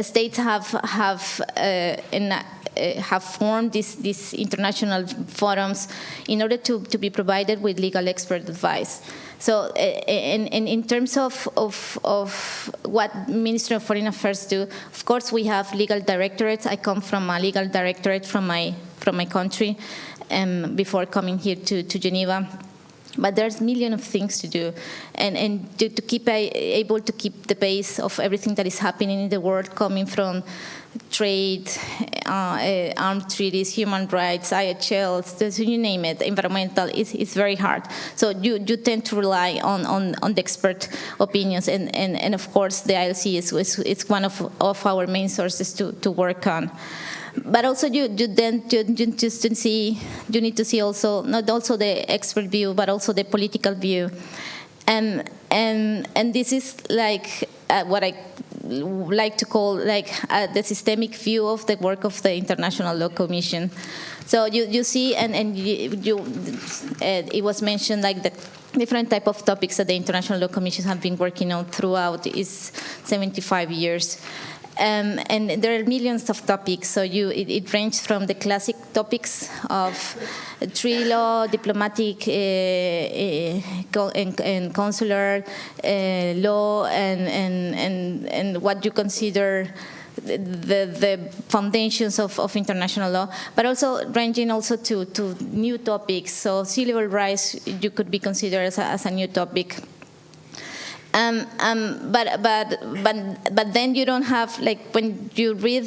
states have formed these international forums in order to be provided with legal expert advice. So in terms of what Ministry of Foreign Affairs do, of course we have legal directorates. I come from a legal directorate from my country before coming here to Geneva. But there's millions of things to do, and to keep able to keep the pace of everything that is happening in the world, coming from trade, armed treaties, human rights, IHLs, you name it, environmental, it's very hard. So you tend to rely on the expert opinions, and of course the ILC is one of our main sources to work on. But also you need to see also not also the expert view, but also the political view, and this is like what I like to call the systemic view of the work of the International Law Commission. So you see, and it was mentioned like the different type of topics that the International Law Commission have been working on throughout its 75 years. And there are millions of topics, so it ranges from the classic topics of treaty law, diplomatic and consular law, and what you consider the foundations of international law, but also ranging also to new topics. So civil rights, you could be considered as a new topic. But then you don't have, like, when you read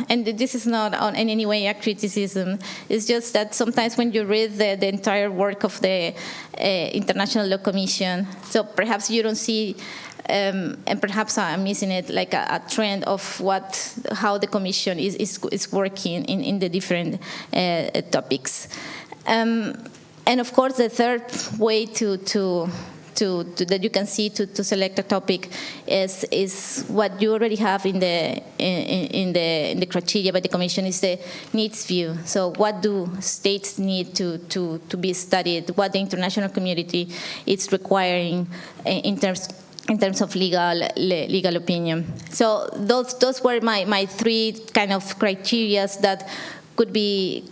and this is not in any way a criticism, it's just that sometimes when you read the entire work of the International Law Commission, so perhaps you don't see, and perhaps I'm missing it, like a trend of how the Commission is working in the different topics. And of course, the third way that you can see to select a topic is what you already have in the criteria by the Commission, is the needs view. So what do states need to be studied? What the international community is requiring in terms of legal opinion. So those were my three kind of criteria that could be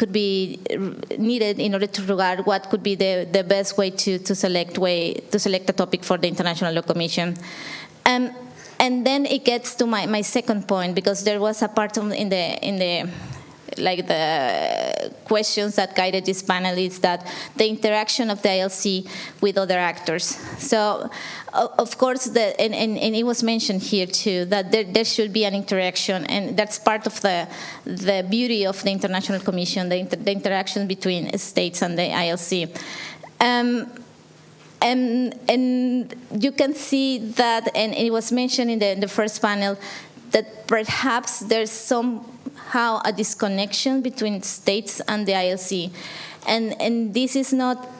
needed in order to regard what could be the best way to select a topic for the International Law Commission. And then it gets to my second point, because there was a part in the questions that guided this panel, is that the interaction of the ILC with other actors. So, of course, and it was mentioned here too, that there should be an interaction, and that's part of the beauty of the International Commission, the interaction between states and the ILC. And you can see that, and it was mentioned in the first panel, that perhaps there's somehow a disconnection between states and the ILC. And this is not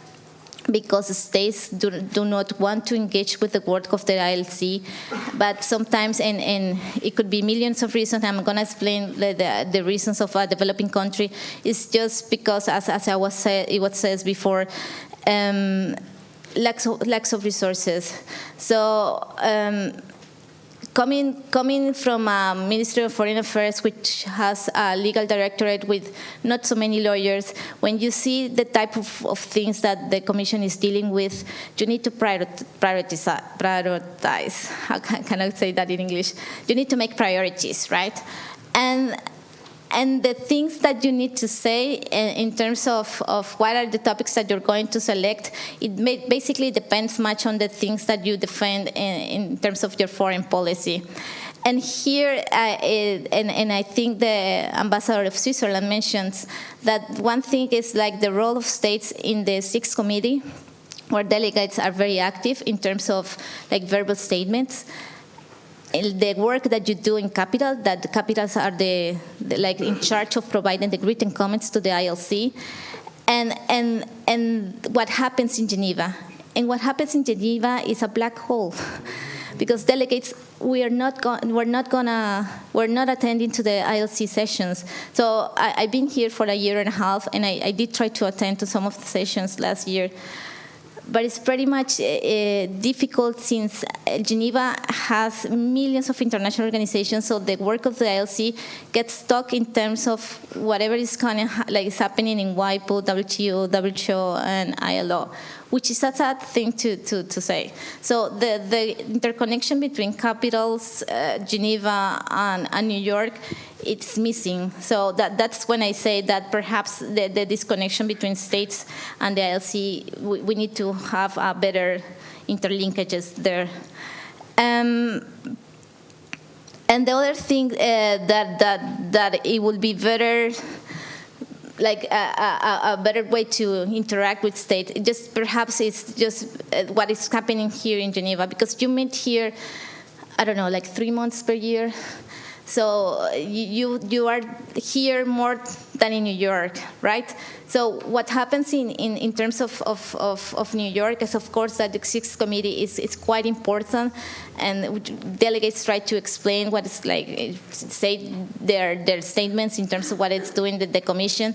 because states do not want to engage with the work of the ILC, but sometimes, and it could be millions of reasons. I'm going to explain the reasons of a developing country. It's just because, as it was said before, lacks of resources. So coming from a Ministry of Foreign Affairs, which has a legal directorate with not so many lawyers, when you see the type of things that the Commission is dealing with, you need to prioritize. How can I say that in English? You need to make priorities, right? And the things that you need to say in terms of what are the topics that you're going to select, it basically depends much on the things that you defend in terms of your foreign policy. And here, and I think the ambassador of Switzerland mentions that one thing is like the role of states in the Sixth Committee, where delegates are very active in terms of like verbal statements. The work that you do in capital, that the capitals are like in charge of providing the written comments to the ILC, and what happens in Geneva. And what happens in Geneva is a black hole, because delegates we're not attending to the ILC sessions. So I've been here for a year and a half, and I did try to attend to some of the sessions last year. But it's pretty much difficult since Geneva has millions of international organizations, so the work of the ILC gets stuck in terms of whatever is kind of like is happening in WIPO, WTO, WHO, and ILO, which is a sad thing to say. So the interconnection between capitals, Geneva and New York, it's missing. So that's when I say that perhaps the disconnection between states and the ILC, we need to have a better interlinkages there. And the other thing that it would be better, like a better way to interact with state, just perhaps it's just what is happening here in Geneva, because you meet here, I don't know, like 3 months per year. So you are here more than in New York, right? So what happens in terms of New York is, of course, that the Sixth Committee is quite important, and delegates try to explain what it's like, say their statements in terms of what it's doing the Commission.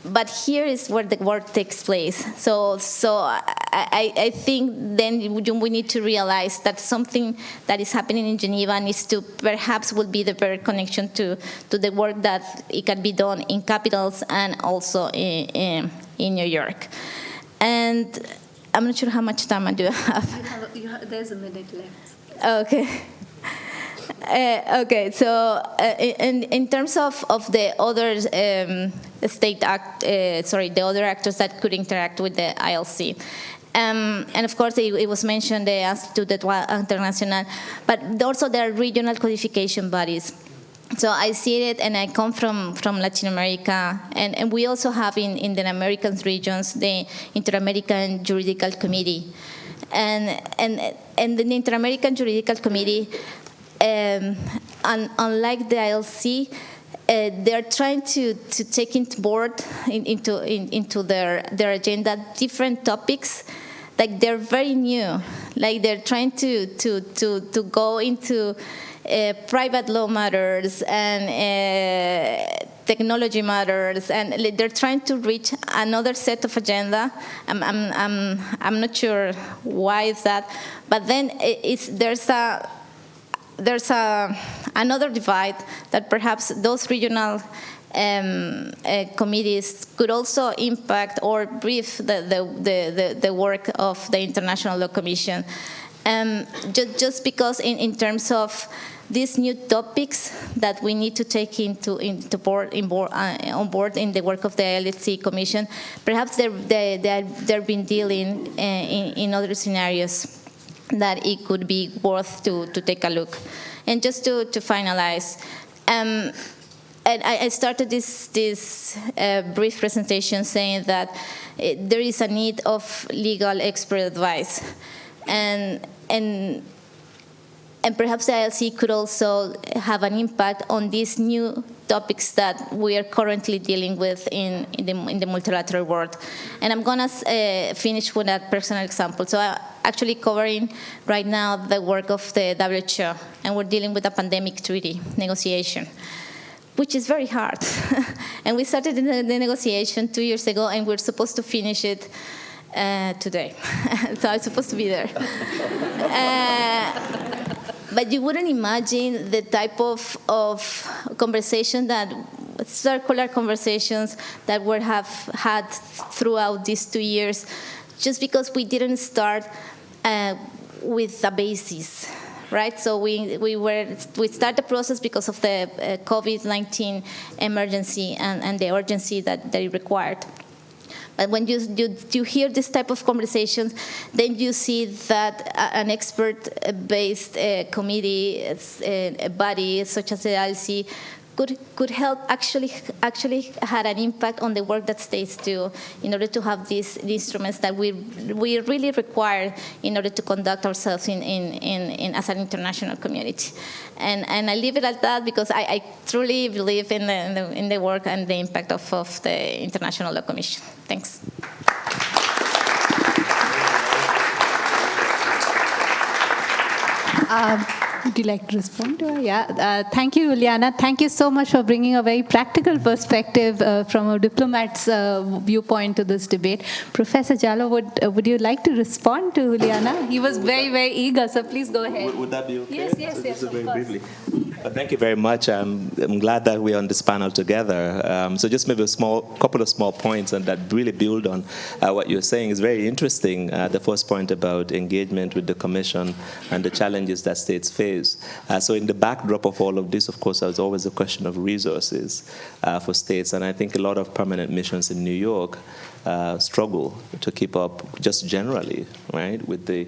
But here is where the work takes place. So I think then we need to realize that something that is happening in Geneva needs to perhaps would be the better connection to the work that it can be done in capitals and also in New York. And I'm not sure how much time I do have. There's a minute left. Okay. Okay, so in terms of the other the other actors that could interact with the ILC, and of course it was mentioned the Institut International, but also there are regional codification bodies. So I see it, and I come from Latin America, and we also have in the American regions the Inter-American Juridical Committee, and the Inter-American Juridical Committee. Unlike the ILC, they're trying to take into their agenda different topics. Like they're very new. Like they're trying to go into private law matters and technology matters, and they're trying to reach another set of agenda. I'm not sure why is that, but then there's another divide that perhaps those regional committees could also impact or brief the work of the International Law Commission. Just because in terms of these new topics that we need to take on board in the work of the ILC Commission, perhaps they've been dealing in other scenarios that it could be worth to take a look. And just to finalize, and I started this brief presentation saying that there is a need of legal expert advice, and perhaps the ILC could also have an impact on these new topics that we are currently dealing with in the multilateral world. And I'm going to finish with a personal example. So I'm actually covering right now the work of the WHO, and we're dealing with a pandemic treaty negotiation, which is very hard. And we started the negotiation 2 years ago, and we're supposed to finish it today. So I'm supposed to be there. But you wouldn't imagine the type of conversation circular conversations that we have had throughout these 2 years, just because we didn't start with a basis, right? So we started the process because of the COVID-19 emergency and the urgency that it required. But when you hear this type of conversations, then you see that an expert-based committee, a body such as the ILC, could help actually had an impact on the work that states do in order to have these instruments that we really require in order to conduct ourselves in as an international community. And I leave it at that because I truly believe in the work and the impact of the International Law Commission. Thanks. Would you like to respond to her? Yeah. Thank you, Juliana. Thank you so much for bringing a very practical perspective from a diplomat's viewpoint to this debate. Professor Jallo, would you like to respond to Juliana? He was very, very eager, so please go ahead. Would that be okay? Yes, So of very course. briefly. Thank you very much. I'm glad that we're on this panel together. So just maybe a couple of small points and that really build on what you're saying is very interesting. The first point about engagement with the Commission and the challenges that states face. So in the backdrop of all of this, of course, there's always a question of resources for states. And I think a lot of permanent missions in New York struggle to keep up just generally, right, with the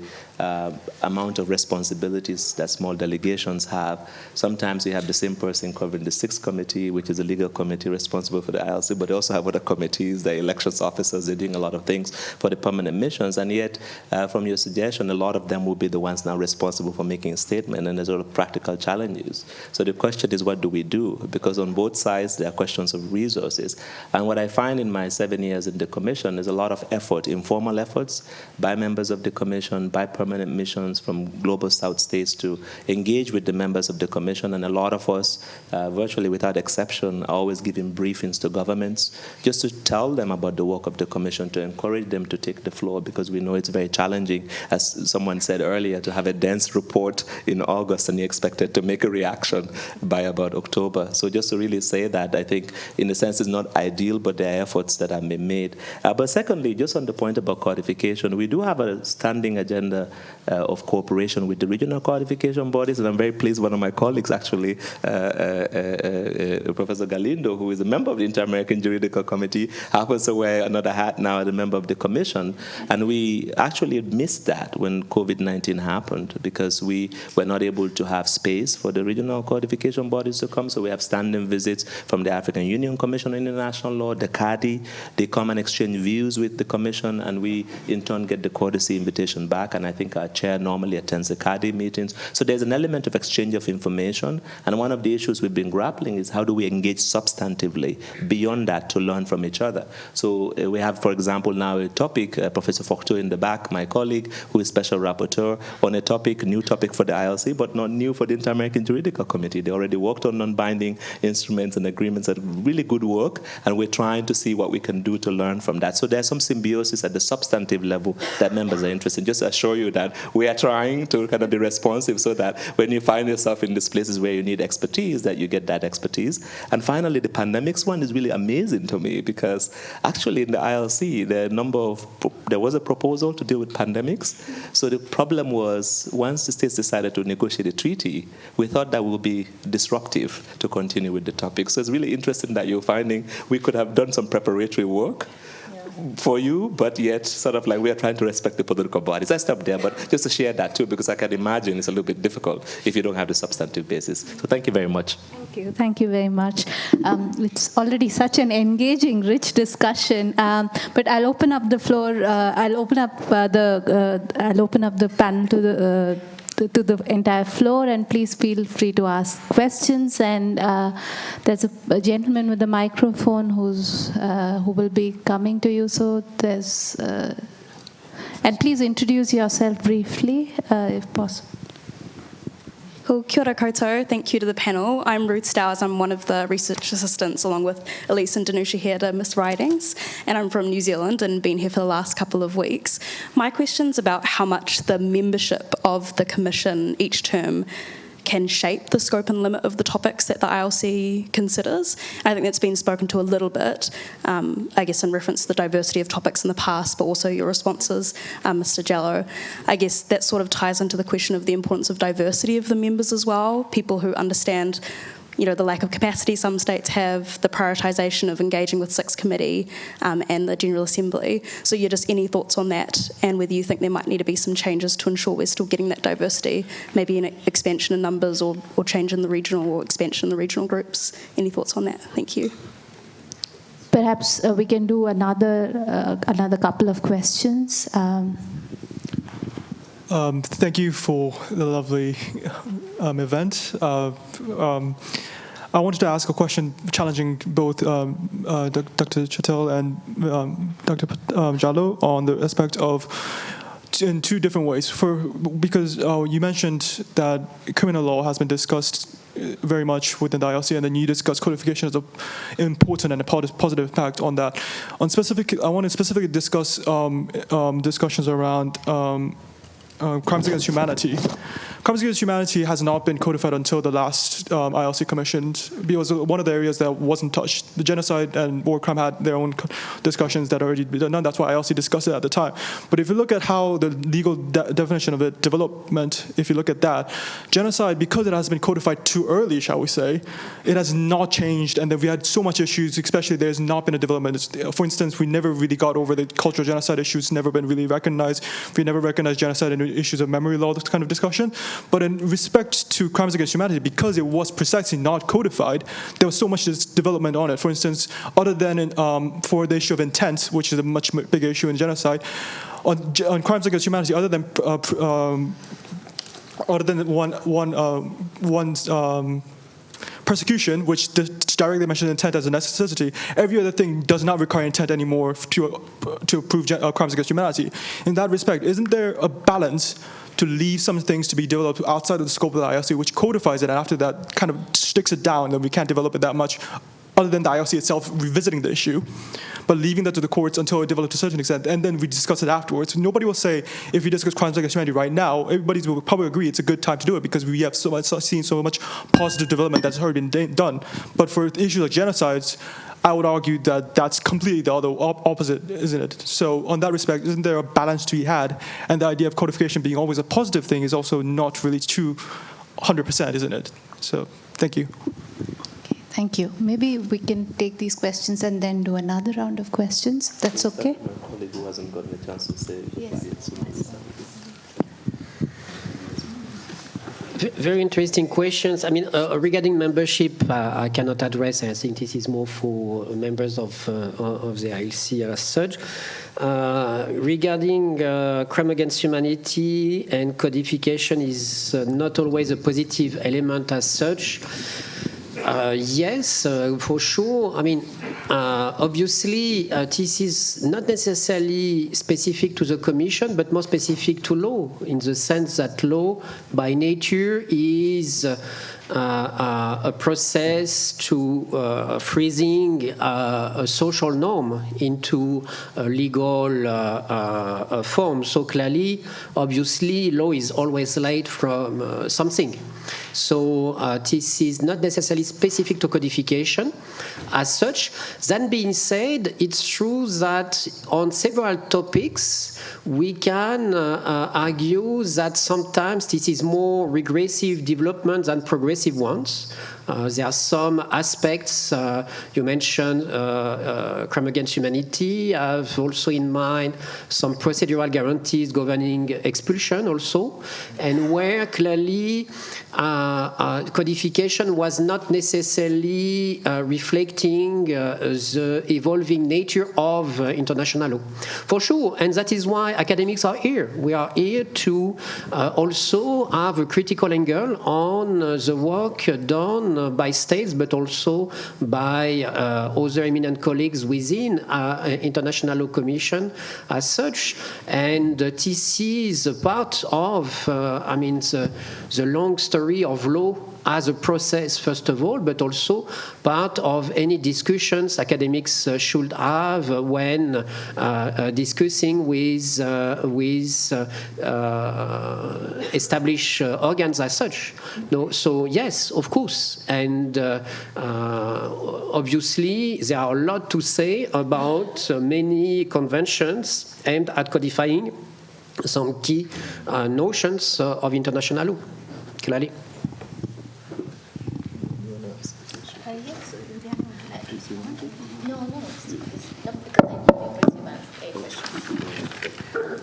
amount of responsibilities that small delegations have. Sometimes we have the same person covering the 6th committee, which is a legal committee responsible for the ILC, but they also have other committees, the elections officers, they're doing a lot of things for the permanent missions, and yet, from your suggestion, a lot of them will be the ones now responsible for making a statement, and there's a lot of practical challenges. So the question is, what do we do? Because on both sides, there are questions of resources. And what I find in my 7 years in the Commission is a lot of effort, informal efforts, by members of the Commission, by permanent missions from global South states to engage with the members of the Commission, and a lot of us, virtually without exception, are always giving briefings to governments just to tell them about the work of the Commission, to encourage them to take the floor, because we know it's very challenging, as someone said earlier, to have a dense report in August and you're expected to make a reaction by about October. So just to really say that, I think in a sense it's not ideal, but there are efforts that have been made. But secondly, just on the point about codification, we do have a standing agenda of cooperation with the regional codification bodies, and I'm very pleased one of my colleagues actually, Professor Galindo, who is a member of the Inter-American Juridical Committee, happens to wear another hat now as a member of the Commission, and we actually missed that when COVID-19 happened because we were not able to have space for the regional codification bodies to come, so we have standing visits from the African Union Commission on International Law, the CADI, they come and exchange views with the Commission, and we in turn get the courtesy invitation back, and I think our chair normally attends the CADI meetings. So there's an element of exchange of information, and one of the issues we've been grappling is how do we engage substantively beyond that to learn from each other. So we have, for example, now a topic, Professor Fortu in the back, my colleague, who is special rapporteur on a topic, new topic for the ILC, but not new for the Inter-American Juridical Committee. They already worked on non-binding instruments and agreements and really good work, and we're trying to see what we can do to learn from that. So there's some symbiosis at the substantive level that members are interested in. Just to assure you that we are trying to kind of be responsive so that when you find yourself in these places where you need expertise, that you get that expertise. And finally, the pandemics one is really amazing to me because actually in the ILC, there was a proposal to deal with pandemics. So the problem was once the states decided to negotiate a treaty, we thought that would be disruptive to continue with the topic. So it's really interesting that you're finding we could have done some preparatory work for you, but yet sort of like we are trying to respect the political bodies. I stop there, but just to share that too, because I can imagine it's a little bit difficult if you don't have the substantive basis. So thank you very much. Thank you very much. It's already such an engaging, rich discussion. But I'll open up the floor. I'll open up the panel to the entire floor, and please feel free to ask questions. And there's a gentleman with the microphone who will be coming to you. So there's, and please introduce yourself briefly, if possible. Cool. Kia ora koutou. Thank you to the panel. I'm Ruth Stowers. I'm one of the research assistants, along with Elise and Danusha here to Miss Writings, and I'm from New Zealand and been here for the last couple of weeks. My question's about how much the membership of the Commission each term can shape the scope and limit of the topics that the ILC considers. I think that's been spoken to a little bit, I guess in reference to the diversity of topics in the past, but also your responses, Mr. Jallo. I guess that sort of ties into the question of the importance of diversity of the members as well, people who understand the lack of capacity some states have, the prioritisation of engaging with 6th Committee and the General Assembly. So just any thoughts on that, and whether you think there might need to be some changes to ensure we're still getting that diversity, maybe an expansion in numbers or change in the regional or expansion in the regional groups. Any thoughts on that? Thank you. Perhaps we can do another couple of questions. Thank you for the lovely event. I wanted to ask a question challenging both Dr. Chattel and Dr. Jallo on the aspect of in two different ways. Because you mentioned that criminal law has been discussed very much within the ILC, and then you discussed codification as an important and a positive impact on that. I want to specifically discuss discussions around crimes against humanity. Crimes against humanity has not been codified until the last ILC commission. It was one of the areas that wasn't touched. The genocide and war crime had their own discussions that already been done. That's why ILC discussed it at the time. But if you look at how the legal definition of it, development, if you look at that, genocide, because it has been codified too early, shall we say, it has not changed, and then we had so much issues, especially there's not been a development. For instance, we never really got over the cultural genocide issues, never been really recognized. We never recognized genocide and issues of memory law, this kind of discussion. But in respect to crimes against humanity, because it was precisely not codified, there was so much development on it. For instance, other than for the issue of intent, which is a much bigger issue in genocide, on crimes against humanity, other than persecution, which directly mentions intent as a necessity, every other thing does not require intent anymore to prove crimes against humanity. In that respect, isn't there a balance to leave some things to be developed outside of the scope of the ILC, which codifies it, and after that kind of sticks it down, then we can't develop it that much, other than the ILC itself revisiting the issue, but leaving that to the courts until it develops to a certain extent, and then we discuss it afterwards. Nobody will say, if we discuss crimes against humanity right now, everybody will probably agree it's a good time to do it because we have seen so much positive development that's already been done. But for issues like genocides, I would argue that that's completely the other opposite, isn't it? So on that respect, isn't there a balance to be had? And the idea of codification being always a positive thing is also not really true 100%, isn't it? So thank you. Okay, thank you. Maybe we can take these questions and then do another round of questions. That's okay? My colleague who hasn't gotten a chance to say. Yes. Very interesting questions. I mean, regarding membership, I cannot address. I think this is more for members of the ILC as such. Regarding crime against humanity and codification is not always a positive element as such. Yes, for sure. I mean, obviously, this is not necessarily specific to the Commission, but more specific to law, in the sense that law, by nature, is a process to freezing a social norm into a legal form. So clearly, obviously, law is always late from something. So this is not necessarily specific to codification as such. That being said, it's true that on several topics, we can argue that sometimes this is more regressive development than progressive ones. There are some aspects, you mentioned crime against humanity. I have also in mind some procedural guarantees governing expulsion also, and where clearly codification was not necessarily reflecting the evolving nature of international law. For sure, and that is why academics are here. We are here to also have a critical angle on the work done by states, but also by other eminent colleagues within International Law Commission as such. And this is a part of, the long story of law as a process, first of all, but also part of any discussions academics should have when discussing with established organs as such. No, so yes, of course, and obviously there are a lot to say about many conventions aimed at codifying some key notions of international law, clearly.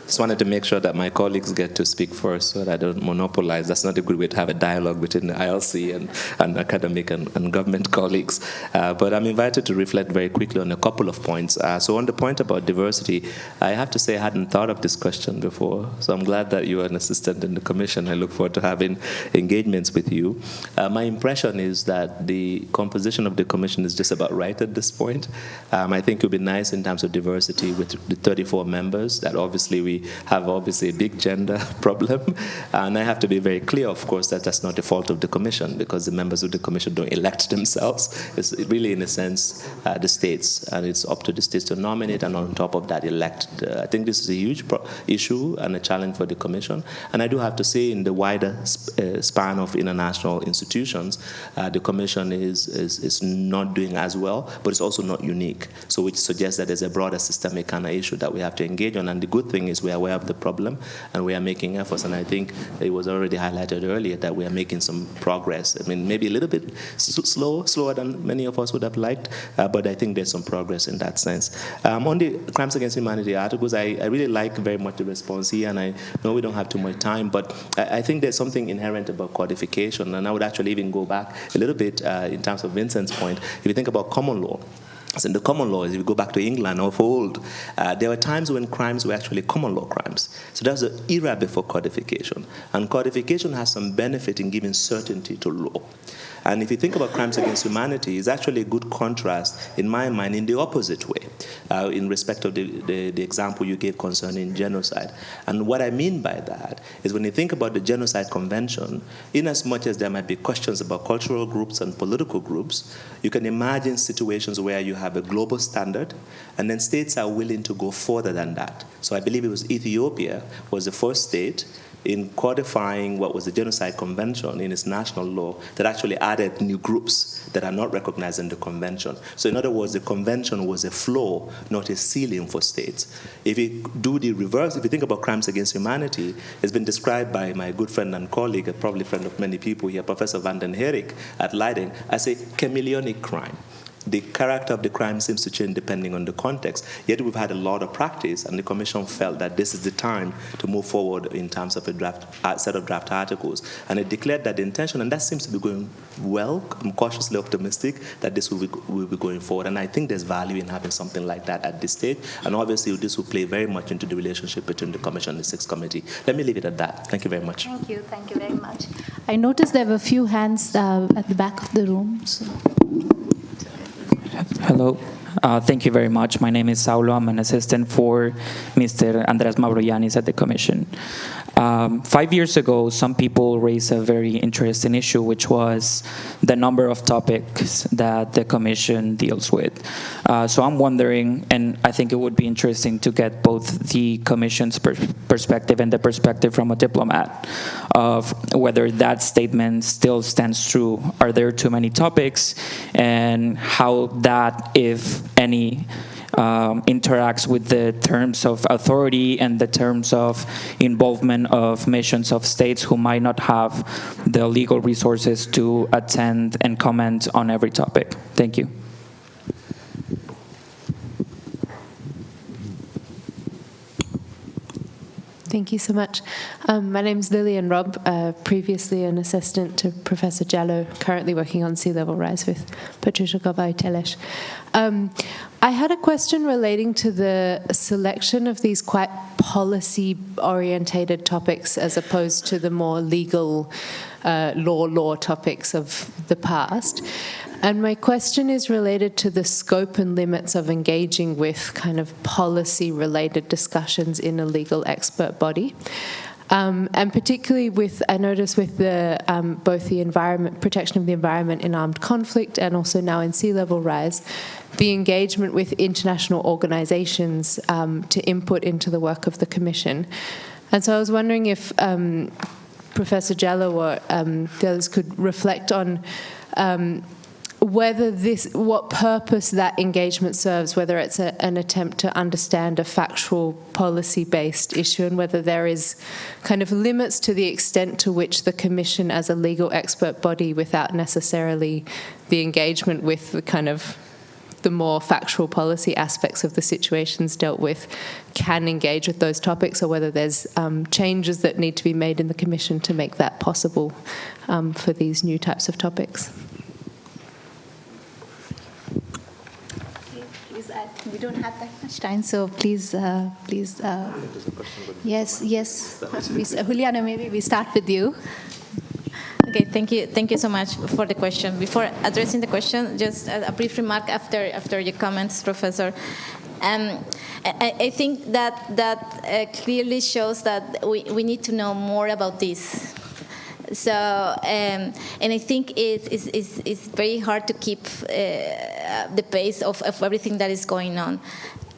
Just wanted to make sure that my colleagues get to speak first so that I don't monopolize. That's not a good way to have a dialogue between the ILC and academic and government colleagues. But I'm invited to reflect very quickly on a couple of points. So on the point about diversity, I have to say I hadn't thought of this question before. So I'm glad that you are an assistant in the commission. I look forward to having engagements with you. My impression is that the composition of the commission is just about right at this point. I think it would be nice in terms of diversity with the 34 members that obviously we we have obviously a big gender problem. And I have to be very clear, of course, that that's not the fault of the Commission, because the members of the Commission don't elect themselves. It's really, in a sense, the states. And it's up to the states to nominate and on top of that elect. I think this is a huge issue and a challenge for the Commission. And I do have to say, in the wider span of international institutions, the Commission is not doing as well, but it's also not unique. So which suggests that there's a broader systemic kind of issue that we have to engage on. And the good thing is we are aware of the problem and we are making efforts. And I think it was already highlighted earlier that we are making some progress. I mean, maybe a little bit slower than many of us would have liked, but I think there's some progress in that sense. On the crimes against humanity articles, I really like very much the response here, and I know we don't have too much time, but I think there's something inherent about codification, and I would actually even go back a little bit in terms of Vincent's point. If you think about common law, so in the common law, if you go back to England of old, there were times when crimes were actually common law crimes. So that was an era before codification. And codification has some benefit in giving certainty to law. And if you think about crimes against humanity, it's actually a good contrast, in my mind, in the opposite way, in respect of the example you gave concerning genocide. And what I mean by that is when you think about the Genocide Convention, in as much as there might be questions about cultural groups and political groups, you can imagine situations where you have a global standard, and then states are willing to go further than that. So I believe it was Ethiopia was the first state in codifying what was the Genocide Convention in its national law that actually added new groups that are not recognized in the convention. So in other words, the convention was a floor, not a ceiling for states. If you do the reverse, if you think about crimes against humanity, it's been described by my good friend and colleague, a probably friend of many people here, Professor Van den Herik at Leiden, as a chameleonic crime. The character of the crime seems to change depending on the context. Yet we've had a lot of practice, and the Commission felt that this is the time to move forward in terms of a set of draft articles. And it declared that the intention, and that seems to be going well. I'm cautiously optimistic that this will be going forward. And I think there's value in having something like that at this stage. And obviously, this will play very much into the relationship between the Commission and the Sixth Committee. Let me leave it at that. Thank you very much. Thank you very much. I noticed there were a few hands at the back of the room. So. Hello. Thank you very much. My name is Saulo. I'm an assistant for Mr. Andreas Mavrogiannis at the Commission. 5 years ago, some people raised a very interesting issue, which was the number of topics that the Commission deals with. So I'm wondering, and I think it would be interesting to get both the Commission's perspective and the perspective from a diplomat of whether that statement still stands true. Are there too many topics? And how that, if any, interacts with the terms of authority and the terms of involvement of missions of states who might not have the legal resources to attend and comment on every topic. Thank you. Thank you so much. My name is Lillian Robb, previously an assistant to Professor Jello, currently working on sea level rise with Patricia Gavai-Teles. I had a question relating to the selection of these quite policy-orientated topics as opposed to the more legal law topics of the past. And my question is related to the scope and limits of engaging with kind of policy-related discussions in a legal expert body. And particularly I notice with the both the environment, protection of the environment in armed conflict and also now in sea level rise, the engagement with international organizations to input into the work of the Commission. And so I was wondering if Professor Jello or the others could reflect on what purpose that engagement serves, whether it's an attempt to understand a factual policy-based issue and whether there is kind of limits to the extent to which the Commission as a legal expert body without necessarily the engagement with the kind of the more factual policy aspects of the situations dealt with can engage with those topics, or whether there's changes that need to be made in the Commission to make that possible for these new types of topics. We don't have that much time, so please. Yes. Juliana, maybe we start with you. Okay, thank you so much for the question. Before addressing the question, just a brief remark after your comments, Professor. I think that clearly shows that we need to know more about this. So, and I think it's very hard to keep the pace of everything that is going on.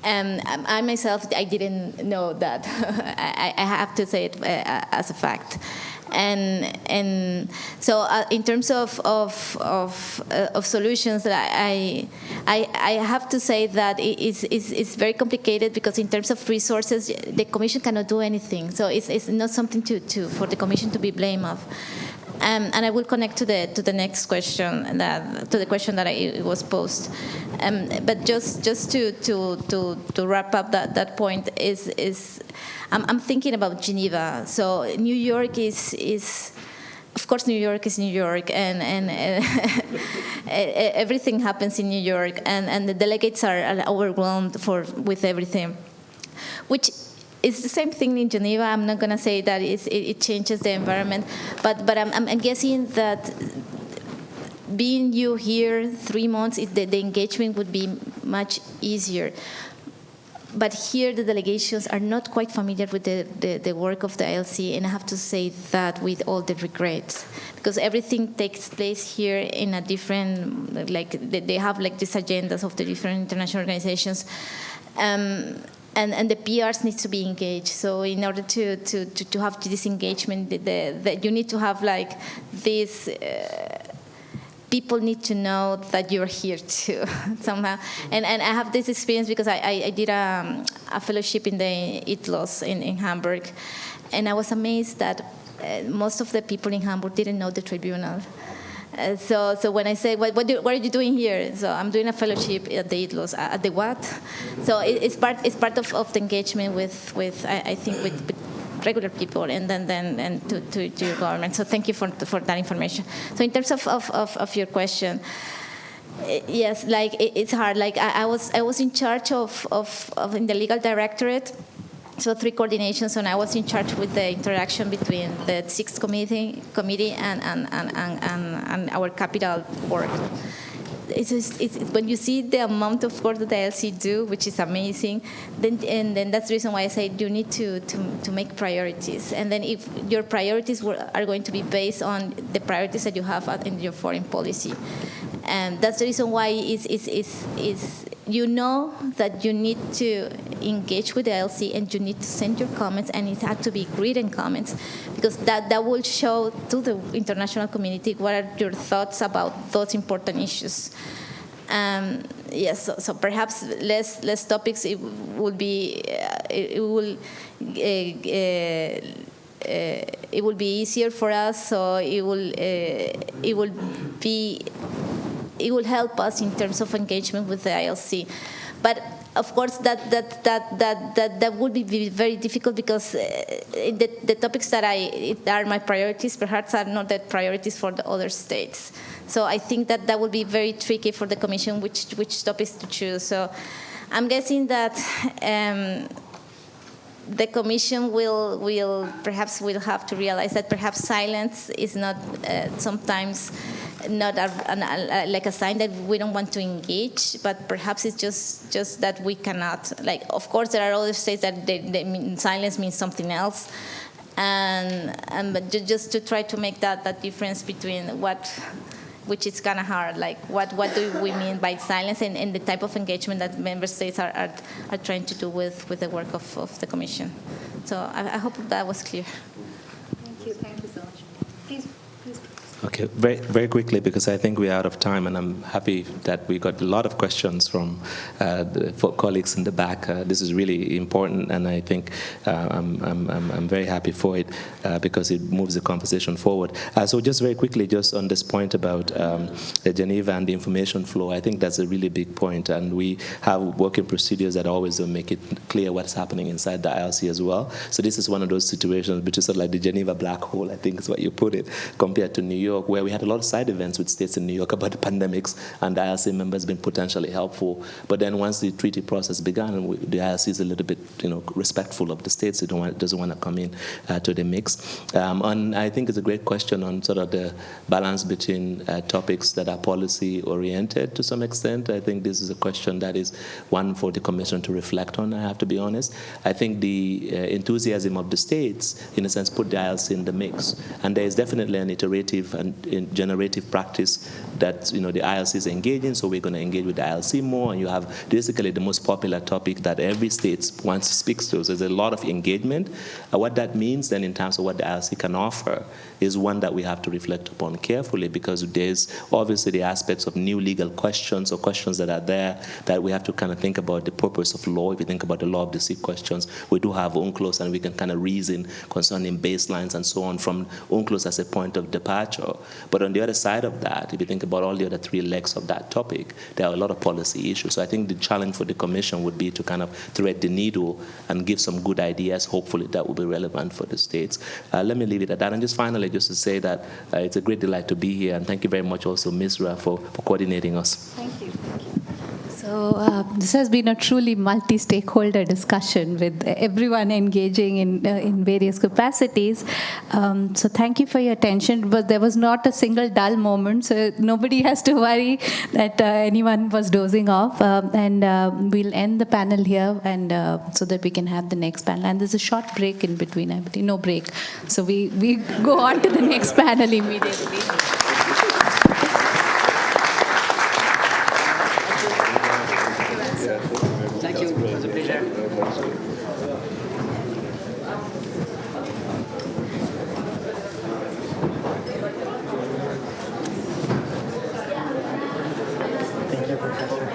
I myself, I didn't know that. I have to say it as a fact. And so in terms of solutions, I have to say that it's very complicated, because in terms of resources, the Commission cannot do anything. So it's not something for the Commission to be blamed of. And I will connect to the next question, to the question that was posed. But just to wrap up that point is I'm thinking about Geneva. So New York is of course New York is New York, and everything happens in New York, and the delegates are overwhelmed with everything, which. It's the same thing in Geneva. I'm not going to say that it changes the environment, but I'm guessing that being you here 3 months, the engagement would be much easier. But here the delegations are not quite familiar with the work of the ILC, and I have to say that with all the regrets, because everything takes place here in a different, like they have like these agendas of the different international organizations. And the PRs need to be engaged. So in order to have this engagement, that you need to have like this. People need to know that you're here too somehow. And I have this experience because I did a fellowship in the ITLOS in Hamburg, and I was amazed that most of the people in Hamburg didn't know the tribunal. So when I say, what are you doing here? So I'm doing a fellowship at the ITLOS. At the what? So it's part of the engagement with I think with regular people, and then to your government. So thank you for that information. So in terms of your question, yes, like it's hard. Like I was in charge of in the legal directorate. So 3 coordinations, and I was in charge with the interaction between the 6th committee and our capital work. It's when you see the amount of work that the ILC do, which is amazing, then that's the reason why I say you need to make priorities. And then if your priorities are going to be based on the priorities that you have in your foreign policy. And that's the reason why you know that you need to engage with the ILC, and you need to send your comments, and it had to be written comments, because that will show to the international community what are your thoughts about those important issues. Yes, so perhaps less topics. It will be easier for us. So it will help us in terms of engagement with the ILC. But of course, that would be very difficult, because the topics that are my priorities perhaps are not the priorities for the other states. So I think that would be very tricky for the Commission which topics to choose. So I'm guessing that the Commission will have to realize that perhaps silence is not sometimes not like a sign that we don't want to engage, but perhaps it's just that we cannot. Like, of course, there are other states that silence means something else, but just to try to make that difference between which is kind of hard. Like, what do we mean by silence, and the type of engagement that member states are trying to do with the work of the Commission. So I hope that was clear. Thank you so much. Please. Okay, very, very quickly, because I think we're out of time, and I'm happy that we got a lot of questions from colleagues in the back. This is really important, and I think I'm very happy for it because it moves the conversation forward. So just very quickly, just on this point about the Geneva and the information flow, I think that's a really big point, and we have working procedures that always make it clear what's happening inside the ILC as well. So this is one of those situations which is sort of like the Geneva black hole, I think is what you put it, compared to New York, York, where we had a lot of side events with states in New York about the pandemics, and the ILC members have been potentially helpful. But then once the treaty process began, the ILC is a little bit, respectful of the states. It doesn't want to come in to the mix. And I think it's a great question on sort of the balance between topics that are policy-oriented to some extent. I think this is a question that is one for the Commission to reflect on, I have to be honest. I think the enthusiasm of the states, in a sense, put the ILC in the mix. And there is definitely an iterative and generative practice that the ILC is engaging, so we're going to engage with the ILC more, and you have basically the most popular topic that every state wants to speak to. So there's a lot of engagement. What that means then in terms of what the ILC can offer is one that we have to reflect upon carefully, because there's obviously the aspects of new legal questions or questions that are there that we have to kind of think about the purpose of law. If you think about the law of the sea questions, we do have UNCLOS, and we can kind of reason concerning baselines and so on from UNCLOS as a point of departure. But on the other side of that, if you think about all the other three legs of that topic, there are a lot of policy issues. So I think the challenge for the Commission would be to kind of thread the needle and give some good ideas. Hopefully that will be relevant for the states. Let me leave it at that. And just finally, just to say that it's a great delight to be here. And thank you very much also, Misra, for coordinating us. Thank you. So this has been a truly multi-stakeholder discussion with everyone engaging in various capacities. So thank you for your attention. But there was not a single dull moment, so nobody has to worry that anyone was dozing off. And we'll end the panel here, and so that we can have the next panel. And there's a short break in between, I believe. No break. So we go on to the next panel immediately. Thank you. It was a pleasure. Thank you, Professor.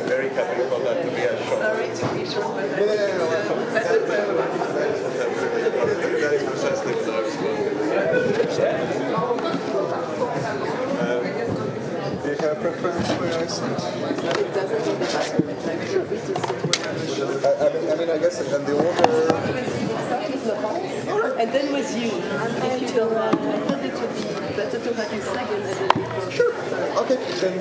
Very happy for that to be a shock. Sorry to be short, but very precisely what I was going. Do you have a preference where I sit? It doesn't really matter. I mean, I guess in the order. And then with you. If you don't mind, I thought it would be better to have you second and then you go. Sure. Okay. Then.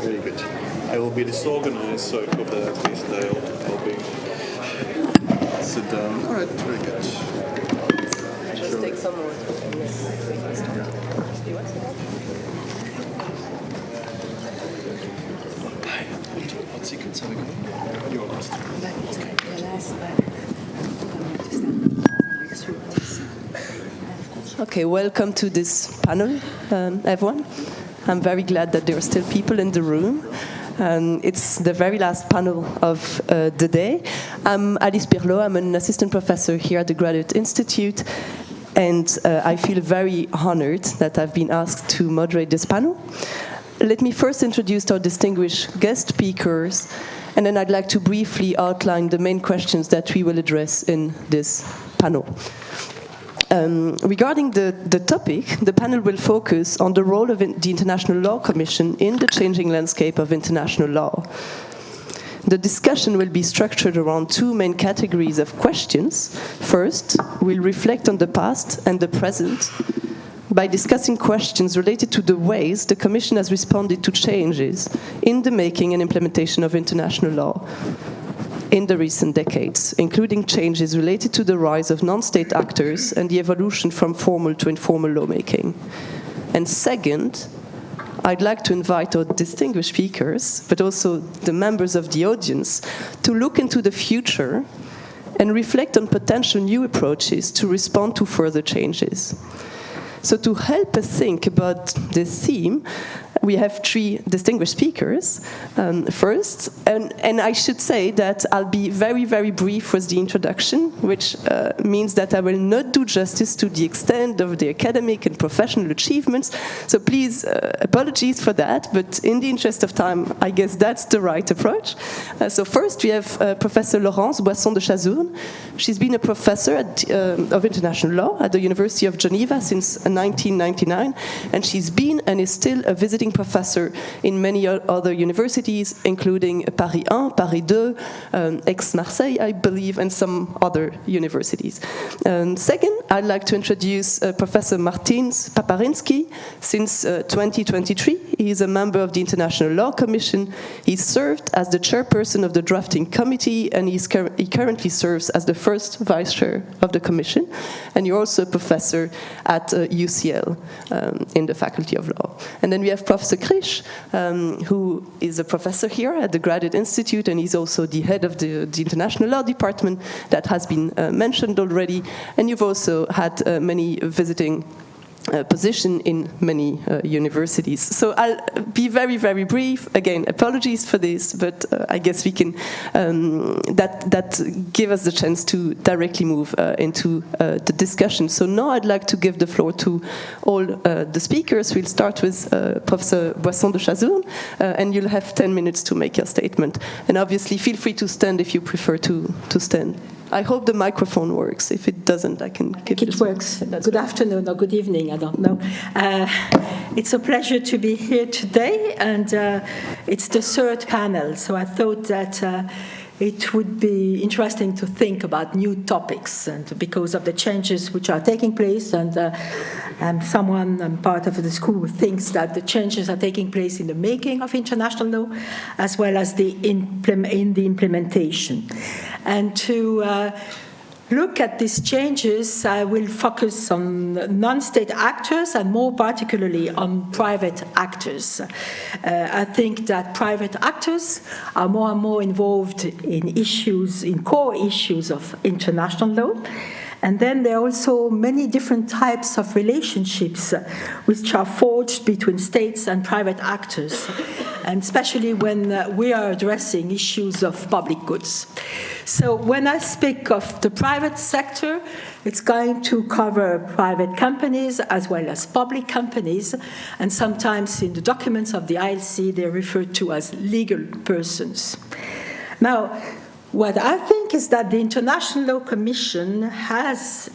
Very good. I will be disorganized, so I hope that at least I'll be sit down. All right, very good. Just take some more. What sequence are we going? You're last. Okay, welcome to this panel, everyone. I'm very glad that there are still people in the room. It's the very last panel of the day. I'm Alice Birlot. I'm an assistant professor here at the Graduate Institute, and I feel very honored that I've been asked to moderate this panel. Let me first introduce our distinguished guest speakers, and then I'd like to briefly outline the main questions that we will address in this panel. Regarding the topic, the panel will focus on the role of the International Law Commission in the changing landscape of international law. The discussion will be structured around two main categories of questions. First, we'll reflect on the past and the present by discussing questions related to the ways the Commission has responded to changes in the making and implementation of international law in the recent decades, including changes related to the rise of non-state actors and the evolution from formal to informal lawmaking. And second, I'd like to invite our distinguished speakers, but also the members of the audience, to look into the future and reflect on potential new approaches to respond to further changes. So to help us think about this theme, we have three distinguished speakers first. And I should say that I'll be very, very brief with the introduction, which means that I will not do justice to the extent of the academic and professional achievements. So please, apologies for that, but in the interest of time, I guess that's the right approach. So first we have Professor Laurence Boisson de Chazourne. She's been a professor of international law at the University of Geneva since 1999, and she's been and is still a visiting professor in many other universities, including Paris 1, Paris 2, Aix-Marseille, I believe, and some other universities. Second, I'd like to introduce Professor Martin Paparinsky. Since 2023, he is a member of the International Law Commission. He served as the chairperson of the drafting committee, and he currently serves as the first vice chair of the commission. And you're also a professor at UCL in the Faculty of Law. And then we have Professor Krisch, who is a professor here at the Graduate Institute, and he's also the head of the International Law Department that has been mentioned already. And you've also had many visiting position in many universities. So I'll be very, very brief. Again, apologies for this, but I guess we can, that give us the chance to directly move into the discussion. So now I'd like to give the floor to all the speakers. We'll start with Professor Boisson de Chazourne, and you'll have 10 minutes to make your statement. And obviously, feel free to stand if you prefer to stand. I hope the microphone works. If it doesn't, I can give it. It works. Good afternoon or good evening, I don't know. It's a pleasure to be here today, and it's the third panel, so I thought that it would be interesting to think about new topics, and because of the changes which are taking place, and I'm part of the school who thinks that the changes are taking place in the making of international law, as well as in the implementation. And to look at these changes, I will focus on non-state actors and more particularly on private actors. I think that private actors are more and more involved in core issues of international law. And then there are also many different types of relationships which are forged between states and private actors, and especially when we are addressing issues of public goods. So when I speak of the private sector, it's going to cover private companies as well as public companies, and sometimes in the documents of the ILC they're referred to as legal persons. Now, what I think is that the International Law Commission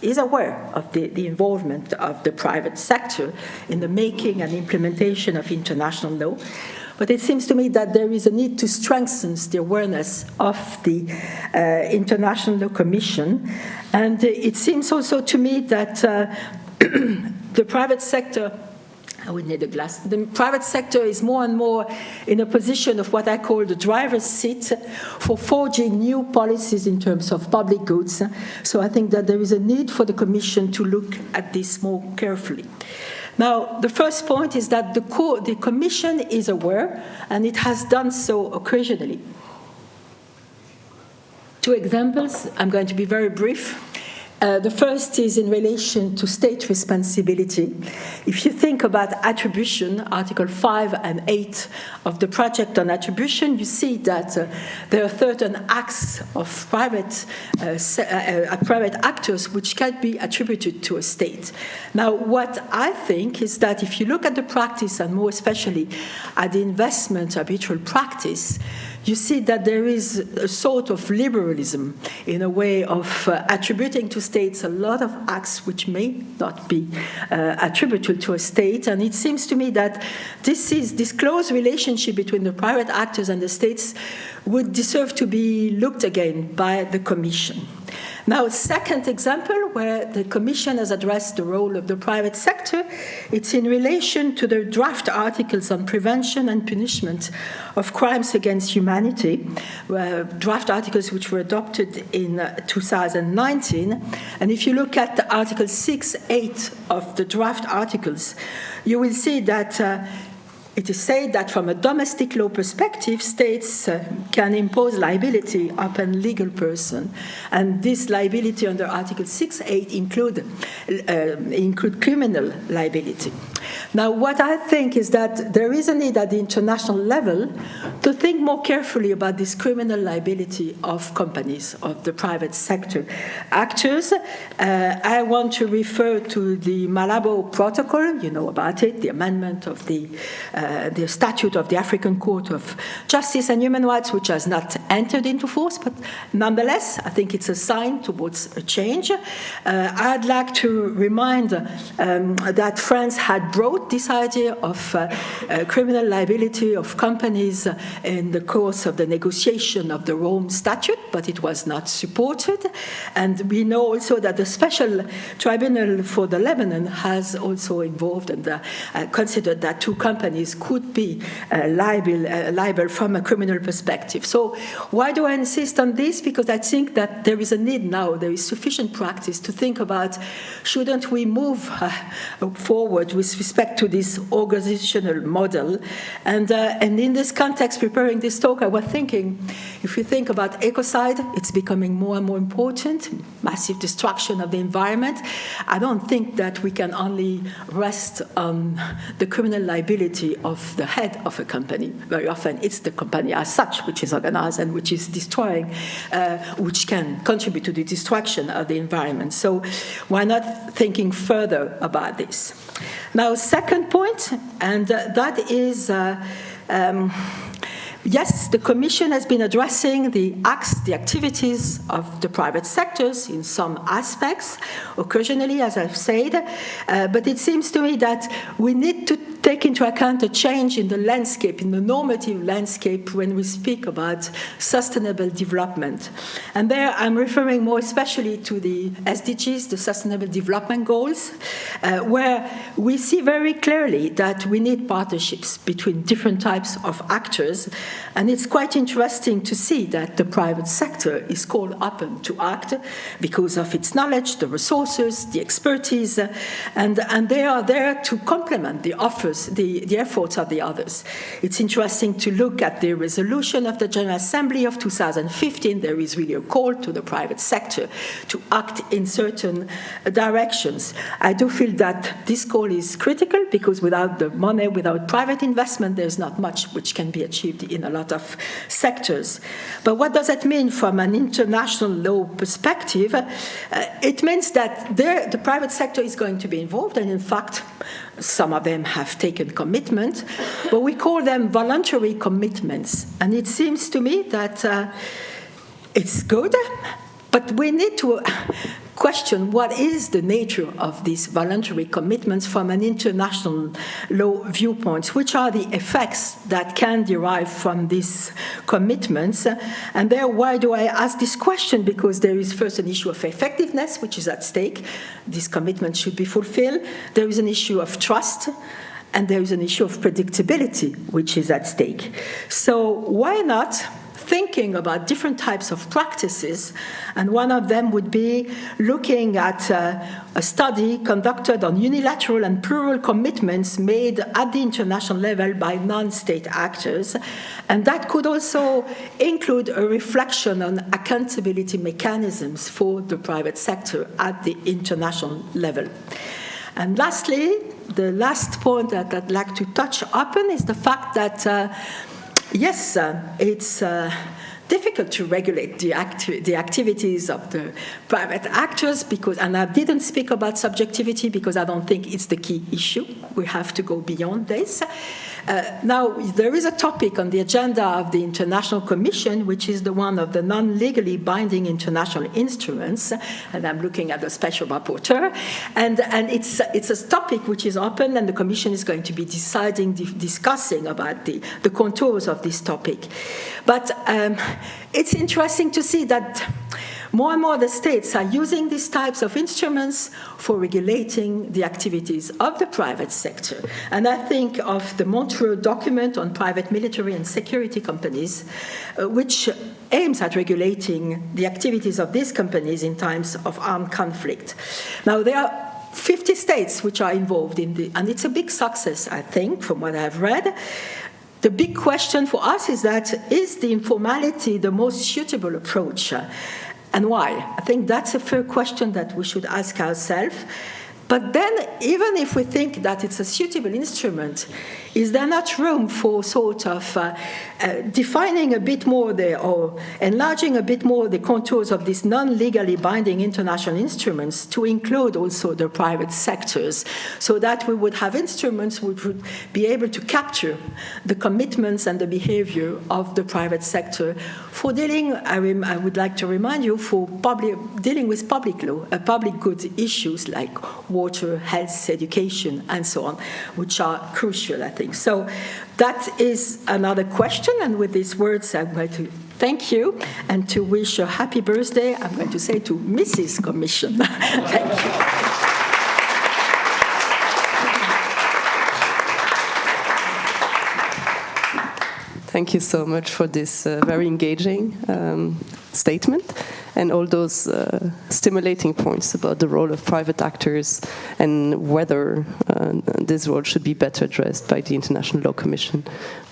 is aware of the involvement of the private sector in the making and implementation of international law, but it seems to me that there is a need to strengthen the awareness of the International Law Commission, and it seems also to me that the private sector I would need a glass. The private sector is more and more in a position of what I call the driver's seat for forging new policies in terms of public goods. So I think that there is a need for the Commission to look at this more carefully. Now, the first point is that the Commission is aware, and it has done so occasionally. Two examples. I'm going to be very brief. The first is in relation to state responsibility. If you think about attribution, Article 5 and 8 of the project on attribution, you see that there are certain acts of private actors which can be attributed to a state. Now, what I think is that if you look at the practice, and more especially at the investment arbitral practice, you see that there is a sort of liberalism in a way of attributing to states a lot of acts which may not be attributable to a state. And it seems to me that this close relationship between the private actors and the states would deserve to be looked again by the Commission. Now, second example where the Commission has addressed the role of the private sector, it's in relation to the draft articles on prevention and punishment of crimes against humanity, draft articles which were adopted in 2019. And if you look at Article 6.8 of the draft articles, you will see that it is said that from a domestic law perspective, states can impose liability upon legal person. And this liability under Article 6.8 include criminal liability. Now, what I think is that there is a need at the international level to think more carefully about this criminal liability of companies, of the private sector actors. I want to refer to the Malabo Protocol, you know about it, the amendment of the Statute of the African Court of Justice and Human Rights, which has not entered into force, but nonetheless, I think it's a sign towards a change. I'd like to remind that France had brought this idea of criminal liability of companies in the course of the negotiation of the Rome Statute, but it was not supported. And we know also that the Special Tribunal for the Lebanon has also involved and considered that two companies could be liable from a criminal perspective. So why do I insist on this? Because I think that there is a need now, there is sufficient practice to think about, shouldn't we move forward with respect to this organizational model? And in this context, preparing this talk, I was thinking, if you think about ecocide, it's becoming more and more important, massive destruction of the environment. I don't think that we can only rest on the criminal liability of the head of a company. Very often it's the company as such which is organized and which is destroying, which can contribute to the destruction of the environment. So why not thinking further about this? Now, second point, and that is, yes, the Commission has been addressing the acts, the activities of the private sectors in some aspects, occasionally, as I've said, but it seems to me that we need to take into account a change in the landscape, in the normative landscape when we speak about sustainable development. And there I'm referring more especially to the SDGs, the Sustainable Development Goals, where we see very clearly that we need partnerships between different types of actors. And it's quite interesting to see that the private sector is called upon to act because of its knowledge, the resources, the expertise, and they are there to complement the offers, the efforts of the others. It's interesting to look at the resolution of the General Assembly of 2015. There is really a call to the private sector to act in certain directions. I do feel that this call is critical because without the money, without private investment, there's not much which can be achieved in a lot of sectors. But what does that mean from an international law perspective? It means that the private sector is going to be involved, and in fact, some of them have taken commitment, but we call them voluntary commitments. And it seems to me that it's good, but we need to question what is the nature of these voluntary commitments from an international law viewpoint, which are the effects that can derive from these commitments. And there, why do I ask this question? Because there is first an issue of effectiveness, which is at stake. These commitments should be fulfilled. There is an issue of trust, and there is an issue of predictability, which is at stake. So why not thinking about different types of practices, and one of them would be looking at a study conducted on unilateral and plural commitments made at the international level by non-state actors, and that could also include a reflection on accountability mechanisms for the private sector at the international level. And lastly, the last point that I'd like to touch upon is the fact that yes, it's difficult to regulate the activities of the private actors because, and I didn't speak about subjectivity because I don't think it's the key issue. We have to go beyond this. Now, there is a topic on the agenda of the International Commission, which is the one of the non-legally binding international instruments, and I'm looking at the special rapporteur, and it's a topic which is open, and the Commission is going to be discussing about the contours of this topic. But it's interesting to see that more and more the states are using these types of instruments for regulating the activities of the private sector. And I think of the Montreux document on private military and security companies, which aims at regulating the activities of these companies in times of armed conflict. Now, there are 50 states which are involved in and it's a big success, I think, from what I've read. The big question for us is that, is the informality the most suitable approach? And why? I think that's a fair question that we should ask ourselves. But then, even if we think that it's a suitable instrument, is there not room for sort of defining a bit more or enlarging a bit more the contours of these non-legally binding international instruments to include also the private sectors, so that we would have instruments which would be able to capture the commitments and the behavior of the private sector for dealing, I would like to remind you, for dealing with public law, public goods issues like water, health, education, and so on, which are crucial, I think. So that is another question, and with these words, I'm going to thank you and to wish a happy birthday, I'm going to say to Mrs. Commission. Thank you. Thank you so much for this very engaging statement and all those stimulating points about the role of private actors and whether this role should be better addressed by the International Law Commission,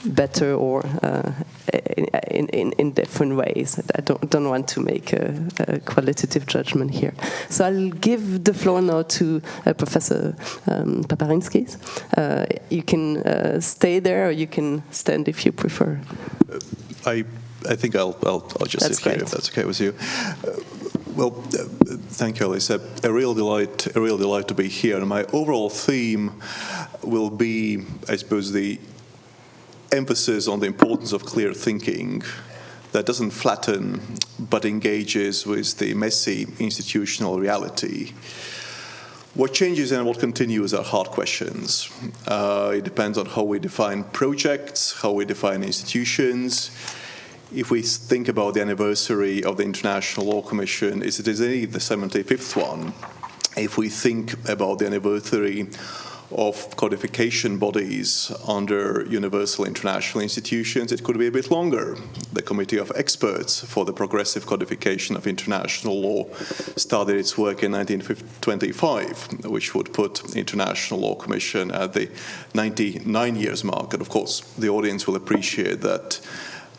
better or in different ways. I don't want to make a qualitative judgment here. So I'll give the floor now to Professor Paparinskis. You can stay there or you can stand if you prefer. I think I'll just sit here if that's okay with you. Thank you, Alice. A real delight to be here. And my overall theme will be, I suppose, the emphasis on the importance of clear thinking that doesn't flatten but engages with the messy institutional reality. What changes and what continues are hard questions. It depends on how we define projects, how we define institutions. If we think about the anniversary of the International Law Commission, it is indeed the 75th one. If we think about the anniversary of codification bodies under universal international institutions, it could be a bit longer. The Committee of Experts for the Progressive Codification of International Law started its work in 1925, which would put International Law Commission at the 99 years mark. And of course, the audience will appreciate that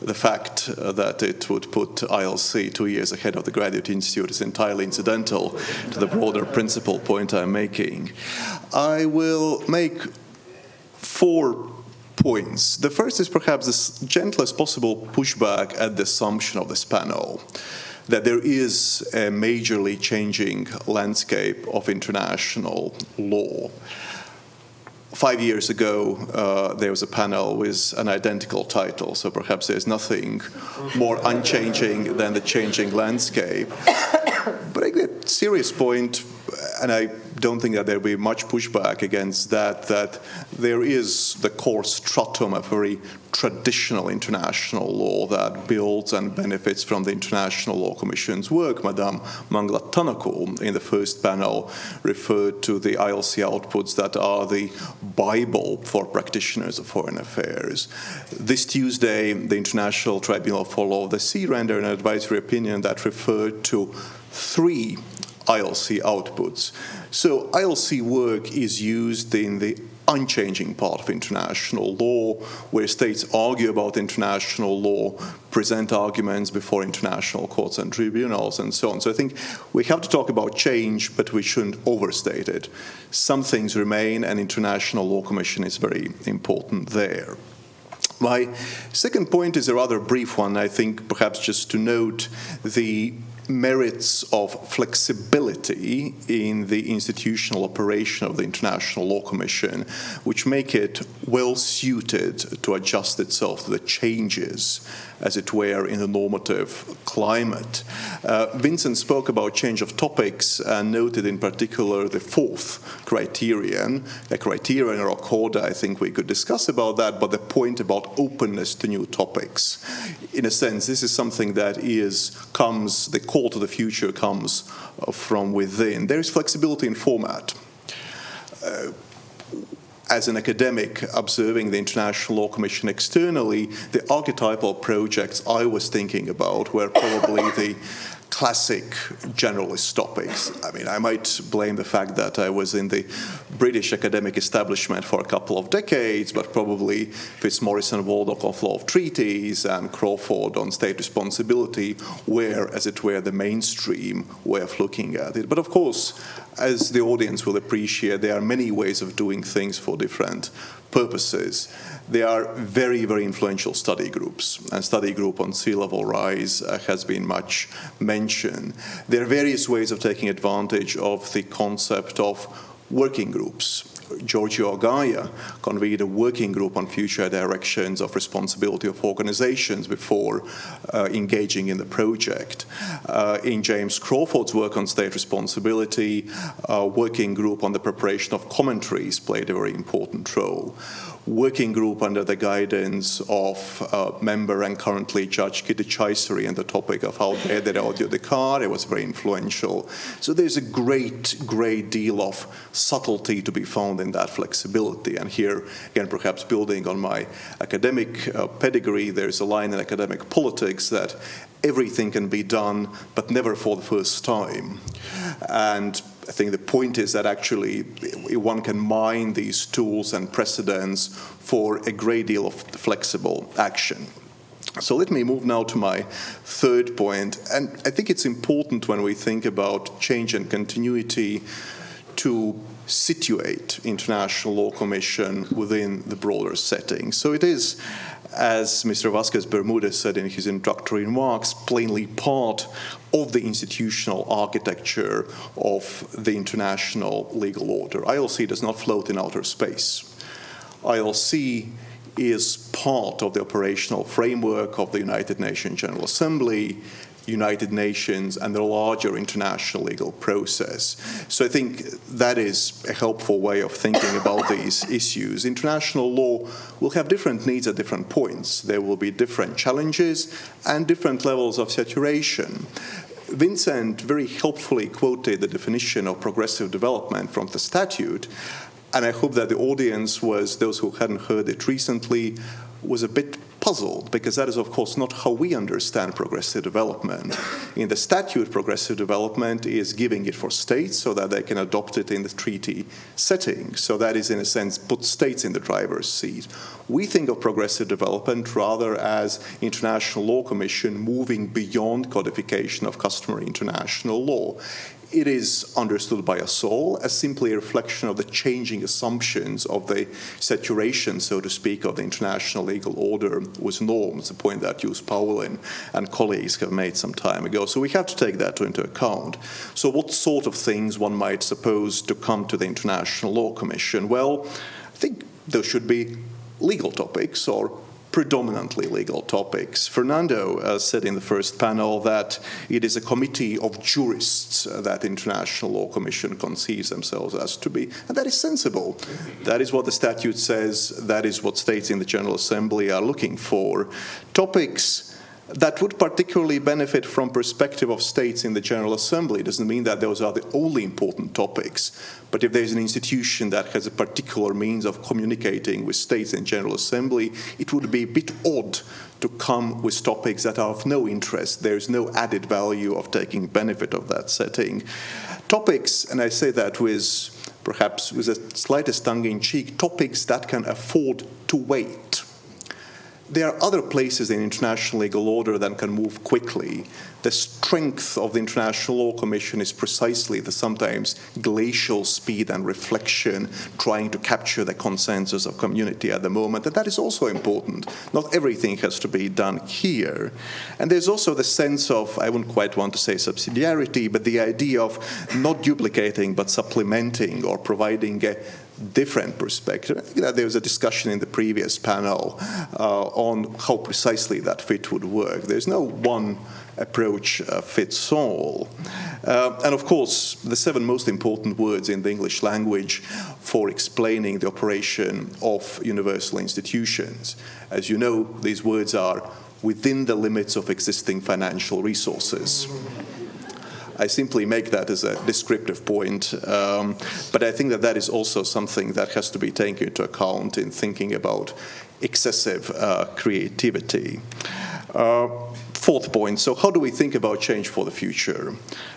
the fact that it would put ILC 2 years ahead of the Graduate Institute is entirely incidental to the broader principal point I'm making. I will make 4 points. The first is perhaps the gentlest possible pushback at the assumption of this panel that there is a majorly changing landscape of international law. 5 years ago, there was a panel with an identical title, so perhaps there's nothing more unchanging than the changing landscape. But a serious point, and I don't think that there'll be much pushback against that there is the core stratum of very traditional international law that builds and benefits from the International Law Commission's work. Madame Mangla Tanaku in the first panel referred to the ILC outputs that are the Bible for practitioners of foreign affairs. This Tuesday, the International Tribunal for Law of the Sea rendered an advisory opinion that referred to 3 ILC outputs. So ILC work is used in the unchanging part of international law, where states argue about international law, present arguments before international courts and tribunals, and so on. So I think we have to talk about change, but we shouldn't overstate it. Some things remain, and International Law Commission is very important there. My second point is a rather brief one, I think, perhaps just to note the merits of flexibility in the institutional operation of the International Law Commission, which make it well suited to adjust itself to the changes, as it were, in the normative climate. Vincent spoke about change of topics and noted in particular the 4th criterion, a criterion or a coda. I think we could discuss about that, but the point about openness to new topics. In a sense, this is something that comes, the call to the future comes from within. There is flexibility in format. As an academic observing the International Law Commission externally, the archetypal projects I was thinking about were probably the classic generalist topics. I mean, I might blame the fact that I was in the British academic establishment for a couple of decades, but probably Fitzmaurice and Waldock of law of treaties and Crawford on state responsibility were, as it were, the mainstream way of looking at it. But of course, as the audience will appreciate, there are many ways of doing things for different purposes. There are very, very influential study groups, and study group on sea level rise has been much mentioned. There are various ways of taking advantage of the concept of working groups. Giorgio Gaia convened a working group on future directions of responsibility of organizations before engaging in the project. In James Crawford's work on state responsibility, a working group on the preparation of commentaries played a very important role. Working group under the guidance of member and currently Judge Kitty Chaiseri on the topic of how they did audio the car. It was very influential. So there's a great deal of subtlety to be found in that flexibility. And here, again, perhaps building on my academic pedigree, there's a line in academic politics that everything can be done, but never for the first time. And I think the point is that actually one can mine these tools and precedents for a great deal of flexible action. So let me move now to my third point. And I think it's important when we think about change and continuity to situate International Law Commission within the broader setting. So it is, as Mr. Vázquez-Bermúdez said in his introductory remarks, plainly part of the institutional architecture of the international legal order. ILC does not float in outer space. ILC is part of the operational framework of the United Nations General Assembly, United Nations, and the larger international legal process. So I think that is a helpful way of thinking about these issues. International law will have different needs at different points. There will be different challenges and different levels of saturation. Vincent very helpfully quoted the definition of progressive development from the statute, and I hope that the audience was, those who hadn't heard it recently, was a bit puzzled, because that is, of course, not how we understand progressive development. In the statute, progressive development is giving it for states so that they can adopt it in the treaty setting. So that is, in a sense, put states in the driver's seat. We think of progressive development rather as International Law Commission moving beyond codification of customary international law. It is understood by us all as simply a reflection of the changing assumptions of the saturation, so to speak, of the international legal order with norms, a point that Jus Paulin and colleagues have made some time ago. So we have to take that into account. So what sort of things one might suppose to come to the International Law Commission? Well, I think there should be legal topics or predominantly legal topics. Fernando said in the first panel that it is a committee of jurists that International Law Commission conceives themselves as to be, and that is sensible. That is what the statute says. That is what states in the General Assembly are looking for. Topics that would particularly benefit from perspective of states in the General Assembly. Doesn't mean that those are the only important topics, but if there's an institution that has a particular means of communicating with states in General Assembly, it would be a bit odd to come with topics that are of no interest. There's no added value of taking benefit of that setting. Topics, and I say that with perhaps with the slightest tongue-in-cheek, topics that can afford to wait. There are other places in international legal order that can move quickly. The strength of the International Law Commission is precisely the sometimes glacial speed and reflection, trying to capture the consensus of community at the moment, and that is also important. Not everything has to be done here. And there's also the sense of, I wouldn't quite want to say subsidiarity, but the idea of not duplicating but supplementing or providing a different perspective. I think that there was a discussion in the previous panel on how precisely that fit would work. There's no one approach fits all. And of course, the 7 most important words in the English language for explaining the operation of universal institutions. As you know, these words are within the limits of existing financial resources. I simply make that as a descriptive point, but I think that that is also something that has to be taken into account in thinking about excessive creativity. Fourth point, so how do we think about change for the future?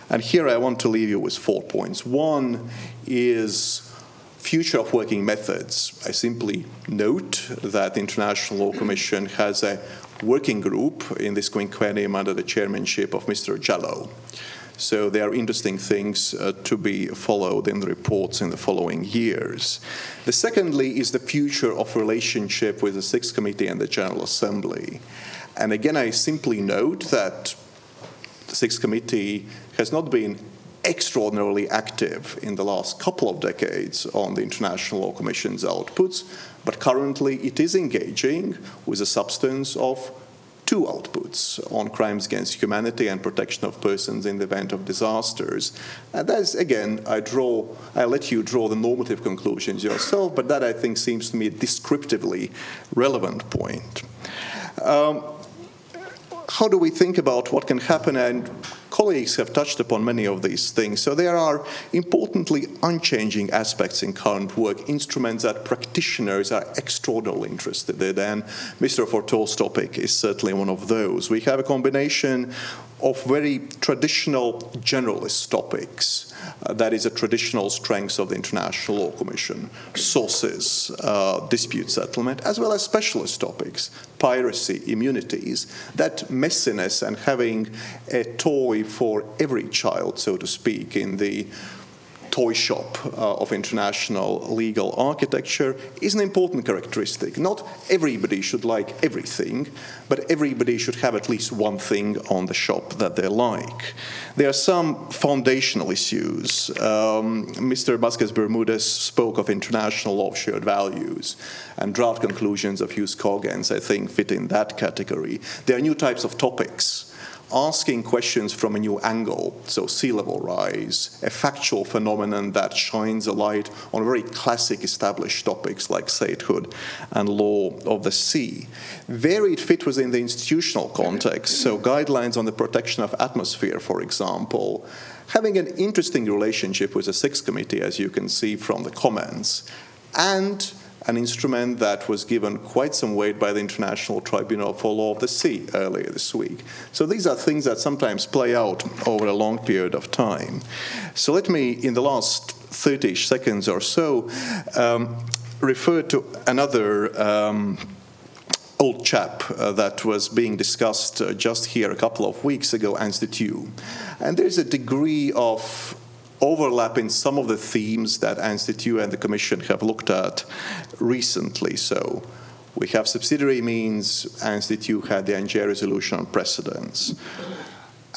And here I want to leave you with 4 points. One is future of working methods. I simply note that the International Law Commission has a working group in this quinquennium under the chairmanship of Mr. Jallow. So there are interesting things to be followed in the reports in the following years. The secondly is the future of relationship with the Sixth Committee and the General Assembly. And again, I simply note that the Sixth Committee has not been extraordinarily active in the last couple of decades on the International Law Commission's outputs, but currently it is engaging with the substance of two outputs on crimes against humanity and protection of persons in the event of disasters. And that's, again, I let you draw the normative conclusions yourself, but that I think seems to me a descriptively relevant point. How do we think about what can happen? And colleagues have touched upon many of these things. So there are importantly unchanging aspects in current work, instruments that practitioners are extraordinarily interested in, and Mr. Fortol's topic is certainly one of those. We have a combination of very traditional generalist topics. That is a traditional strength of the International Law Commission, sources, dispute settlement, as well as specialist topics, piracy, immunities, that messiness and having a toy for every child, so to speak, in the toy shop of international legal architecture is an important characteristic. Not everybody should like everything, but everybody should have at least one thing on the shop that they like. There are some foundational issues. Mr. Vázquez-Bermúdez spoke of international law of shared values, and draft conclusions of Hughes Coggins, I think, fit in that category. There are new types of topics, asking questions from a new angle, so sea level rise, a factual phenomenon that shines a light on very classic established topics like statehood and law of the sea. Varied fit within the institutional context, so guidelines on the protection of atmosphere, for example, having an interesting relationship with the Sixth Committee, as you can see from the comments, and an instrument that was given quite some weight by the International Tribunal for Law of the Sea earlier this week. So these are things that sometimes play out over a long period of time. So let me, in the last 30 seconds or so, refer to another old chap that was being discussed just here a couple of weeks ago, Institute. And there's a degree of overlap in some of the themes that Institute and the Commission have looked at recently. So we have subsidiary means. Institute had the Angers resolution on precedents.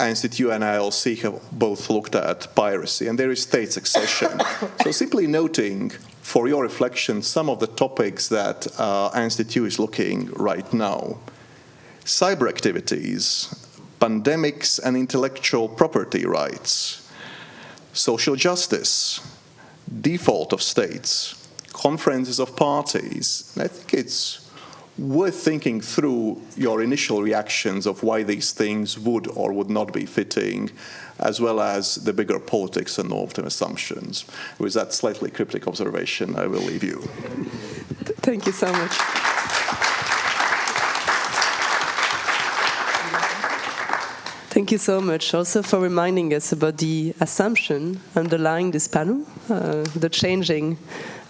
Institute and ILC have both looked at piracy, and there is state succession. So simply noting for your reflection some of the topics that Institute is looking right now. Cyber activities, pandemics and intellectual property rights, social justice, default of states, conferences of parties. And I think it's worth thinking through your initial reactions of why these things would or would not be fitting, as well as the bigger politics and normative assumptions. With that slightly cryptic observation, I will leave you. Thank you so much. Thank you so much also for reminding us about the assumption underlying this panel, the changing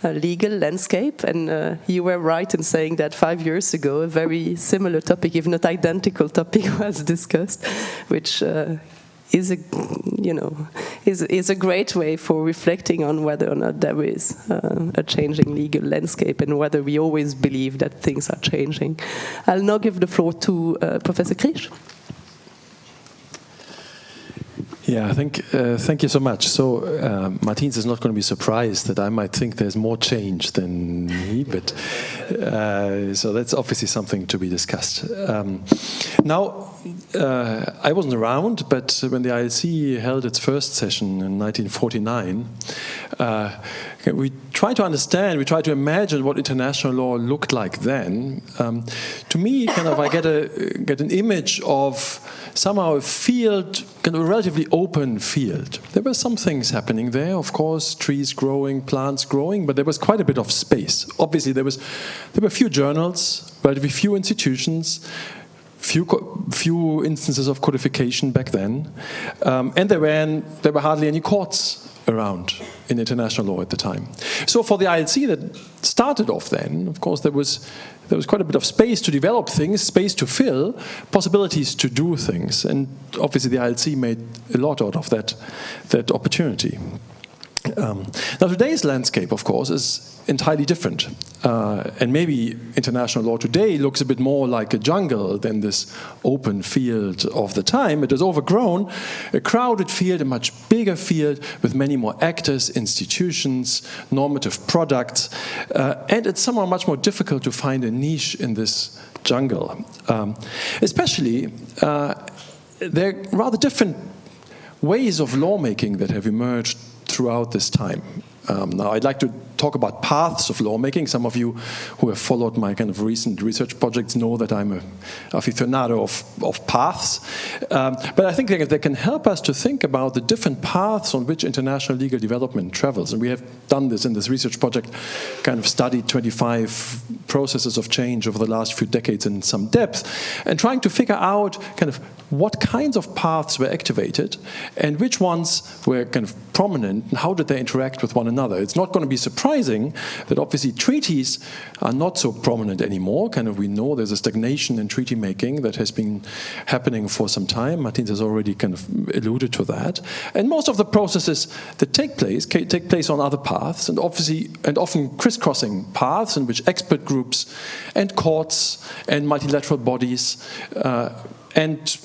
legal landscape. And you were right in saying that 5 years ago, a very similar topic, if not identical topic, was discussed, which is a great way for reflecting on whether or not there is a changing legal landscape and whether we always believe that things are changing. I'll now give the floor to Professor Krisch. Yeah, thank you so much. So Martins is not going to be surprised that I might think there's more change than me, but so that's obviously something to be discussed. Now, I wasn't around, but when the ILC held its first session in 1949, we try to understand, we try to imagine what international law looked like then. To me, I get an image of somehow a field, a relatively open field. There were some things happening there, of course, trees growing, plants growing, but there was quite a bit of space. Obviously, there were few journals, relatively few institutions, few instances of codification back then, and there were hardly any courts around in international law at the time. So for the ILC that started off then, of course, there was quite a bit of space to develop things, space to fill, possibilities to do things. And obviously the ILC made a lot out of that opportunity. Now today's landscape, of course, is entirely different. And maybe international law today looks a bit more like a jungle than this open field of the time. It is overgrown, a crowded field, a much bigger field with many more actors, institutions, normative products. And it's somehow much more difficult to find a niche in this jungle. Especially, there are rather different ways of lawmaking that have emerged throughout this time. Now, I'd like to talk about paths of lawmaking. Some of you who have followed my kind of recent research projects know that I'm an aficionado of paths. But I think they can help us to think about the different paths on which international legal development travels. And we have done this in this research project, kind of studied 25 processes of change over the last few decades in some depth, and trying to figure out kind of what kinds of paths were activated and which ones were kind of prominent and how did they interact with one another. It's not going to be surprising that obviously treaties are not so prominent anymore. Kind of we know there's a stagnation in treaty making that has been happening for some time. Martins has already kind of alluded to that. And most of the processes that take place on other paths and often crisscrossing paths in which expert groups and courts and multilateral bodies and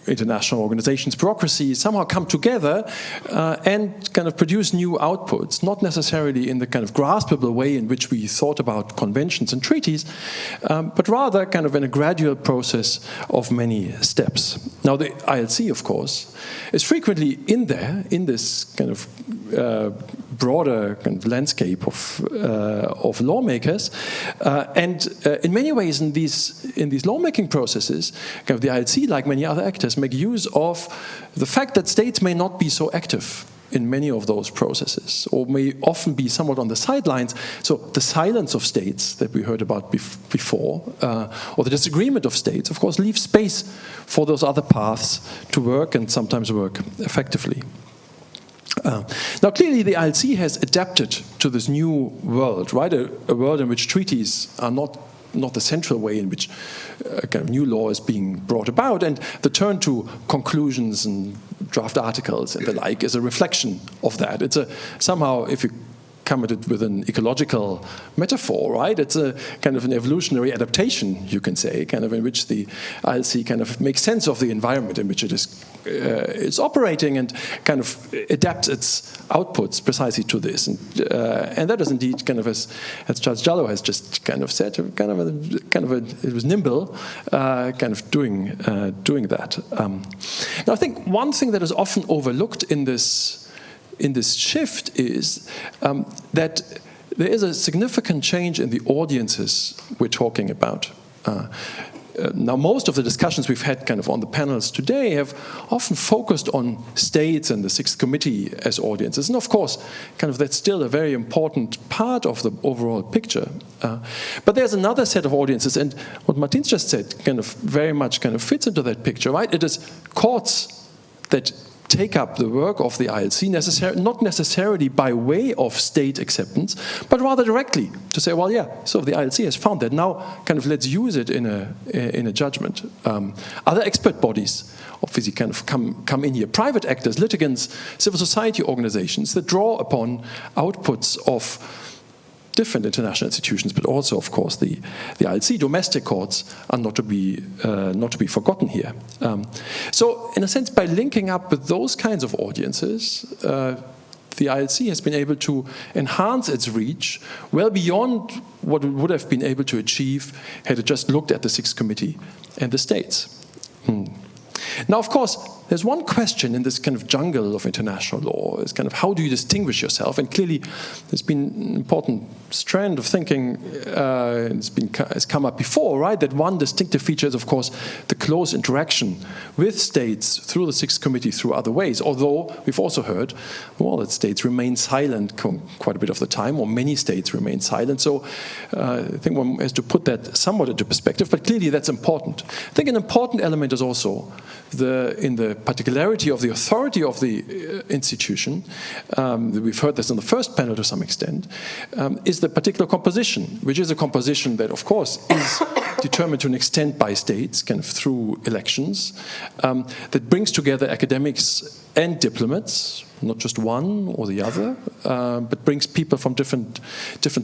international organizations, bureaucracies somehow come together and kind of produce new outputs, not necessarily in the kind of graspable way in which we thought about conventions and treaties, but rather kind of in a gradual process of many steps. Now, the ILC, of course, is frequently in this kind of broader kind of landscape of lawmakers, and in many ways in these lawmaking processes, kind of the ILC, like many other actors, make use of the fact that states may not be so active in many of those processes, or may often be somewhat on the sidelines. So the silence of states that we heard about before, or the disagreement of states, of course, leaves space for those other paths to work and sometimes work effectively. Now, clearly, the ILC has adapted to this new world, right? A world in which treaties are not the central way in which kind of new law is being brought about, and the turn to conclusions and draft articles and the like is a reflection of that. It's somehow, if you come at it with an ecological metaphor, right? It's a kind of an evolutionary adaptation, you can say, kind of in which the ILC kind of makes sense of the environment in which it is it's operating and kind of adapts its outputs precisely to this. And that is indeed kind of, as Charles Jallow has just kind of said, it was nimble, kind of doing that. Now, I think one thing that is often overlooked in this shift is that there is a significant change in the audiences we're talking about. Now, most of the discussions we've had kind of on the panels today have often focused on states and the Sixth Committee as audiences. And of course, kind of that's still a very important part of the overall picture. But there's another set of audiences, and what Martins just said kind of very much kind of fits into that picture, right? It is courts that take up the work of the ILC, not necessarily by way of state acceptance, but rather directly to say, well, yeah, so the ILC has found that, now kind of let's use it in a judgment. Other expert bodies obviously kind of come in here, private actors, litigants, civil society organizations that draw upon outputs of different international institutions, but also, of course, the ILC. Domestic courts are not to be forgotten here. So, in a sense, by linking up with those kinds of audiences, the ILC has been able to enhance its reach well beyond what it would have been able to achieve had it just looked at the Sixth Committee and the states. Now, of course, there's one question in this kind of jungle of international law, is kind of how do you distinguish yourself? And clearly, there's been an important strand of thinking, has come up before, right? That one distinctive feature is, of course, the close interaction with states through the Sixth Committee through other ways. Although we've also heard, well, that states remain silent quite a bit of the time, or many states remain silent. So I think one has to put that somewhat into perspective. But clearly, that's important. I think an important element is also in the particularity of the authority of the institution, we've heard this in the first panel to some extent, is the particular composition, which is a composition that, of course, is determined to an extent by states, kind of through elections, that brings together academics and diplomats, not just one or the other, but brings people from different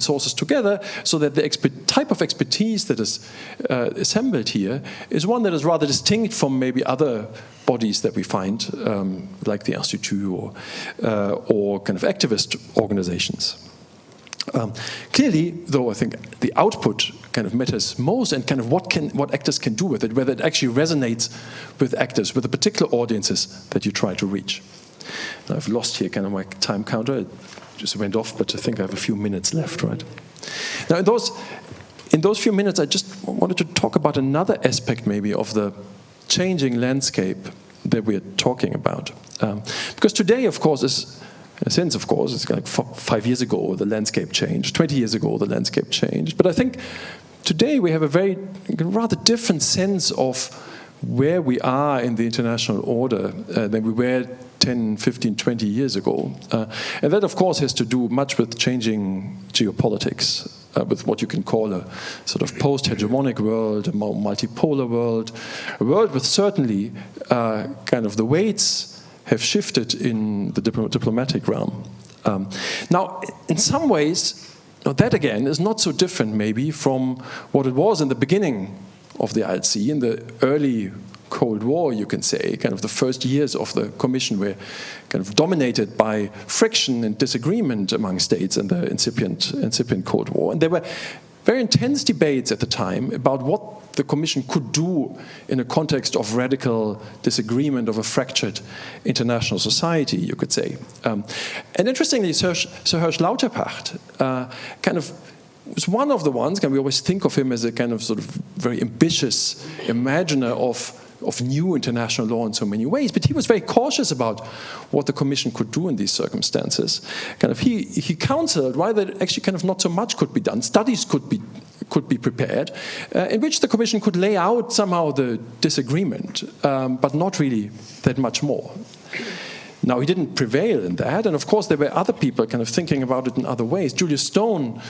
sources together, so that the type of expertise that is assembled here is one that is rather distinct from maybe other bodies that we find, like the Institut or kind of activist organizations. Clearly, though, I think the output kind of matters most, and kind of what actors can do with it, whether it actually resonates with actors, with the particular audiences that you try to reach. Now, I've lost here kind of my time counter. It just went off, but I think I have a few minutes left, right? Now, in those few minutes, I just wanted to talk about another aspect maybe of the changing landscape that we're talking about. Because today, of course, in a sense, of course, it's like 5 years ago the landscape changed, 20 years ago the landscape changed. But I think today we have a rather different sense of where we are in the international order than we were 10, 15, 20 years ago. And that, of course, has to do much with changing geopolitics, with what you can call a sort of post-hegemonic world, a more multipolar world, a world with certainly kind of the weights have shifted in the diplomatic realm. Now, in some ways, that again is not so different maybe from what it was in the beginning of the ILC, in the early Cold War, you can say, kind of the first years of the Commission were kind of dominated by friction and disagreement among states in the incipient Cold War. And there were very intense debates at the time about what the Commission could do in a context of radical disagreement of a fractured international society, you could say. And interestingly, Sir Hirsch Lauterpacht kind of was one of the ones, and we always think of him as a kind of sort of very ambitious imaginer of new international law in so many ways, but he was very cautious about what the Commission could do in these circumstances. Kind of he counseled why that actually kind of not so much could be done. Studies could be prepared, in which the Commission could lay out somehow the disagreement, but not really that much more. Now, he didn't prevail in that, and of course there were other people kind of thinking about it in other ways. Julius Stone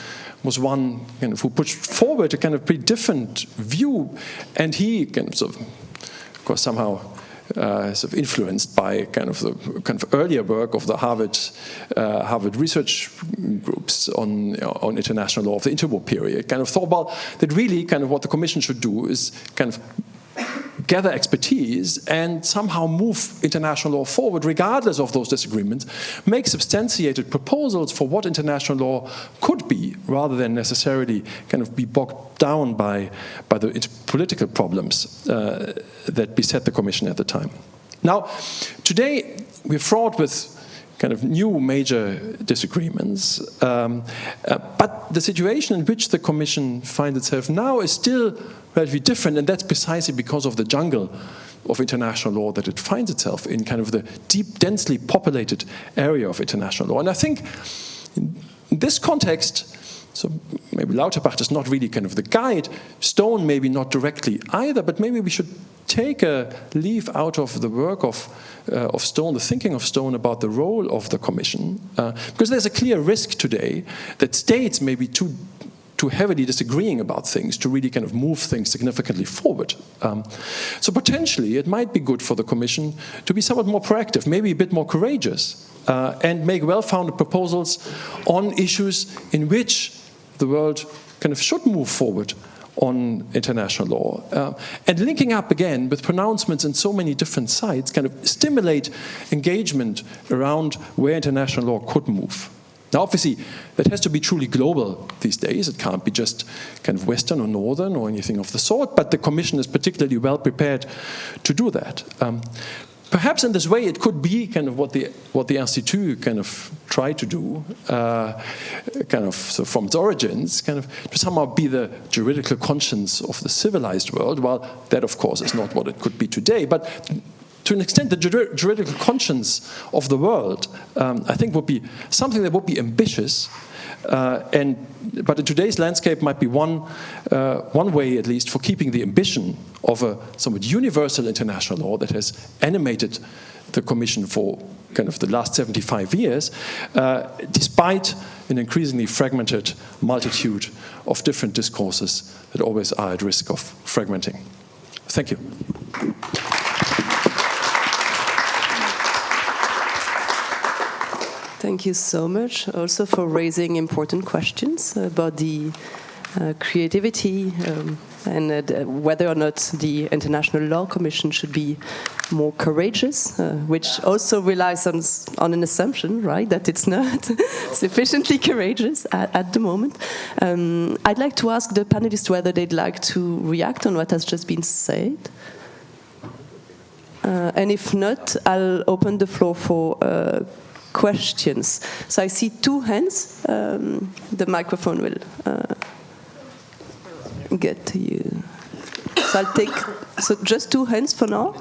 was one kind of who pushed forward a kind of pretty different view, and he kind of sort of course, somehow sort of influenced by kind of earlier work of the Harvard research groups on international law of the interwar period. Kind of thought, well, that really kind of what the Commission should do is kind of gather expertise and somehow move international law forward regardless of those disagreements, make substantiated proposals for what international law could be, rather than necessarily kind of be bogged down by the political problems that beset the Commission at the time. Now, today we're fraught with kind of new major disagreements, but the situation in which the Commission finds itself now is still relatively different, and that's precisely because of the jungle of international law that it finds itself in, kind of the deep, densely populated area of international law. And I think in this context, so maybe Lauterpacht is not really kind of the guide, Stone maybe not directly either, but maybe we should take a leaf out of the work of Stone, the thinking of Stone about the role of the Commission, because there's a clear risk today that states may be too heavily disagreeing about things to really kind of move things significantly forward. So potentially it might be good for the Commission to be somewhat more proactive, maybe a bit more courageous, and make well-founded proposals on issues in which the world kind of should move forward on international law. And linking up again with pronouncements in so many different sites, kind of stimulate engagement around where international law could move. Now, obviously, that has to be truly global these days. It can't be just kind of Western or Northern or anything of the sort, but the Commission is particularly well prepared to do that. Perhaps in this way, it could be kind of what the Institut kind of tried to do, kind of so from its origins, kind of to somehow be the juridical conscience of the civilized world. Well, that, of course, is not what it could be today, but to an extent, the juridical conscience of the world, I think would be something that would be ambitious, but in today's landscape might be one way, at least, for keeping the ambition of a somewhat universal international law that has animated the Commission for kind of the last 75 years, despite an increasingly fragmented multitude of different discourses that always are at risk of fragmenting. Thank you. Thank you so much also for raising important questions about the creativity and whether or not the International Law Commission should be more courageous, which also relies on an assumption, right, that it's not sufficiently courageous at the moment. I'd like to ask the panelists whether they'd like to react on what has just been said. And if not, I'll open the floor for questions. So I see two hands. The microphone will get to you. So I'll take just two hands for now.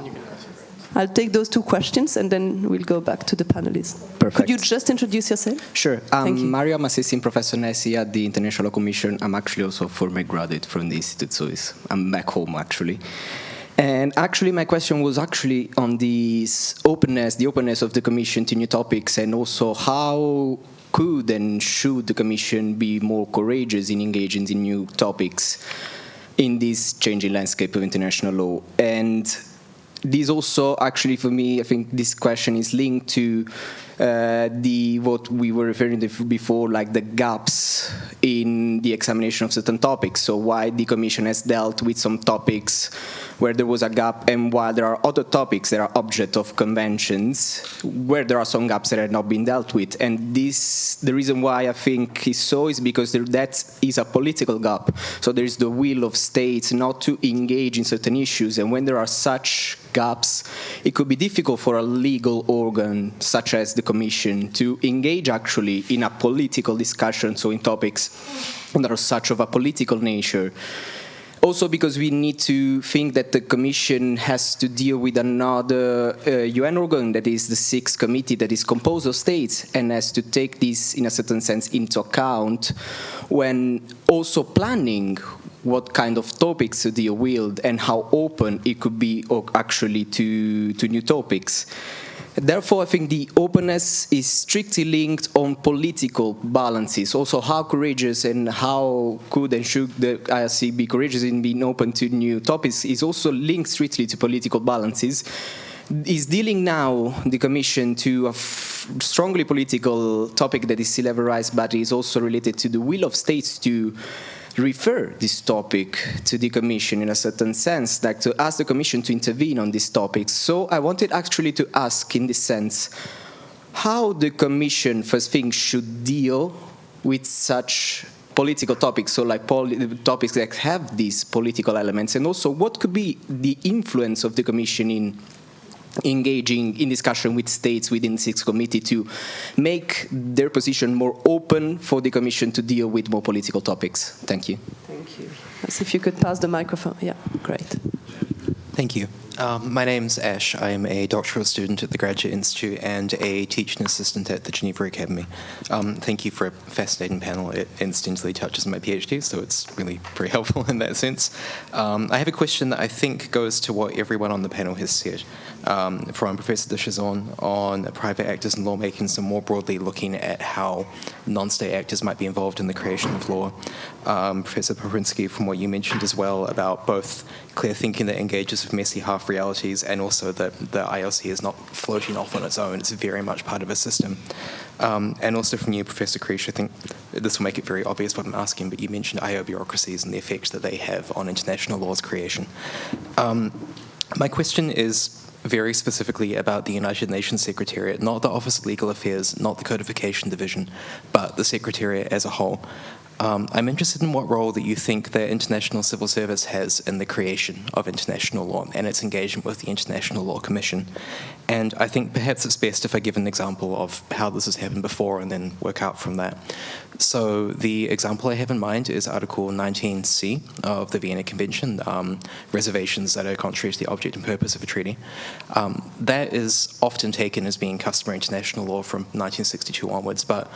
I'll take those two questions and then we'll go back to the panelists. Perfect. Could you just introduce yourself? Sure. Mario, I'm assistant professor Nessie at the International Law Commission. I'm actually also a former graduate from the institute, so I'm back home actually. And actually, my question was actually on this openness, the openness of the Commission to new topics, and also how could and should the Commission be more courageous in engaging in new topics in this changing landscape of international law. And this also, actually, for me, I think this question is linked to what we were referring to before, like the gaps in the examination of certain topics. So why the Commission has dealt with some topics where there was a gap, and while there are other topics that are object of conventions where there are some gaps that have not been dealt with. And this, the reason why I think is so is because that is a political gap. So there is the will of states not to engage in certain issues, and when there are such gaps, it could be difficult for a legal organ such as the Commission to engage actually in a political discussion, so in topics that are such of a political nature. Also because we need to think that the Commission has to deal with another UN organ, that is the Sixth Committee, that is composed of states, and has to take this in a certain sense into account when also planning what kind of topics to deal with and how open it could be actually to new topics. Therefore, I think the openness is strictly linked on political balances. Also, how courageous and how could and should the IRC be courageous in being open to new topics is also linked strictly to political balances. Is dealing now, the Commission, to a strongly political topic that is still ever rise, but is also related to the will of states to refer this topic to the Commission in a certain sense, like to ask the Commission to intervene on these topics. So I wanted actually to ask in this sense, how the Commission, first thing, should deal with such political topics, so like topics that have these political elements, and also what could be the influence of the Commission in engaging in discussion with states within the Sixth Committee to make their position more open for the Commission to deal with more political topics. Thank you. Thank you. As if you could pass the microphone. Yeah, great. Thank you. My name's Ash. I am a doctoral student at the Graduate Institute and a teaching assistant at the Geneva Academy. Thank you for a fascinating panel. It instantly touches my PhD, so it's really very helpful in that sense. I have a question that I think goes to what everyone on the panel has said. From Professor de Chazon on private actors in lawmaking, so more broadly looking at how non-state actors might be involved in the creation of law. Professor Poprinski, from what you mentioned as well about both clear thinking that engages with messy half realities and also that the ILC is not floating off on its own, it's very much part of a system. And also from you, Professor Krish, I think this will make it very obvious what I'm asking, but you mentioned IO bureaucracies and the effect that they have on international law's creation. My question is very specifically about the United Nations Secretariat, not the Office of Legal Affairs, not the Codification Division, but the Secretariat as a whole. I'm interested in what role that you think the International Civil Service has in the creation of international law and its engagement with the International Law Commission. And I think perhaps it's best if I give an example of how this has happened before and then work out from that. So the example I have in mind is Article 19C of the Vienna Convention, reservations that are contrary to the object and purpose of a treaty. That is often taken as being customary international law from 1962 onwards, but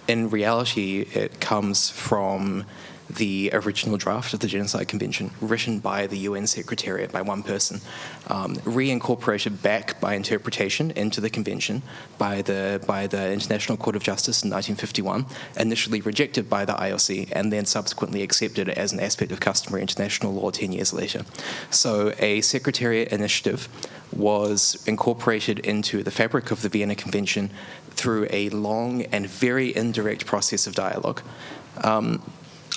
in reality, it comes from the original draft of the Genocide Convention, written by the UN Secretariat by one person, reincorporated back by interpretation into the Convention by the International Court of Justice in 1951, initially rejected by the ILC, and then subsequently accepted as an aspect of customary international law 10 years later. So a Secretariat initiative was incorporated into the fabric of the Vienna Convention through a long and very indirect process of dialogue.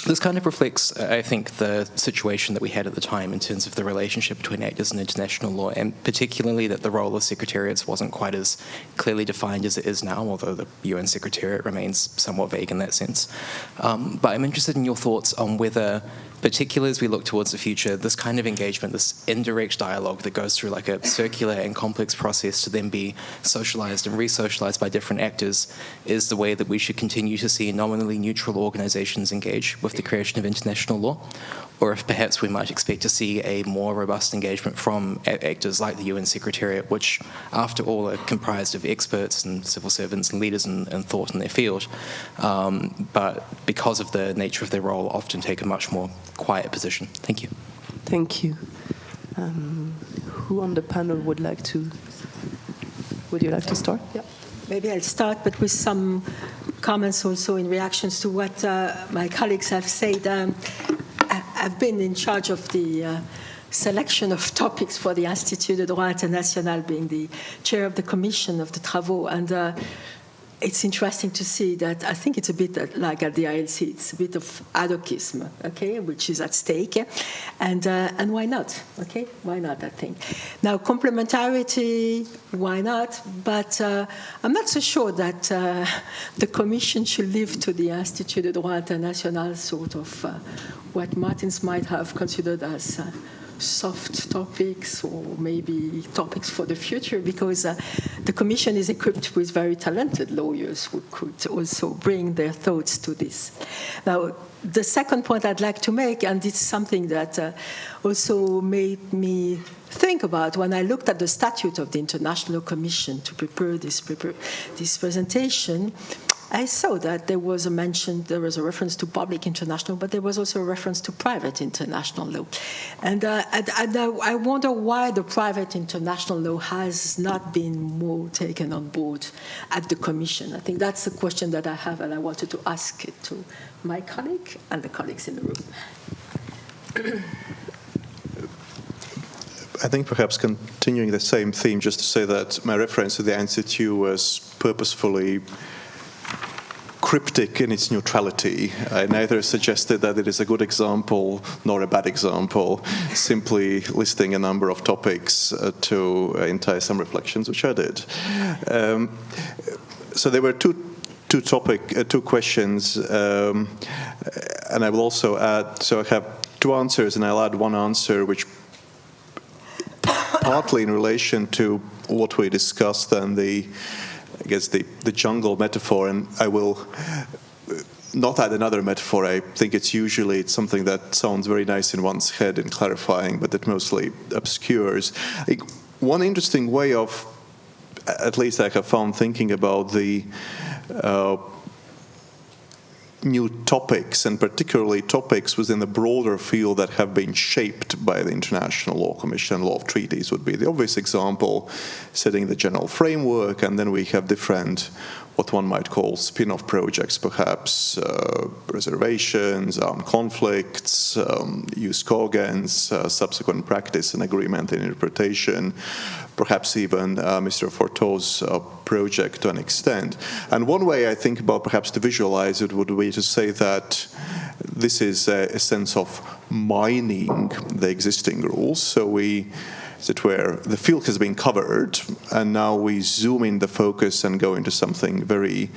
This kind of reflects, I think, the situation that we had at the time in terms of the relationship between actors in international law, and particularly that the role of secretariats wasn't quite as clearly defined as it is now, although the UN Secretariat remains somewhat vague in that sense. But I'm interested in your thoughts on whether, particularly as we look towards the future, this kind of engagement, this indirect dialogue that goes through like a circular and complex process to then be socialized and re-socialized by different actors, is the way that we should continue to see nominally neutral organizations engage with the creation of international law, or if perhaps we might expect to see a more robust engagement from actors like the UN Secretariat, which, after all, are comprised of experts and civil servants and leaders in thought in their field, but because of the nature of their role, often take a much more quiet position. Thank you. Thank you. Who on the panel would you like to start? Yeah. Maybe I'll start, but with some comments also in reactions to what my colleagues have said. I've been in charge of the selection of topics for the Institut de Droit International, being the chair of the commission of the Travaux, and it's interesting to see that I think it's a bit like at the ILC, it's a bit of ad hocism, okay, which is at stake, and why not, okay, why not, I think. Now, complementarity, why not, but I'm not so sure that the Commission should leave to the Institut de Droit International sort of what Martins might have considered as soft topics or maybe topics for the future, because the Commission is equipped with very talented lawyers who could also bring their thoughts to this. Now, the second point I'd like to make, and it's something that also made me think about when I looked at the statute of the International Commission to prepare this presentation, I saw that there was a reference to public international, but there was also a reference to private international law. And I wonder why the private international law has not been more taken on board at the Commission. I think that's the question that I have, and I wanted to ask it to my colleague and the colleagues in the room. I think perhaps continuing the same theme, just to say that my reference to the Institute was purposefully cryptic in its neutrality. I neither suggested that it is a good example nor a bad example, simply listing a number of topics to entice some reflections, which I did. So there were two questions, and I will also add, so I have two answers, and I'll add one answer which partly in relation to what we discussed and the jungle metaphor, and I will not add another metaphor. I think it's something that sounds very nice in one's head in clarifying, but it mostly obscures. One interesting way of, at least I have found, thinking about the new topics, and particularly topics within the broader field that have been shaped by the International Law Commission, law of treaties would be the obvious example, setting the general framework, and then we have different, what one might call spin-off projects, perhaps reservations, armed conflicts, use cogents, subsequent practice and agreement and interpretation, perhaps even Mr. Forteau's project to an extent. And one way I think about perhaps to visualize it would be to say that this is a sense of mining the existing rules. So where the field has been covered, and now we zoom in the focus and go into something very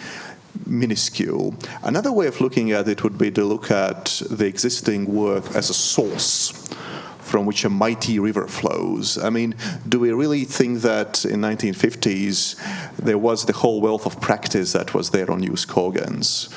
minuscule. Another way of looking at it would be to look at the existing work as a source from which a mighty river flows. I mean, do we really think that in 1950s there was the whole wealth of practice that was there on Jus Cogens,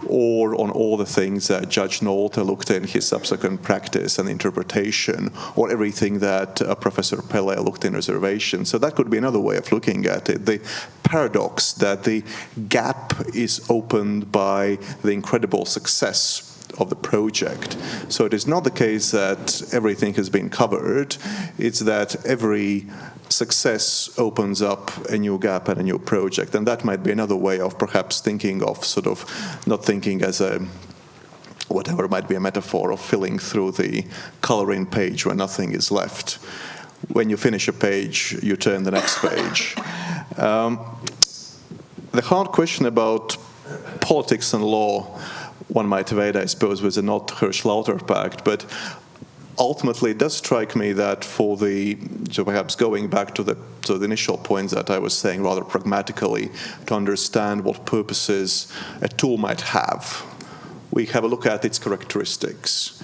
or on all the things that Judge Nolte looked in his subsequent practice and interpretation, or everything that Professor Pelle looked in reservation? So that could be another way of looking at it. The paradox that the gap is opened by the incredible success of the project. So it is not the case that everything has been covered, it's that every success opens up a new gap and a new project, and that might be another way of perhaps thinking of sort of not thinking as a whatever might be a metaphor of filling through the coloring page where nothing is left. When you finish a page, you turn the next page. The hard question about politics and law, one might evade, I suppose, with the not Hirsch-Lauter pact, but ultimately it does strike me that for so perhaps going back to the initial points that I was saying rather pragmatically, to understand what purposes a tool might have, we have a look at its characteristics.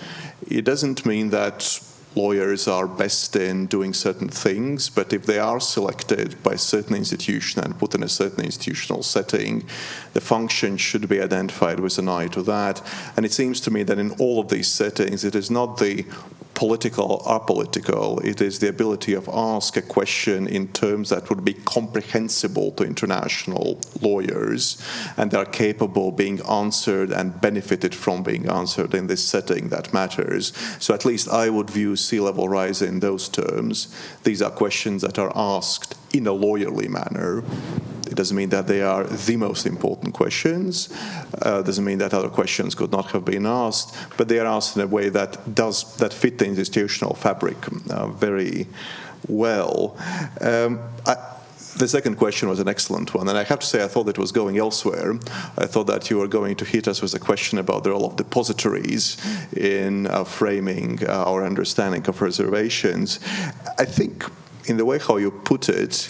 It doesn't mean that lawyers are best in doing certain things, but if they are selected by a certain institution and put in a certain institutional setting, the function should be identified with an eye to that. And it seems to me that in all of these settings, it is not the political or apolitical, it is the ability of ask a question in terms that would be comprehensible to international lawyers and that are capable of being answered and benefited from being answered in this setting that matters. So at least I would view sea level rise in those terms. These are questions that are asked in a lawyerly manner. It doesn't mean that they are the most important questions. Doesn't mean that other questions could not have been asked, but they are asked in a way that fit the institutional fabric very well. The second question was an excellent one, and I have to say I thought it was going elsewhere. I thought that you were going to hit us with a question about the role of depositories in framing our understanding of reservations. I think in the way how you put it,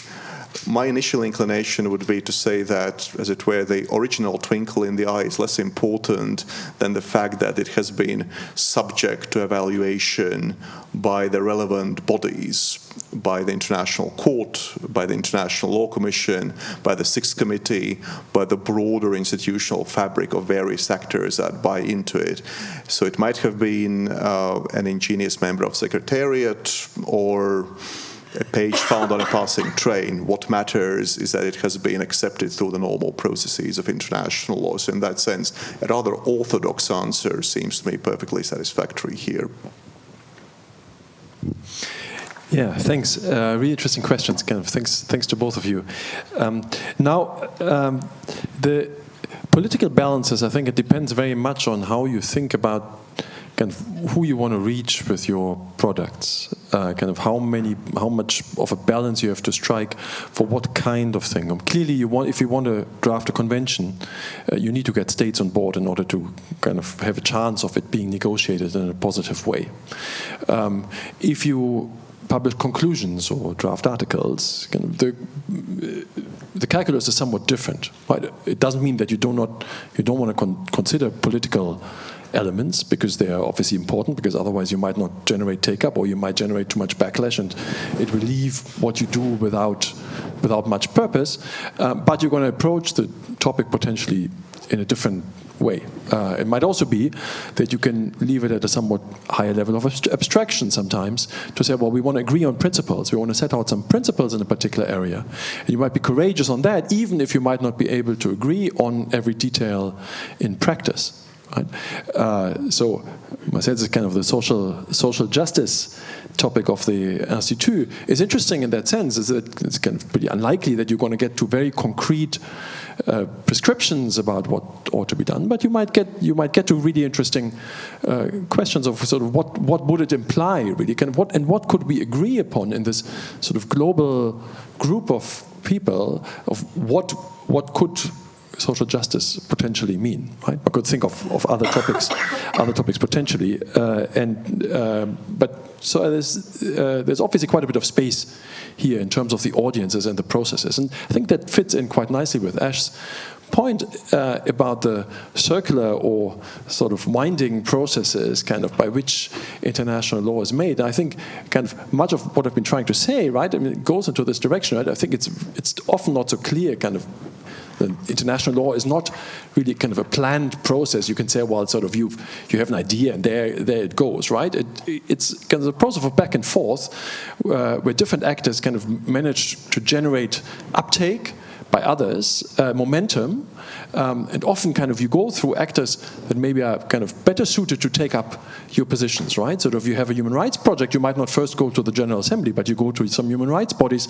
my initial inclination would be to say that, as it were, the original twinkle in the eye is less important than the fact that it has been subject to evaluation by the relevant bodies, by the International Court, by the International Law Commission, by the Sixth Committee, by the broader institutional fabric of various actors that buy into it. So it might have been an ingenious member of Secretariat or a page found on a passing train. What matters is that it has been accepted through the normal processes of international law. So in that sense, a rather orthodox answer seems to me perfectly satisfactory here. Yeah, thanks. Really interesting questions. Thanks to both of you. The political balances, I think it depends very much on how you think about who you want to reach with your products, how much of a balance you have to strike for what kind of thing. Clearly, if you want to draft a convention, you need to get states on board in order to have a chance of it being negotiated in a positive way. If you publish conclusions or draft articles, the calculus is somewhat different. Right? It doesn't mean that you don't want to consider political elements, because they are obviously important, because otherwise you might not generate take-up, or you might generate too much backlash and it will leave what you do without much purpose. But you're going to approach the topic potentially in a different way. It might also be that you can leave it at a somewhat higher level of abstraction sometimes to say, well, we want to agree on principles. We want to set out some principles in a particular area. And you might be courageous on that, even if you might not be able to agree on every detail in practice. Right? So my sense is the social justice topic of the Institut is interesting in that sense, is that it's pretty unlikely that you're going to get to very concrete prescriptions about what ought to be done, but you might get to really interesting questions of what would it imply really, what could we agree upon in this sort of global group of people, of what could social justice potentially mean, right? I could think of other topics potentially, but so there's obviously quite a bit of space here in terms of the audiences and the processes, and I think that fits in quite nicely with Ash's point about the circular or sort of winding processes kind of by which international law is made. I think kind of much of what I've been trying to say, right, I mean, it goes into this direction, right? I think it's often not so clear kind of the international law is not really kind of a planned process. You can say, well, sort of you have an idea and there it goes, right? It's kind of a process of back and forth where different actors kind of manage to generate uptake by others, momentum, and often kind of you go through actors that maybe are kind of better suited to take up your positions, right? So if you have a human rights project, you might not first go to the General Assembly, but you go to some human rights bodies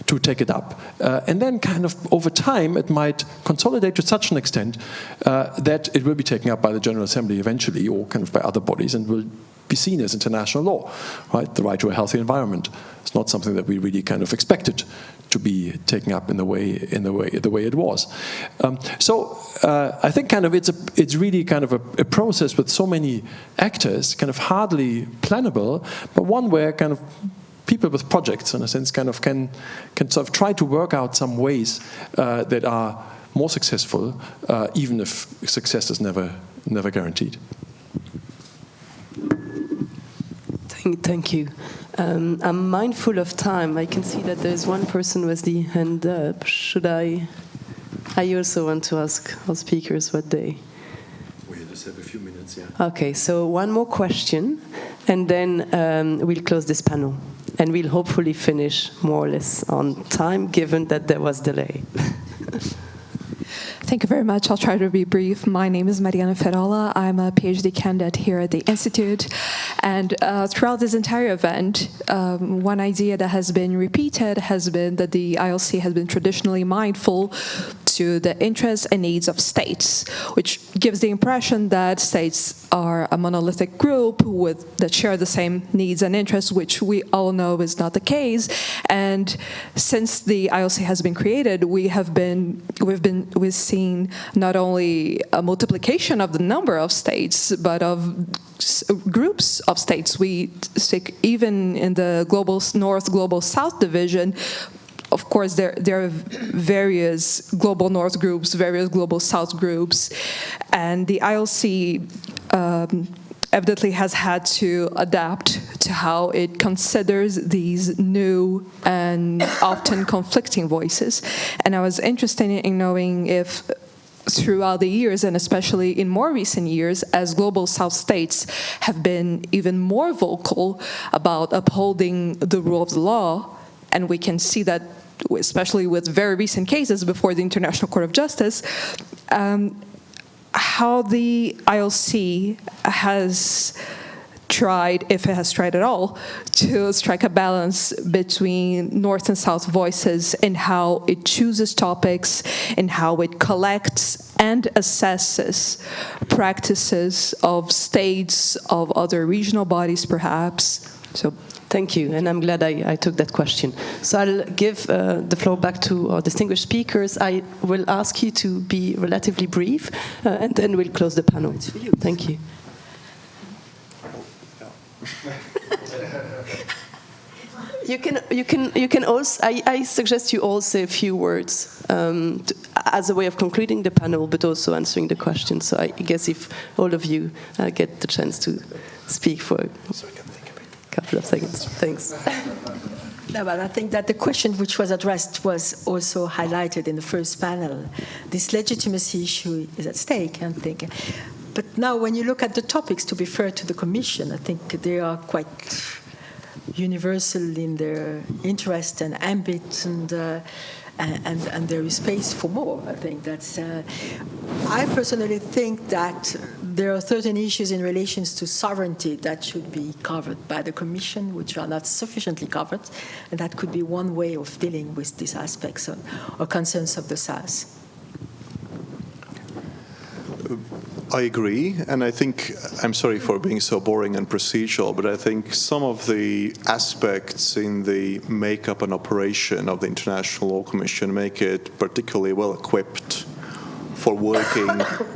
to take it up. And then kind of over time, it might consolidate to such an extent that it will be taken up by the General Assembly eventually, or kind of by other bodies, and will be seen as international law, right? The right to a healthy environment. It's not something that we really kind of expected to be taken up in the way it was. So I think kind of it's really kind of a process with so many actors, kind of hardly plannable, but one where kind of people with projects, in a sense, kind of can sort of try to work out some ways that are more successful, even if success is never guaranteed. Thank you. I'm mindful of time. I can see that there's one person with the hand up. I also want to ask our speakers what they... We just have a few minutes, yeah. Okay, so one more question, and then we'll close this panel. And we'll hopefully finish more or less on time, given that there was delay. Thank you very much. I'll try to be brief. My name is Mariana Ferola. I'm a PhD candidate here at the Institute. And throughout this entire event, one idea that has been repeated has been that the ILC has been traditionally mindful to the interests and needs of states, which gives the impression that states are a monolithic group that share the same needs and interests, which we all know is not the case. And since the ILC has been created, we've seen not only a multiplication of the number of states, but of groups of states. We stick even in the global north, global south division. Of course, there are various global north groups, various global south groups, and the ILC evidently has had to adapt to how it considers these new and often conflicting voices. And I was interested in knowing if throughout the years, and especially in more recent years, as global South states have been even more vocal about upholding the rule of the law, and we can see that especially with very recent cases before the International Court of Justice, how the ILC has tried, if it has tried at all, to strike a balance between North and South voices in how it chooses topics, in how it collects and assesses practices of states, of other regional bodies perhaps. So thank you, and I'm glad I took that question. So I'll give the floor back to our distinguished speakers. I will ask you to be relatively brief, and then we'll close the panel. Thank you. You can also. I suggest you all say a few words as a way of concluding the panel, but also answering the question. So I guess if all of you get the chance to speak for a couple of seconds. Thanks. No, but I think that the question which was addressed was also highlighted in the first panel. This legitimacy issue is at stake, I think. But now when you look at the topics, to be fair to the Commission, I think they are quite universal in their interest and ambit, and there is space for more. I think that's. I personally think that there are certain issues in relation to sovereignty that should be covered by the Commission, which are not sufficiently covered, and that could be one way of dealing with these aspects or concerns of the South. I agree, and I think, I'm sorry for being so boring and procedural, but I think some of the aspects in the makeup and operation of the International Law Commission make it particularly well equipped for working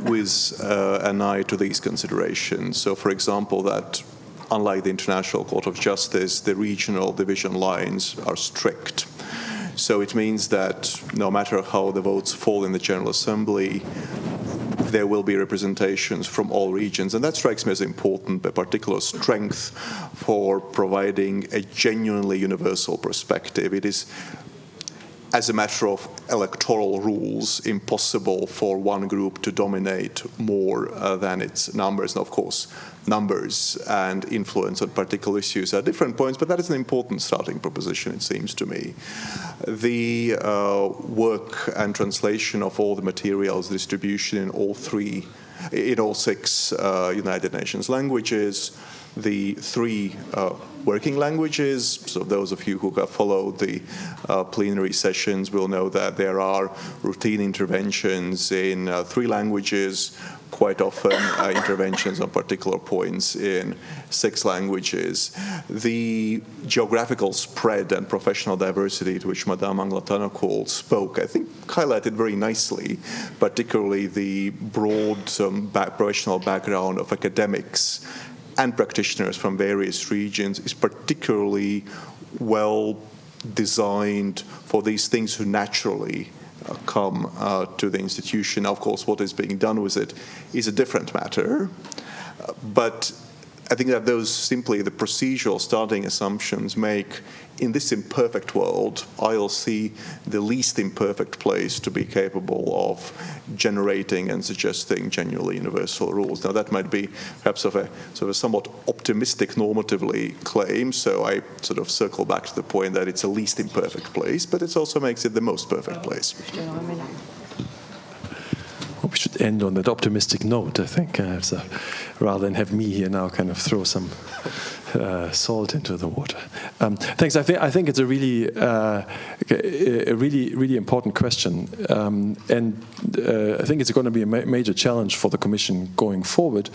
with an eye to these considerations. So, for example, that unlike the International Court of Justice, the regional division lines are strict. So it means that no matter how the votes fall in the General Assembly, there will be representations from all regions. And that strikes me as important, a particular strength for providing a genuinely universal perspective. It is, as a matter of electoral rules, impossible for one group to dominate more than its numbers. And of course, numbers and influence on particular issues are different points, but that is an important starting proposition, it seems to me. The work and translation of all the materials, distribution in all six United Nations languages, the three working languages. So those of you who have followed the plenary sessions will know that there are routine interventions in three languages, quite often interventions on particular points in 6 languages. The geographical spread and professional diversity to which Madame Anglatanokoul spoke, I think, highlighted very nicely, particularly the broad professional background of academics and practitioners from various regions is particularly well designed for these things who naturally come to the institution. Of course, what is being done with it is a different matter, but I think that those simply the procedural starting assumptions make, in this imperfect world, ILC the least imperfect place to be capable of generating and suggesting genuinely universal rules. Now, that might be perhaps of a sort of somewhat optimistic normatively claim, so I sort of circle back to the point that it's a least imperfect place, but it also makes it the most perfect place. We should end on that optimistic note, I think, so rather than have me here now kind of throw some salt into the water. Thanks. I think it's a really important question, and I think it's going to be a major challenge for the Commission going forward,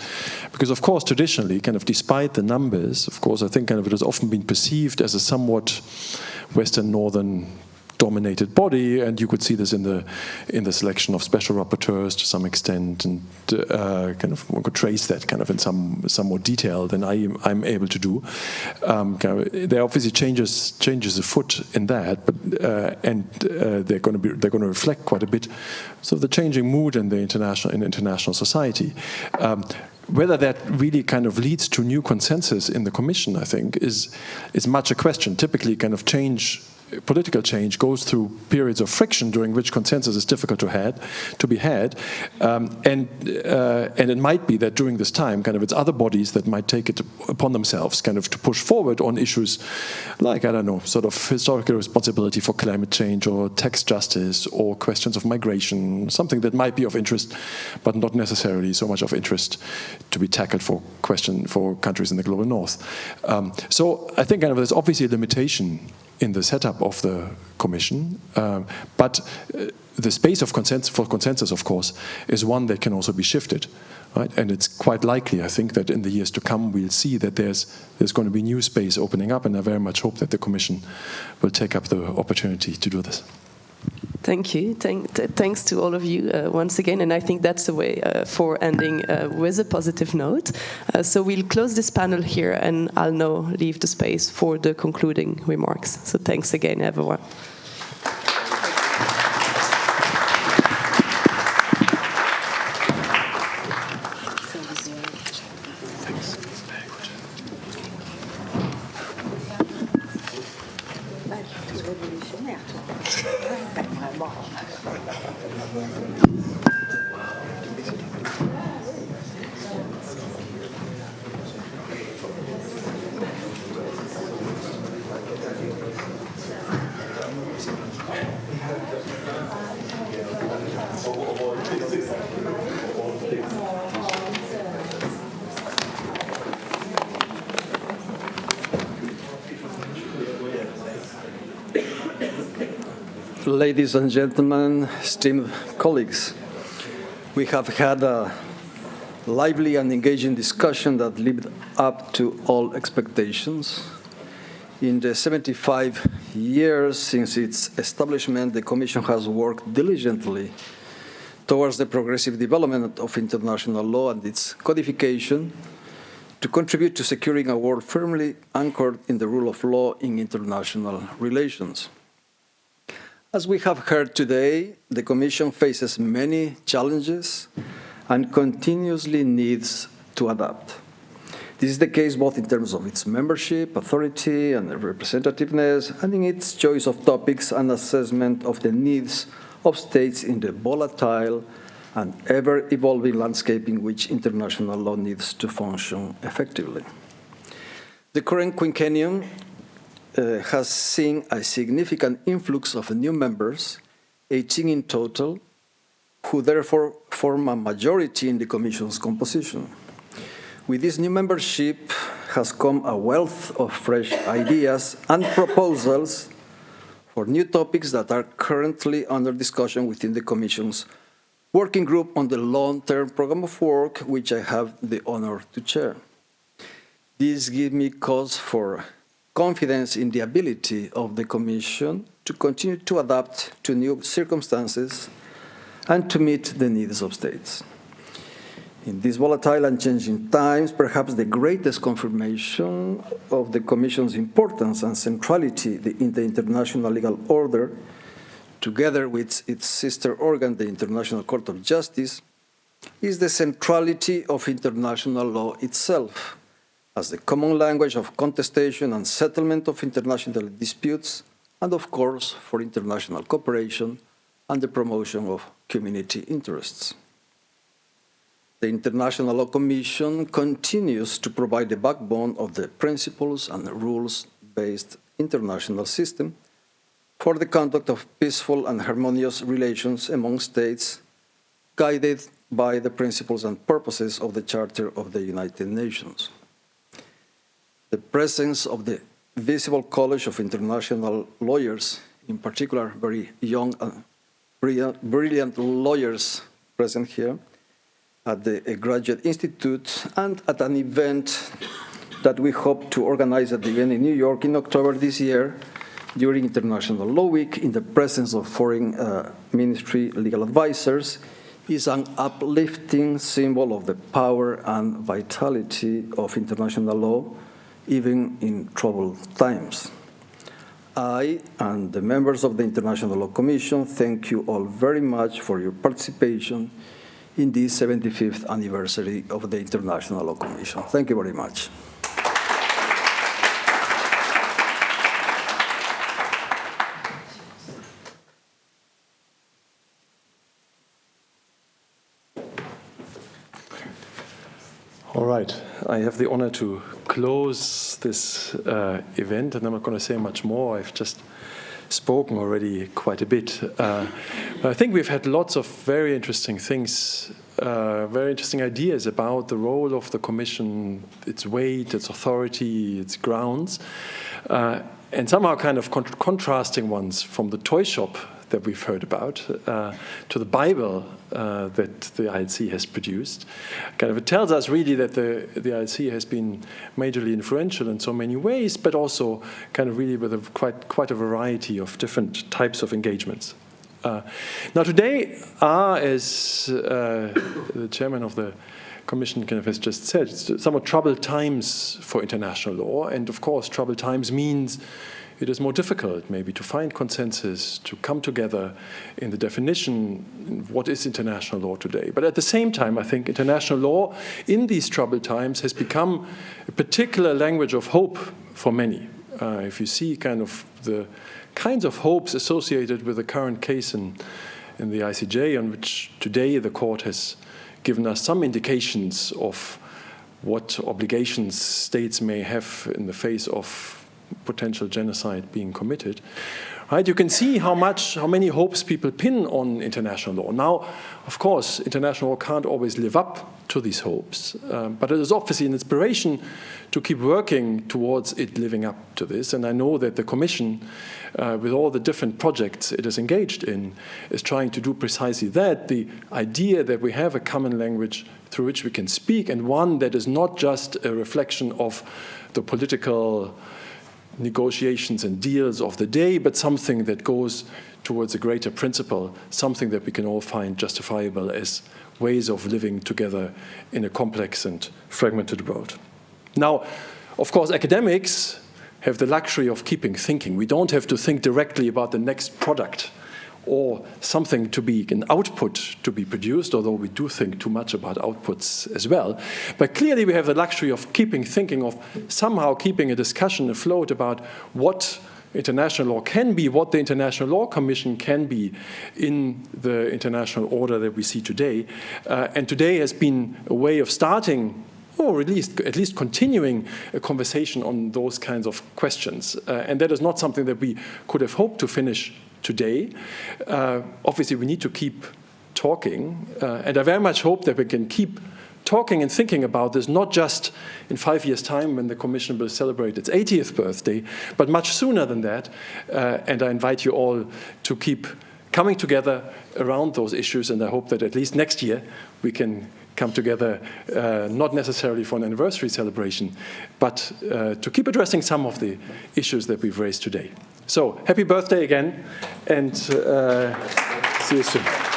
because of course traditionally, kind of despite the numbers, of course, I think kind of it has often been perceived as a somewhat Western Northern dominated body, and you could see this in the selection of special rapporteurs to some extent, and kind of one could trace that kind of in some more detail than I'm able to do. There obviously changes afoot in that, but and they're going to reflect quite a bit so the changing mood in the international society. Whether that really kind of leads to new consensus in the Commission, I think, is much a question. Typically, kind of political change goes through periods of friction during which consensus is difficult to be had, and it might be that during this time, kind of it's other bodies that might take it upon themselves, kind of to push forward on issues like, I don't know, sort of historical responsibility for climate change or tax justice or questions of migration, something that might be of interest, but not necessarily so much of interest to be tackled for countries in the global north. So I think kind of there's obviously a limitation in the setup of the Commission, but the space of consensus, of course, is one that can also be shifted, right? And it's quite likely, I think, that in the years to come we'll see that there's going to be new space opening up, and I very much hope that the Commission will take up the opportunity to do this. Thank you. Thanks to all of you once again, and I think that's the way for ending with a positive note. So we'll close this panel here, and I'll now leave the space for the concluding remarks. So thanks again, everyone. Ladies and gentlemen, esteemed colleagues, we have had a lively and engaging discussion that lived up to all expectations. In the 75 years since its establishment, the Commission has worked diligently towards the progressive development of international law and its codification to contribute to securing a world firmly anchored in the rule of law in international relations. As we have heard today, the Commission faces many challenges and continuously needs to adapt. This is the case both in terms of its membership, authority, and representativeness, and in its choice of topics and assessment of the needs of states in the volatile and ever-evolving landscape in which international law needs to function effectively. The current quinquennium has seen a significant influx of new members, 18 in total, who therefore form a majority in the Commission's composition. With this new membership has come a wealth of fresh ideas and proposals for new topics that are currently under discussion within the Commission's working group on the long-term program of work, which I have the honor to chair. This gives me cause for confidence in the ability of the Commission to continue to adapt to new circumstances and to meet the needs of states. In these volatile and changing times, perhaps the greatest confirmation of the Commission's importance and centrality in the international legal order, together with its sister organ, the International Court of Justice, is the centrality of international law itself, as the common language of contestation and settlement of international disputes, and of course, for international cooperation and the promotion of community interests. The International Law Commission continues to provide the backbone of the principles and rules-based international system for the conduct of peaceful and harmonious relations among states, guided by the principles and purposes of the Charter of the United Nations. The presence of the visible College of International Lawyers, in particular very young and brilliant lawyers present here, at the Graduate Institute, and at an event that we hope to organize at the event in New York in October this year during International Law Week in the presence of foreign ministry legal advisors, is an uplifting symbol of the power and vitality of international law, even in troubled times. I and the members of the International Law Commission thank you all very much for your participation in this 75th anniversary of the International Law Commission. Thank you very much. All right, I have the honor to close this event, and I'm not going to say much more. I've just spoken already quite a bit. I think we've had lots of very interesting things, very interesting ideas about the role of the Commission, its weight, its authority, its grounds, and somehow kind of contrasting ones from the toy shop that we've heard about to the Bible that the ILC has produced. Kind of it tells us really that the ILC has been majorly influential in so many ways, but also kind of really with quite a variety of different types of engagements. Now today are, as the chairman of the Commission kind of has just said, somewhat troubled times for international law, and of course troubled times means it is more difficult maybe to find consensus, to come together in the definition of what is international law today. But at the same time, I think international law in these troubled times has become a particular language of hope for many. If you see kind of the kinds of hopes associated with the current case in the ICJ, on which today the court has given us some indications of what obligations states may have in the face of potential genocide being committed, right? You can see how many hopes people pin on international law. Now, of course, international law can't always live up to these hopes, but it is obviously an inspiration to keep working towards it living up to this. And I know that the Commission, with all the different projects it is engaged in, is trying to do precisely that. The idea that we have a common language through which we can speak, and one that is not just a reflection of the political negotiations and deals of the day, but something that goes towards a greater principle, something that we can all find justifiable as ways of living together in a complex and fragmented world. Now, of course, academics have the luxury of keeping thinking. We don't have to think directly about the next product or something to be, an output to be produced, although we do think too much about outputs as well. But clearly we have the luxury of thinking of somehow keeping a discussion afloat about what international law can be, what the International Law Commission can be in the international order that we see today. And today has been a way of starting, or at least continuing a conversation on those kinds of questions. And that is not something that we could have hoped to finish today. Obviously, we need to keep talking. And I very much hope that we can keep talking and thinking about this, not just in 5 years' time when the Commission will celebrate its 80th birthday, but much sooner than that. And I invite you all to keep coming together around those issues, and I hope that at least next year we can come together, not necessarily for an anniversary celebration, but to keep addressing some of the issues that we've raised today. So, happy birthday again, and see you soon.